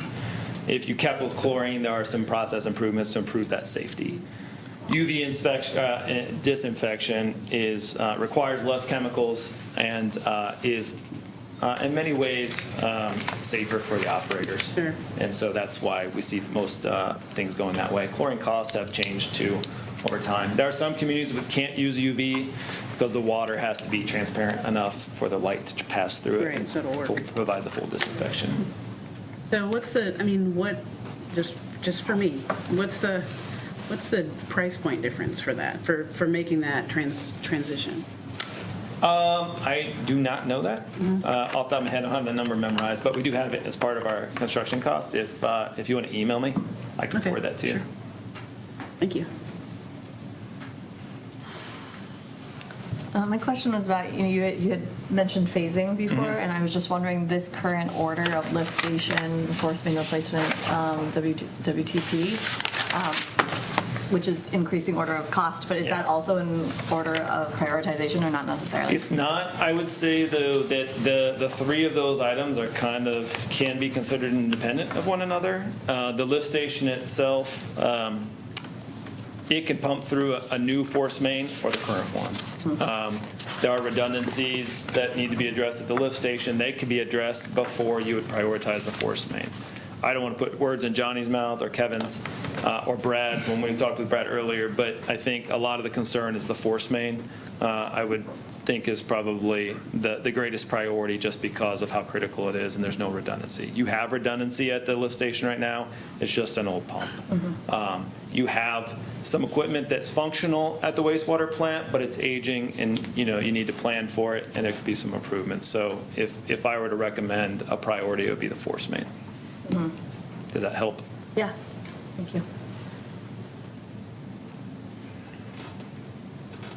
If you kept with chlorine, there are some process improvements to improve that safety. UV disinfection requires less chemicals and is in many ways safer for the operators. Sure. And so that's why we see most things going that way. Chlorine costs have changed too over time. There are some communities that can't use UV because the water has to be transparent enough for the light to pass through it Right, and so it'll work. provide the full disinfection. So what's the, just for me, what's the price point difference for that, for making that transition? I do not know that. Off the top of my head, I don't have the number memorized, but we do have it as part of our construction cost. If you want to email me, I can forward that to you. Sure. Thank you. My question was about, you had mentioned phasing before, and I was just wondering, this current order of lift station, force main replacement, WTP, which is increasing order of cost, but is that also in order of prioritization or not necessarily? It's not. I would say, though, that the three of those items are can be considered independent of one another. The lift station itself, it can pump through a new force main or the current one. There are redundancies that need to be addressed at the lift station. They could be addressed before you would prioritize the force main. I don't want to put words in Johnny's mouth or Kevin's or Brad when we talked with Brad earlier, but I think a lot of the concern is the force main. I would think is probably the greatest priority just because of how critical it is, and there's no redundancy. You have redundancy at the lift station right now. It's just an old pump. You have some equipment that's functional at the wastewater plant, but it's aging, and you need to plan for it, and there could be some improvements. So if I were to recommend a priority, it would be the force main. Does that help? Yeah, thank you.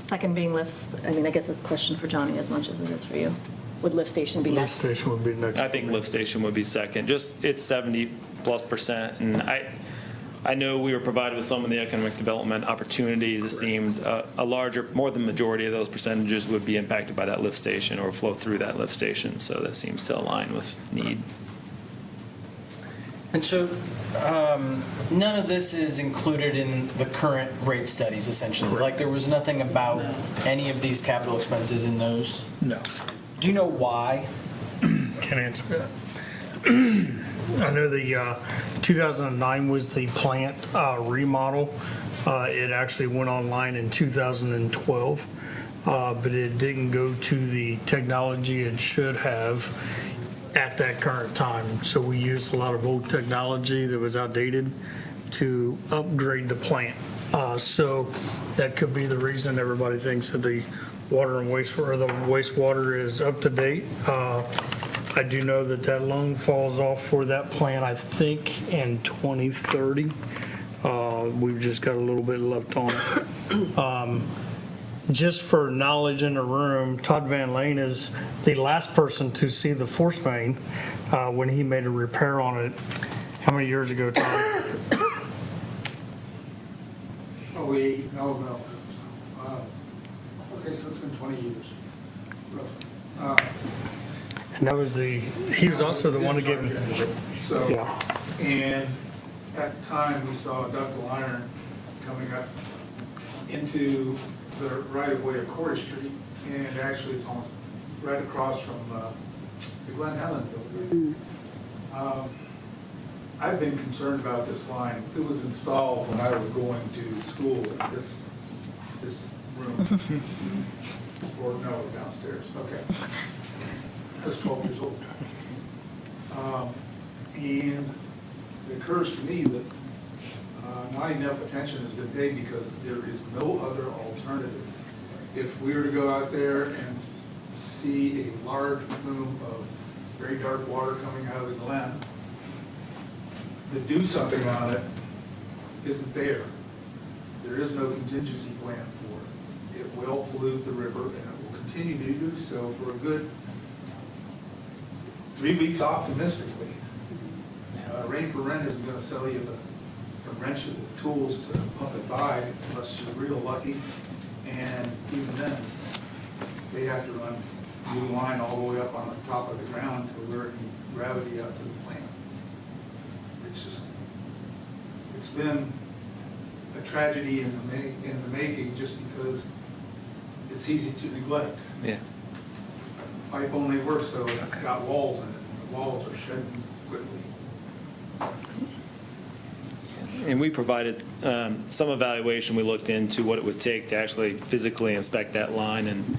Second being lifts, I mean, I guess it's a question for Johnny as much as it is for you. Would lift station be next? Lift station would be next. I think lift station would be second. Just, it's 70+%, and I know we were provided with some of the economic development opportunities. It seemed a larger, more than majority of those percentages would be impacted by that lift station or flow through that lift station, so that seems to align with need. And so none of this is included in the current rate studies, essentially? Like, there was nothing about any of these capital expenses in those? No. Do you know why? Can't answer that. I know the 2009 was the plant remodel. It actually went online in 2012, but it didn't go to the technology it should have. at that current time. So we used a lot of old technology that was outdated to upgrade the plant. So that could be the reason everybody thinks that the water and wastewater is up to date. I do know that that loan falls off for that plant, I think, in 2030. We've just got a little bit left on it. Just for knowledge in the room, Todd Van Lane is the last person to see the force main when he made a repair on it. How many years ago, Todd? No. Okay, so it's been 20 years, roughly. And that was he was also the one that gave me. So, Yeah. and at the time, we saw ductile iron coming up into the right-of-way of Cory Street, and actually it's almost right across from the Glen Helen building. I've been concerned about this line. It was installed when I was going to school in this room. Or no, downstairs, okay. I was 12 years old. And it occurs to me that not enough attention has been paid because there is no other alternative. If we were to go out there and see a large plume of very dark water coming out of the glen, to do something on it isn't there. There is no contingency plan for it. It will pollute the river, and it will continue to do so for a good 3 weeks optimistically. Rain for Rent isn't going to sell you the wrench of the tools to pump it by unless you're real lucky. And even then, they have to run new line all the way up on the top of the ground to where it can gravity out to the plant. It's been a tragedy in the making just because it's easy to neglect. Yeah. Pipe only works so it's got walls in it, and the walls are shedding quickly. And we provided some evaluation. We looked into what it would take to actually physically inspect that line, and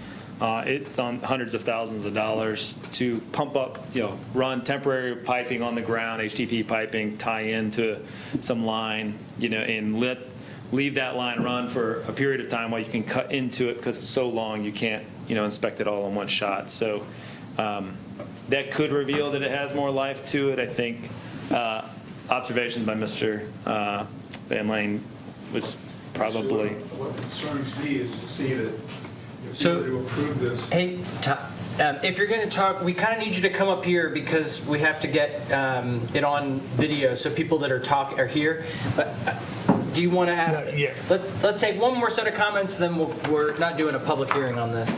it's on hundreds of thousands of dollars to pump up, run temporary piping on the ground, HDPE piping, tie into some line, and leave that line run for a period of time while you can cut into it because it's so long you can't, inspect it all in one shot. So that could reveal that it has more life to it. I think observations by Mr. Van Lane was probably. What concerns me is to see that if you were to approve this. Hey, if you're going to talk, we kind of need you to come up here because we have to get it on video so people that are here. But do you want to ask? Yeah. Let's take one more set of comments, then we're not doing a public hearing on this.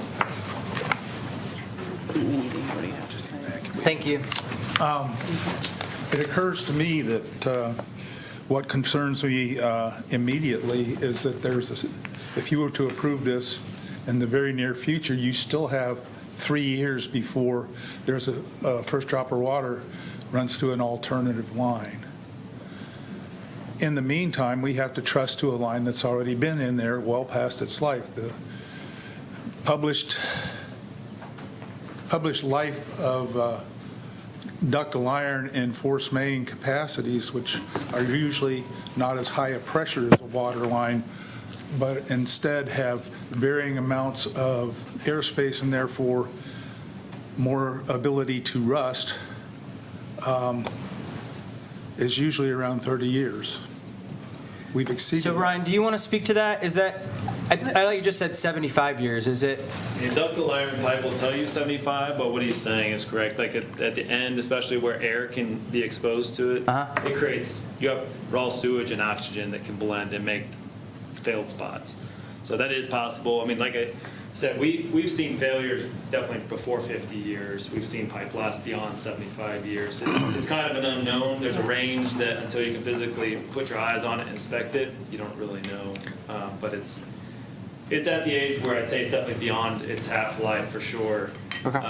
Thank you. It occurs to me that what concerns me immediately is that if you were to approve this in the very near future, you still have 3 years before there's a first drop of water runs to an alternative line. In the meantime, we have to trust to a line that's already been in there well past its life. The published life of ductile iron and force main capacities, which are usually not as high a pressure as a water line, but instead have varying amounts of airspace and therefore more ability to rust, is usually around 30 years. We've exceeded. So Ryan, do you want to speak to that? Is that, I thought you just said 75 years. Is it? The ductile iron pipe will tell you 75, but what he's saying is correct. Like at the end, especially where air can be exposed to it, it creates, you have raw sewage and oxygen that can blend and make failed spots. So that is possible. I mean, like I said, we've seen failures definitely before 50 years. We've seen pipe last beyond 75 years. It's kind of an unknown. There's a range that until you can physically put your eyes on it and inspect it, you don't really know. But it's at the age where I'd say it's definitely beyond its half-life for sure. Okay.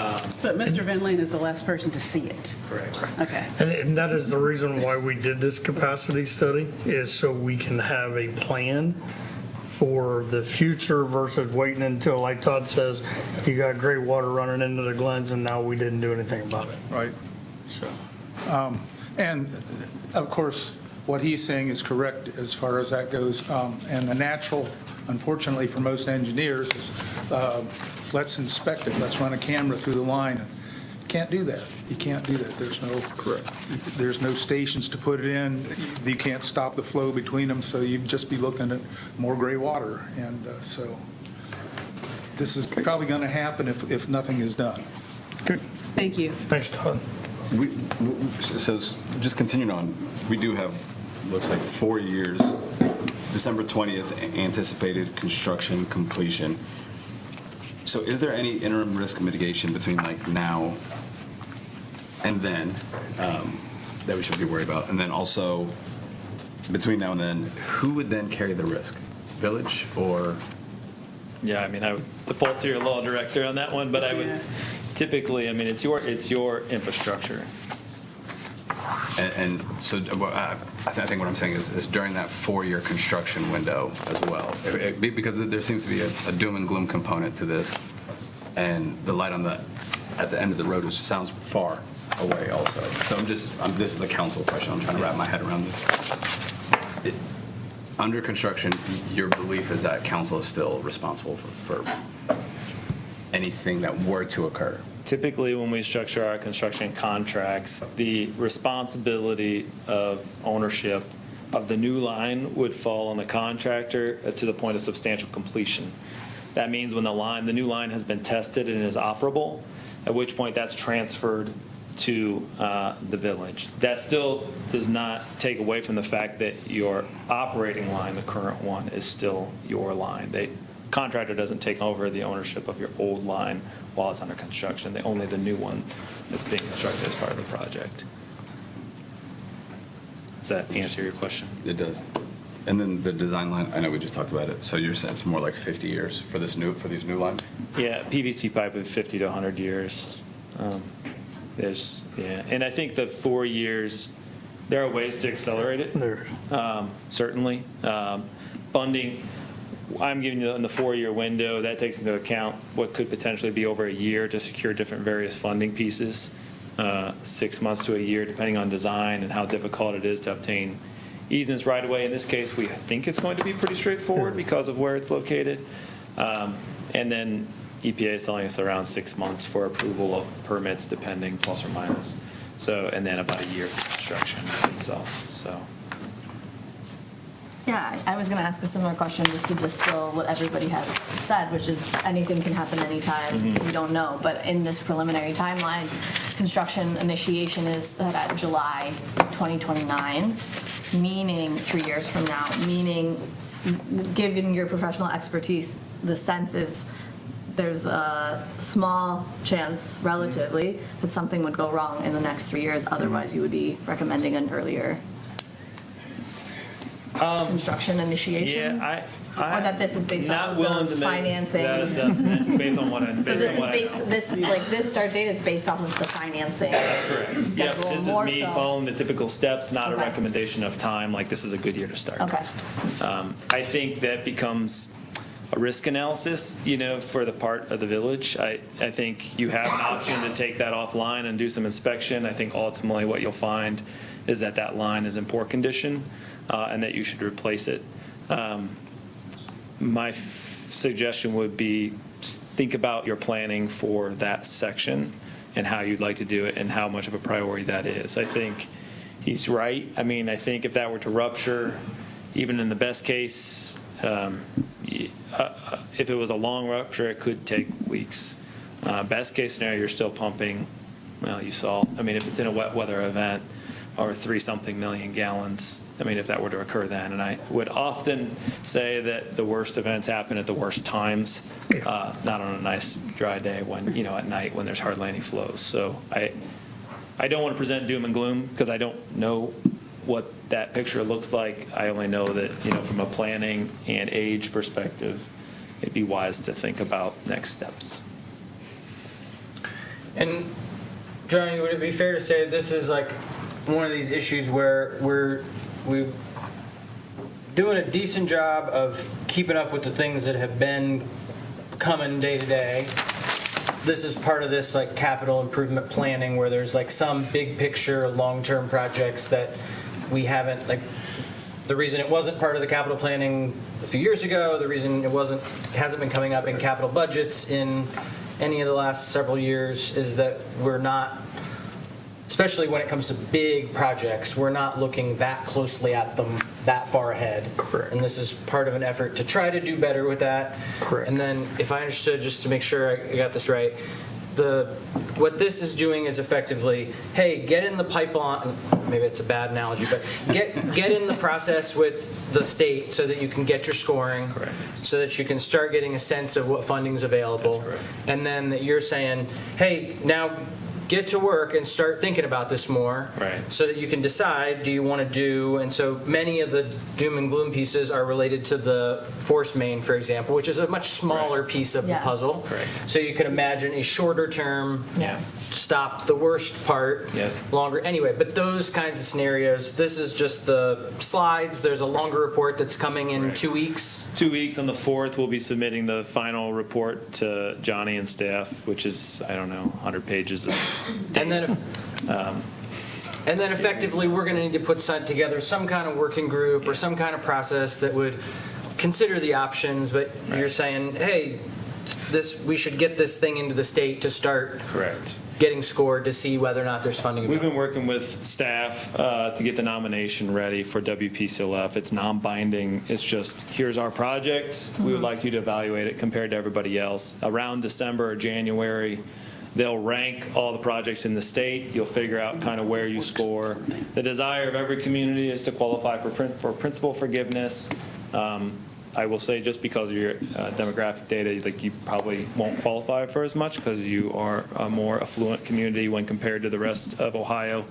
But Mr. Van Lane is the last person to see it. Correct. Okay. And that is the reason why we did this capacity study, is so we can have a plan for the future versus waiting until, like Todd says, you got gray water running into the glens and now we didn't do anything about it. Right. So, And of course, what he's saying is correct as far as that goes. And the natural, unfortunately for most engineers, is let's inspect it, let's run a camera through the line. Can't do that. You can't do that. There's no stations to put it in. You can't stop the flow between them, so you'd just be looking at more gray water. And so this is probably going to happen if nothing is done. Thank you. Thanks, Todd. So just continuing on, we do have, looks like 4 years, December 20th, anticipated construction completion. So is there any interim risk mitigation between like now and then that we should be worried about? And then also, between now and then, who would then carry the risk? Village or? Yeah, I mean, I would default to your law director on that one, but I would typically, I mean, it's your infrastructure. And so I think what I'm saying is during that 4-year construction window as well, because there seems to be a doom and gloom component to this, and the light at the end of the road sounds far away also. So this is a council question. I'm trying to wrap my head around this. Under construction, your belief is that council is still responsible for anything that were to occur? Typically, when we structure our construction contracts, the responsibility of ownership of the new line would fall on the contractor to the point of substantial completion. That means when the new line has been tested and is operable, at which point that's transferred to the village. That still does not take away from the fact that your operating line, the current one, is still your line. The contractor doesn't take over the ownership of your old line while it's under construction. Only the new one that's being constructed as part of the project. Does that answer your question? It does. And then the design line, I know we just talked about it. So you're saying it's more like 50 years for these new lines? Yeah, PVC pipe is 50 to 100 years. And I think the 4 years, there are ways to accelerate it. Certainly. Funding, I'm giving you in the 4-year window, that takes into account what could potentially be over a year to secure different various funding pieces, 6 months to a year, depending on design and how difficult it is to obtain easements right away. In this case, we think it's going to be pretty straightforward because of where it's located. And then EPA is telling us around 6 months for approval of permits, depending plus or minus. So, and then about a year for construction itself. So. Yeah, I was going to ask a similar question just to distill what everybody has said, which is anything can happen anytime. We don't know. But in this preliminary timeline, construction initiation is set at July 2029, meaning 3 years from now, meaning given your professional expertise, the sense is there's a small chance, relatively, that something would go wrong in the next 3 years. Otherwise, you would be recommending an earlier construction initiation? Yeah, or that this is based on the financing? That assessment based on what I. So this start date is based off of the financing. That's correct. Yep, this is me so. following the typical steps, not a recommendation of time. Like this is a good year to start. Okay. I think that becomes a risk analysis, for the part of the village. I think you have an option to take that offline and do some inspection. I think ultimately what you'll find is that line is in poor condition and that you should replace it. My suggestion would be think about your planning for that section and how you'd like to do it and how much of a priority that is. I think he's right. I mean, I think if that were to rupture, even in the best case, if it was a long rupture, it could take weeks. Best case scenario, you're still pumping, well, you saw, I mean, if it's in a wet weather event or 3-something million gallons, I mean, if that were to occur then. And I would often say that the worst events happen at the worst times, not on a nice dry day when, at night when there's hardly any flows. So I don't want to present doom and gloom because I don't know what that picture looks like. I only know that, from a planning and age perspective, it'd be wise to think about next steps. And Johnny, would it be fair to say this is like one of these issues where we're doing a decent job of keeping up with the things that have been coming day to day, this is part of this like capital improvement planning where there's like some big picture, long-term projects that we haven't, like, the reason it wasn't part of the capital planning a few years ago, the reason it hasn't been coming up in capital budgets in any of the last several years is that we're not, especially when it comes to big projects, we're not looking that closely at them that far ahead. Correct. And this is part of an effort to try to do better with that. Correct. And then, if I understood, just to make sure I got this right, what this is doing is effectively, hey, get in the pipeline, maybe it's a bad analogy, but get in the process with the state so that you can get your scoring. Correct. So that you can start getting a sense of what funding's available. That's correct. And then that you're saying, hey, now get to work and start thinking about this more. Right. So that you can decide, do you want to do, and so many of the doom and gloom pieces are related to the force main, for example, which is a much smaller piece of the Yeah. puzzle. Correct. So you can imagine a shorter term, stop the worst part, Yeah. longer, anyway, but those kinds of scenarios, this is just the slides, there's a longer report that's coming in 2 weeks. 2 weeks. On the 4th, we'll be submitting the final report to Johnny and staff, which is, I don't know, 100 pages of And then, and then effectively, we're going to need to put together some kind of working group or some kind of process that would consider the options, but you're saying, hey, we should get this thing into the state to start Correct. getting scored to see whether or not there's funding We've available. been working with staff to get the nomination ready for WPCLF. It's non-binding. It's just, here's our project. We would like you to evaluate it compared to everybody else. Around December or January, they'll rank all the projects in the state. You'll figure out kind of where you score. The desire of every community is to qualify for principal forgiveness. I will say, just because of your demographic data, like, you probably won't qualify for as much because you are a more affluent community when compared to the rest of Ohio.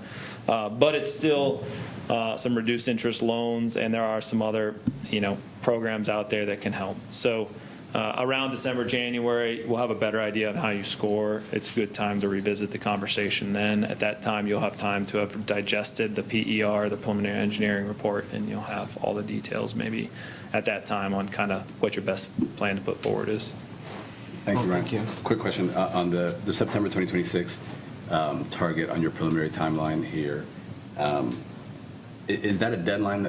But it's still some reduced interest loans, and there are some other, programs out there that can help. So around December, January, we'll have a better idea of how you score. It's a good time to revisit the conversation then. At that time, you'll have time to have digested the PER, the preliminary engineering report, and you'll have all the details maybe at that time on kind of what your best plan to put forward is. Thank you, Ryan. Quick question on the September 2026 target on your preliminary timeline here. Is that a deadline,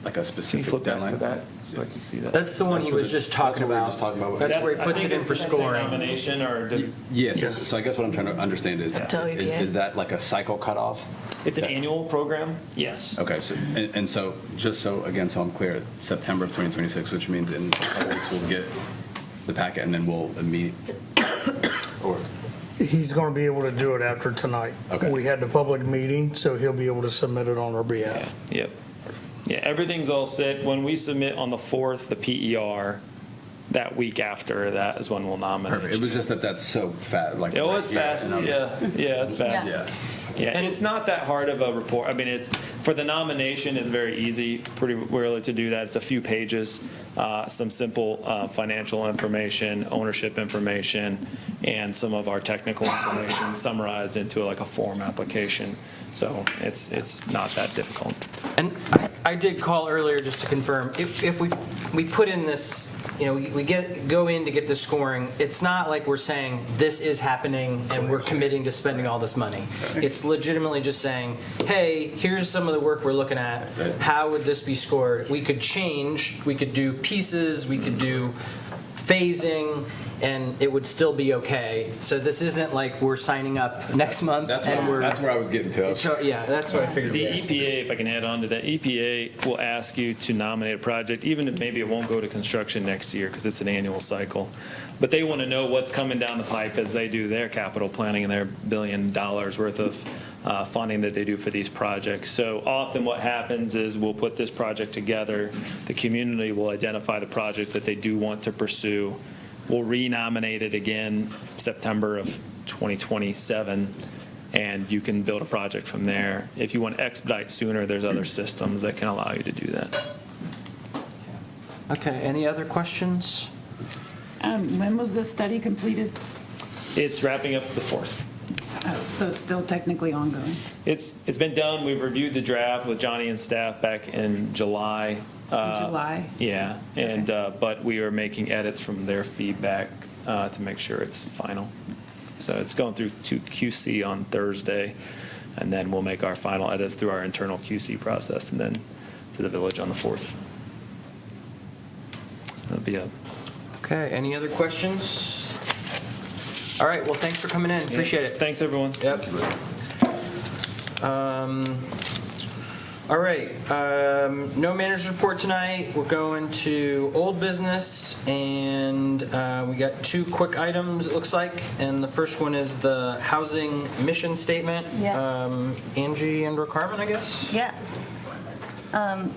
like a specific deadline? So I can see that. That's the one he was just talking about. That's where he puts it in for scoring. Nomination or Yes. So I guess what I'm trying to understand is that like a cycle cutoff? It's an annual program? Yes. Okay, so, and so, just so, again, so I'm clear, September of 2026, which means in a couple weeks we'll get the packet and then we'll or He's going to be able to do it after tonight. Okay. We had the public meeting, so he'll be able to submit it on our behalf. Yep. Yeah, everything's all set. When we submit on the 4th, the PER, that week after that is when we'll nominate. Perfect. It was just that's so fast. Like, Oh, it's fast. Yeah, it's fast. Yeah. Yeah, and it's not that hard of a report. I mean, it's, for the nomination, it's very easy, pretty rarely to do that. It's a few pages, some simple financial information, ownership information, and some of our technical information summarized into like a form application. So it's not that difficult. And I did call earlier just to confirm, if we put in this, we go in to get the scoring, it's not like we're saying this is happening and we're committing to spending all this money. It's legitimately just saying, hey, here's some of the work we're looking at. How would this be scored? We could change, we could do pieces, we could do phasing, and it would still be okay. So this isn't like we're signing up next month That's where I was getting to. So, yeah, that's what I figured. The EPA, if I can add on to that, EPA will ask you to nominate a project, even if maybe it won't go to construction next year because it's an annual cycle. But they want to know what's coming down the pipe as they do their capital planning and their $1 billion worth of funding that they do for these projects. So often what happens is we'll put this project together. The community will identify the project that they do want to pursue. We'll renominate it again September of 2027, and you can build a project from there. If you want to expedite sooner, there's other systems that can allow you to do that. Okay, any other questions? When was this study completed? It's wrapping up the 4th. Oh, so it's still technically ongoing. It's been done. We've reviewed the draft with Johnny and staff back in July. July? Yeah, and but we are making edits from their feedback to make sure it's final. So it's going through to QC on Thursday, and then we'll make our final edits through our internal QC process, and then to the village on the 4th. That'll be it. Okay, any other questions? All right, well, thanks for coming in, appreciate it. Thanks, everyone. Yep. All right, no manager's report tonight. We're going to old business, and we got 2 quick items, it looks like. And the first one is the housing mission statement. Yeah. Angie and/or Carmen, I guess? Yeah.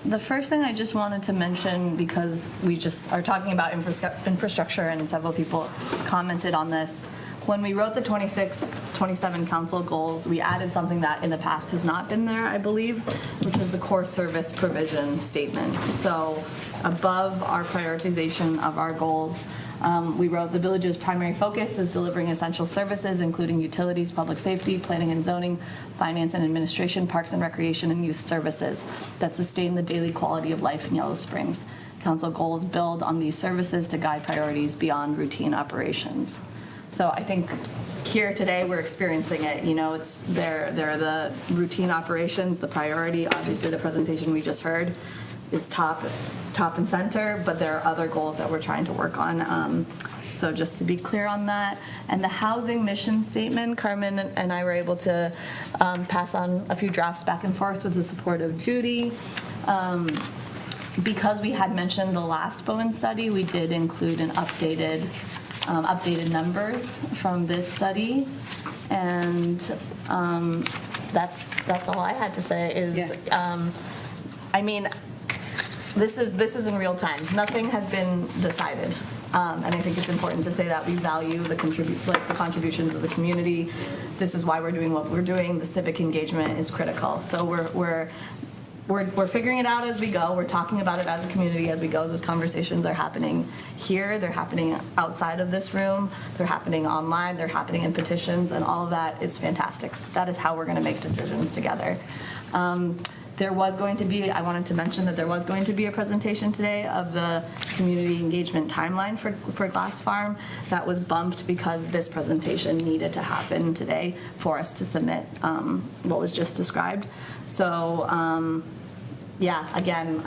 The first thing I just wanted to mention, because we just are talking about infrastructure and several people commented on this, when we wrote the 26, 27 council goals, we added something that in the past has not been there, I believe, which is the core service provision statement. So above our prioritization of our goals, we wrote the village's primary focus is delivering essential services, including utilities, public safety, planning and zoning, finance and administration, parks and recreation, and youth services that sustain the daily quality of life in Yellow Springs. Council goals build on these services to guide priorities beyond routine operations. So I think here today we're experiencing it. You know, it's there are the routine operations, the priority. Obviously, the presentation we just heard is top and center, but there are other goals that we're trying to work on. So just to be clear on that. And the housing mission statement, Carmen and I were able to pass on a few drafts back and forth with the support of Judy. Because we had mentioned the last Bowen study, we did include an updated numbers from this study. And that's all I had to say is, I mean, this is in real time. Nothing has been decided. And I think it's important to say that we value the contributions of the community. This is why we're doing what we're doing. The civic engagement is critical. So we're figuring it out as we go. We're talking about it as a community as we go. Those conversations are happening here. They're happening outside of this room. They're happening online. They're happening in petitions, and all of that is fantastic. That is how we're going to make decisions together. There was going to be, I wanted to mention that there was going to be a presentation today of the community engagement timeline for Glass Farm. That was bumped because this presentation needed to happen today for us to submit what was just described. So, yeah, again,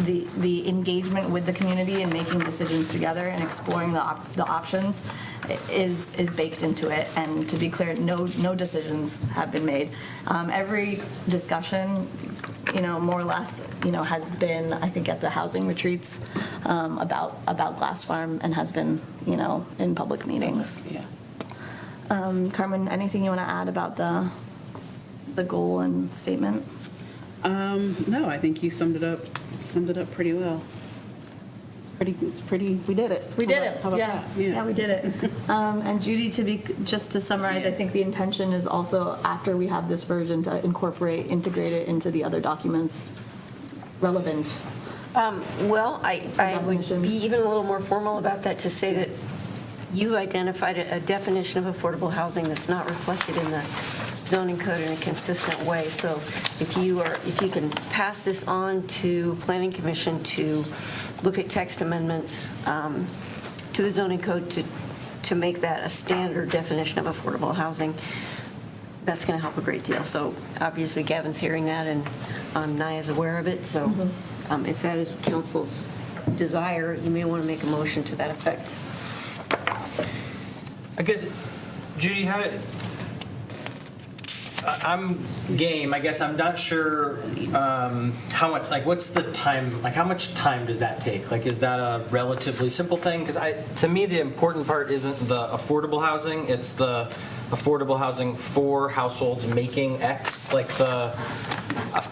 the engagement with the community and making decisions together and exploring the options is baked into it. And to be clear, no decisions have been made. Every discussion, more or less, has been, I think, at the housing retreats about Glass Farm and has been, in public meetings. Yeah. Carmen, anything you want to add about the goal and statement? No, I think you summed it up pretty well. It's pretty, we did it. We did it, How about yeah. that? Yeah, we did it. And Judy, just to summarize, I think the intention is also, after we have this version, to integrate it into the other documents relevant. Well, I would be even a little more formal about that to say that you identified a definition of affordable housing that's not reflected in the zoning code in a consistent way. So if you can pass this on to Planning Commission to look at text amendments to the zoning code to make that a standard definition of affordable housing, that's going to help a great deal. So obviously Gavin's hearing that, and Naya's aware of it. So if that is council's desire, you may want to make a motion to that effect. I guess, Judy, I'm game. I guess I'm not sure how much, what's the time, how much time does that take? Is that a relatively simple thing? Because to me, the important part isn't the affordable housing, it's the affordable housing for households making X. I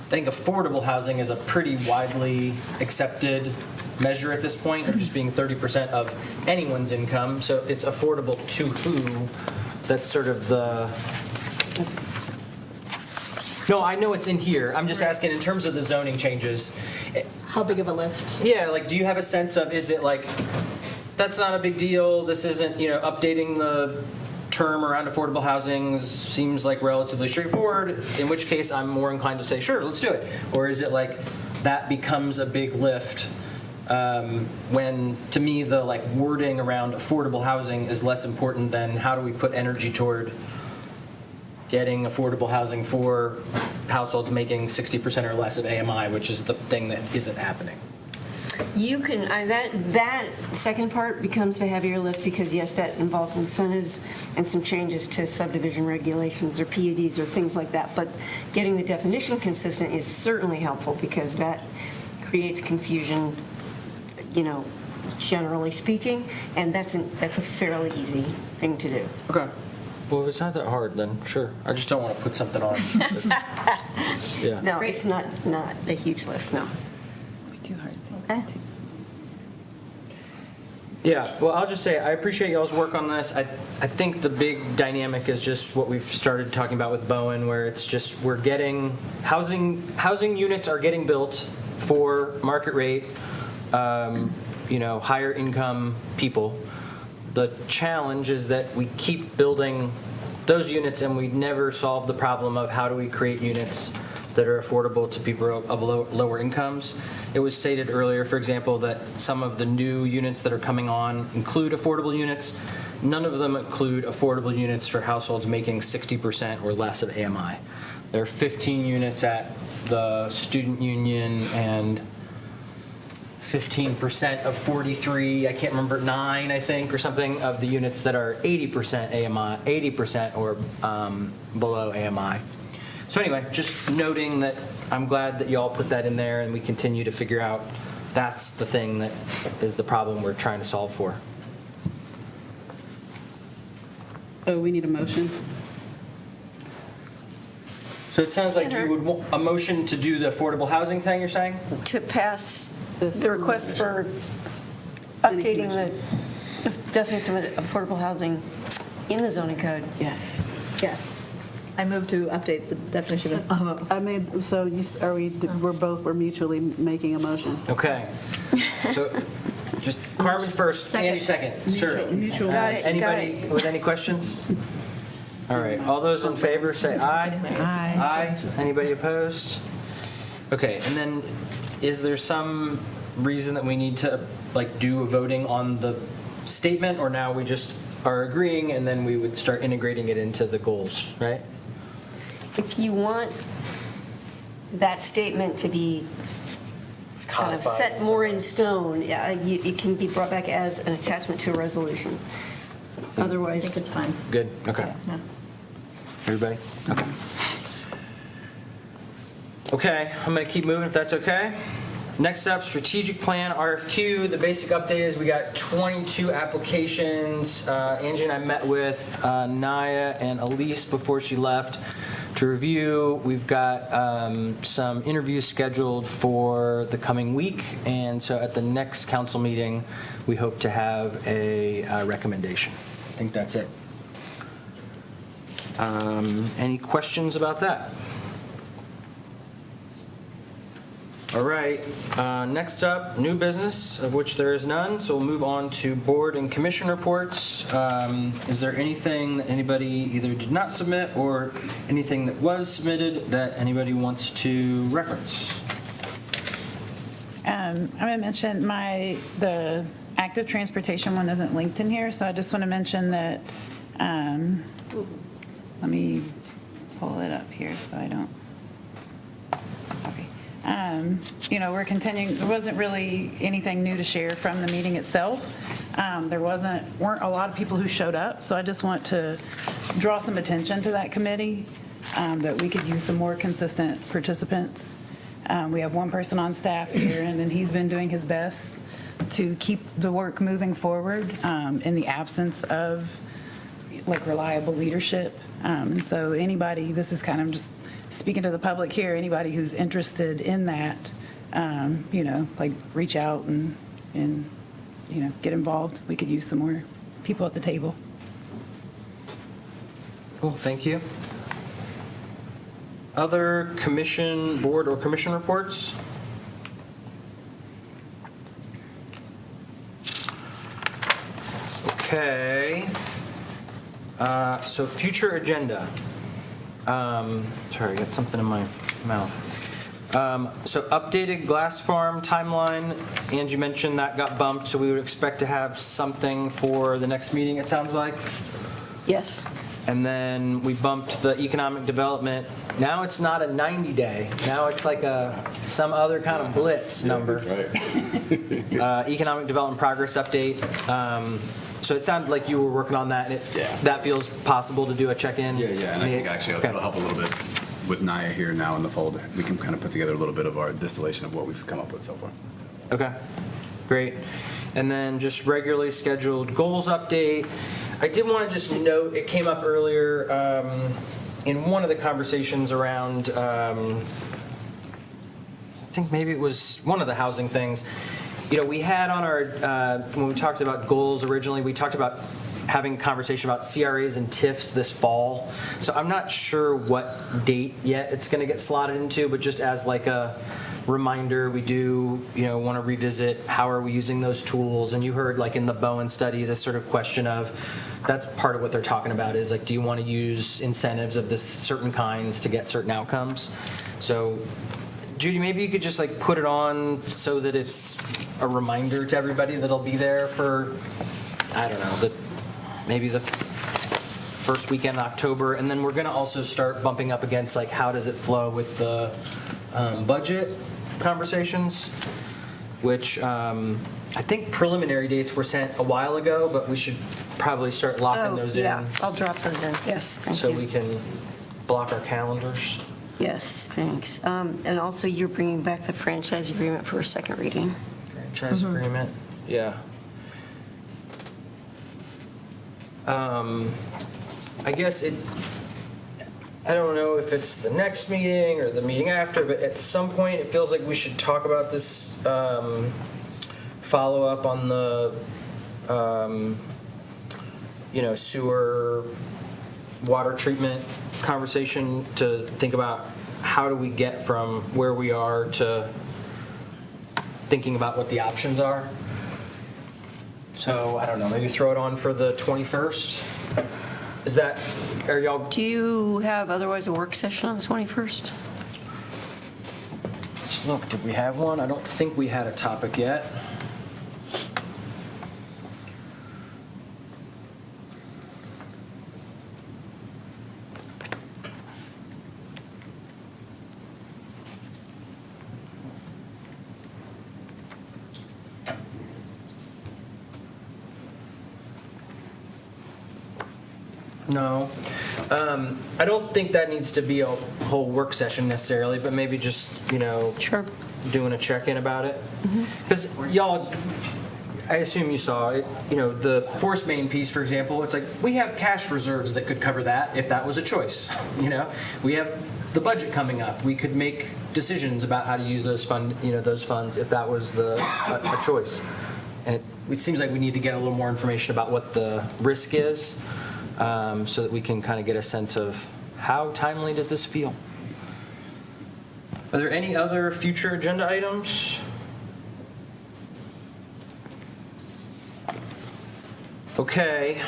think affordable housing is a pretty widely accepted measure at this point, of just being 30% of anyone's income. So it's affordable to who? That's sort of No, I know it's in here. I'm just asking in terms of the zoning changes. How big of a lift? Yeah, do you have a sense of, is it that's not a big deal, this isn't, updating the term around affordable housing seems relatively straightforward, in which case I'm more inclined to say, sure, let's do it. Or is it that becomes a big lift? when, to me, the like wording around affordable housing is less important than how do we put energy toward getting affordable housing for households making 60% or less of AMI, which is the thing that isn't happening. You can, that second part becomes the heavier lift because, yes, that involves incentives and some changes to subdivision regulations or PUDs or things like that. But getting the definition consistent is certainly helpful because that creates confusion, generally speaking, and that's a fairly easy thing to do. Okay. Well, if it's not that hard, then sure. I just don't want to put something on. Yeah. No, it's not a huge lift, no. Okay. Yeah, well, I'll just say, I appreciate y'all's work on this. I think the big dynamic is just what we've started talking about with Bowen, where it's just, we're getting, housing units are getting built for market rate, higher income people. The challenge is that we keep building those units and we never solve the problem of how do we create units that are affordable to people of lower incomes. It was stated earlier, for example, that some of the new units that are coming on include affordable units. None of them include affordable units for households making 60% or less of AMI. There are 15 units at the student union and 15% of 43, I can't remember, 9, I think, or something, of the units that are 80% AMI, 80% or below AMI. So anyway, just noting that I'm glad that you all put that in there and we continue to figure out that's the thing that is the problem we're trying to solve for. So we need a motion. So it sounds like you would want a motion to do the affordable housing thing, you're saying? To pass the request for updating the definition of affordable housing in the zoning code. Yes. Yes. I move to update the definition of. I made, so we're mutually making a motion. Okay. So just Carmen first, Andy second. Sure. Mutual. Anybody with any questions? All right, all those in favor say aye. Aye. Aye. Anybody opposed? Okay, and then is there some reason that we need to do a voting on the statement, or now we just are agreeing and then we would start integrating it into the goals, right? If you want that statement to be kind of Codified set in more some in stone, it can be brought back as an attachment to a resolution. Otherwise. I think it's fine. Good, okay. Yeah. Everybody? Okay. Okay, I'm going to keep moving if that's okay. Next up, strategic plan, RFQ. The basic update is we got 22 applications. Angie and I met with Naya and Elise before she left to review. We've got some interviews scheduled for the coming week, and so at the next council meeting, we hope to have a recommendation. I think that's it. Any questions about that? All right, next up, new business, of which there is none, so we'll move on to board and commission reports. Is there anything that anybody either did not submit or anything that was submitted that anybody wants to reference? I'm going to mention the active transportation one isn't linked in here, so I just want to mention that, let me pull it up here so I don't, sorry. We're continuing, there wasn't really anything new to share from the meeting itself. There weren't a lot of people who showed up, so I just want to draw some attention to that committee, that we could use some more consistent participants. We have one person on staff, Aaron, and he's been doing his best to keep the work moving forward in the absence of reliable leadership. And so anybody, this is kind of just speaking to the public here, anybody who's interested in that, reach out and get involved. We could use some more people at the table. Cool, thank you. Other commission, board, or commission reports? Okay. So future agenda. Sorry, I got something in my mouth. So updated Glass Farm timeline, Angie mentioned that got bumped, so we would expect to have something for the next meeting, it sounds like. Yes. And then we bumped the economic development. Now it's not a 90-day. Now it's like some other kind of blitz number. Economic development progress update. So it sounded like you were working on that. And that feels possible to do a check-in? Yeah, and I think actually it'll help a little bit with Naya here now in the fold. We can kind of put together a little bit of our distillation of what we've come up with so far. Okay, great. And then just regularly scheduled goals update. I did want to just note, it came up earlier in one of the conversations around, I think maybe it was one of the housing things. You know, we had on our, when we talked about goals originally, we talked about having a conversation about CRAs and TIFs this fall. So I'm not sure what date yet it's going to get slotted into, but just as like a reminder, we do, want to revisit how are we using those tools. And you heard like in the Bowen study, this sort of question of, that's part of what they're talking about is like, do you want to use incentives of this certain kinds to get certain outcomes? So Judy, maybe you could just like put it on so that it's a reminder to everybody that'll be there for, I don't know, maybe the first weekend in October. And then we're going to also start bumping up against like, how does it flow with the budget conversations, which I think preliminary dates were sent a while ago, but we should probably start locking those in. Yeah, I'll drop those in. Yes, thank you. So we can block our calendars. Yes, thanks. And also, you're bringing back the franchise agreement for a second reading. Franchise agreement, yeah. I guess I don't know if it's the next meeting or the meeting after, but at some point it feels like we should talk about this follow-up on the sewer water treatment conversation, to think about how do we get from where we are to thinking about what the options are. So I don't know, maybe throw it on for the 21st. Are y'all? Do you have otherwise a work session on the 21st? Let's look, did we have one? I don't think we had a topic yet. No. I don't think that needs to be a whole work session necessarily, but maybe just, Sure. doing a check-in about it. Because y'all, I assume you saw it, the force main piece, for example, it's like, we have cash reserves that could cover that if that was a choice, We have the budget coming up. We could make decisions about how to use those funds if that was a choice. And it seems like we need to get a little more information about what the risk is, so that we can kind of get a sense of how timely does this feel. Are there any other future agenda items? Okay,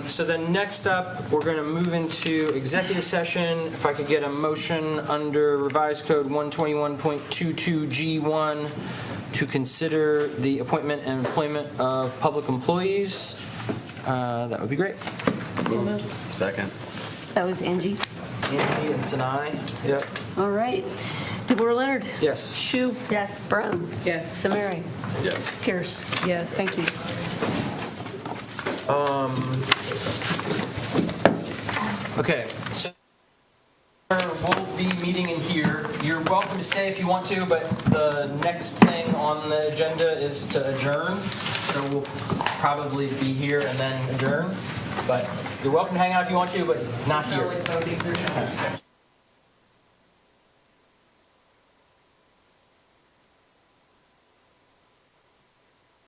so then next up, we're going to move into executive session. If I could get a motion under revised code 121.22G1 to consider the appointment and employment of public employees, that would be great. Second. That was Angie. Angie and Sinai, yep. All right. DeBoer Leonard. Yes. Shu. Yes. Brown. Yes. Samari. Yes. Pierce. Yes. Thank you. Okay, so we'll be meeting in here. You're welcome to stay if you want to, but the next thing on the agenda is to adjourn. So we'll probably be here and then adjourn. But you're welcome to hang out if you want to, but not here.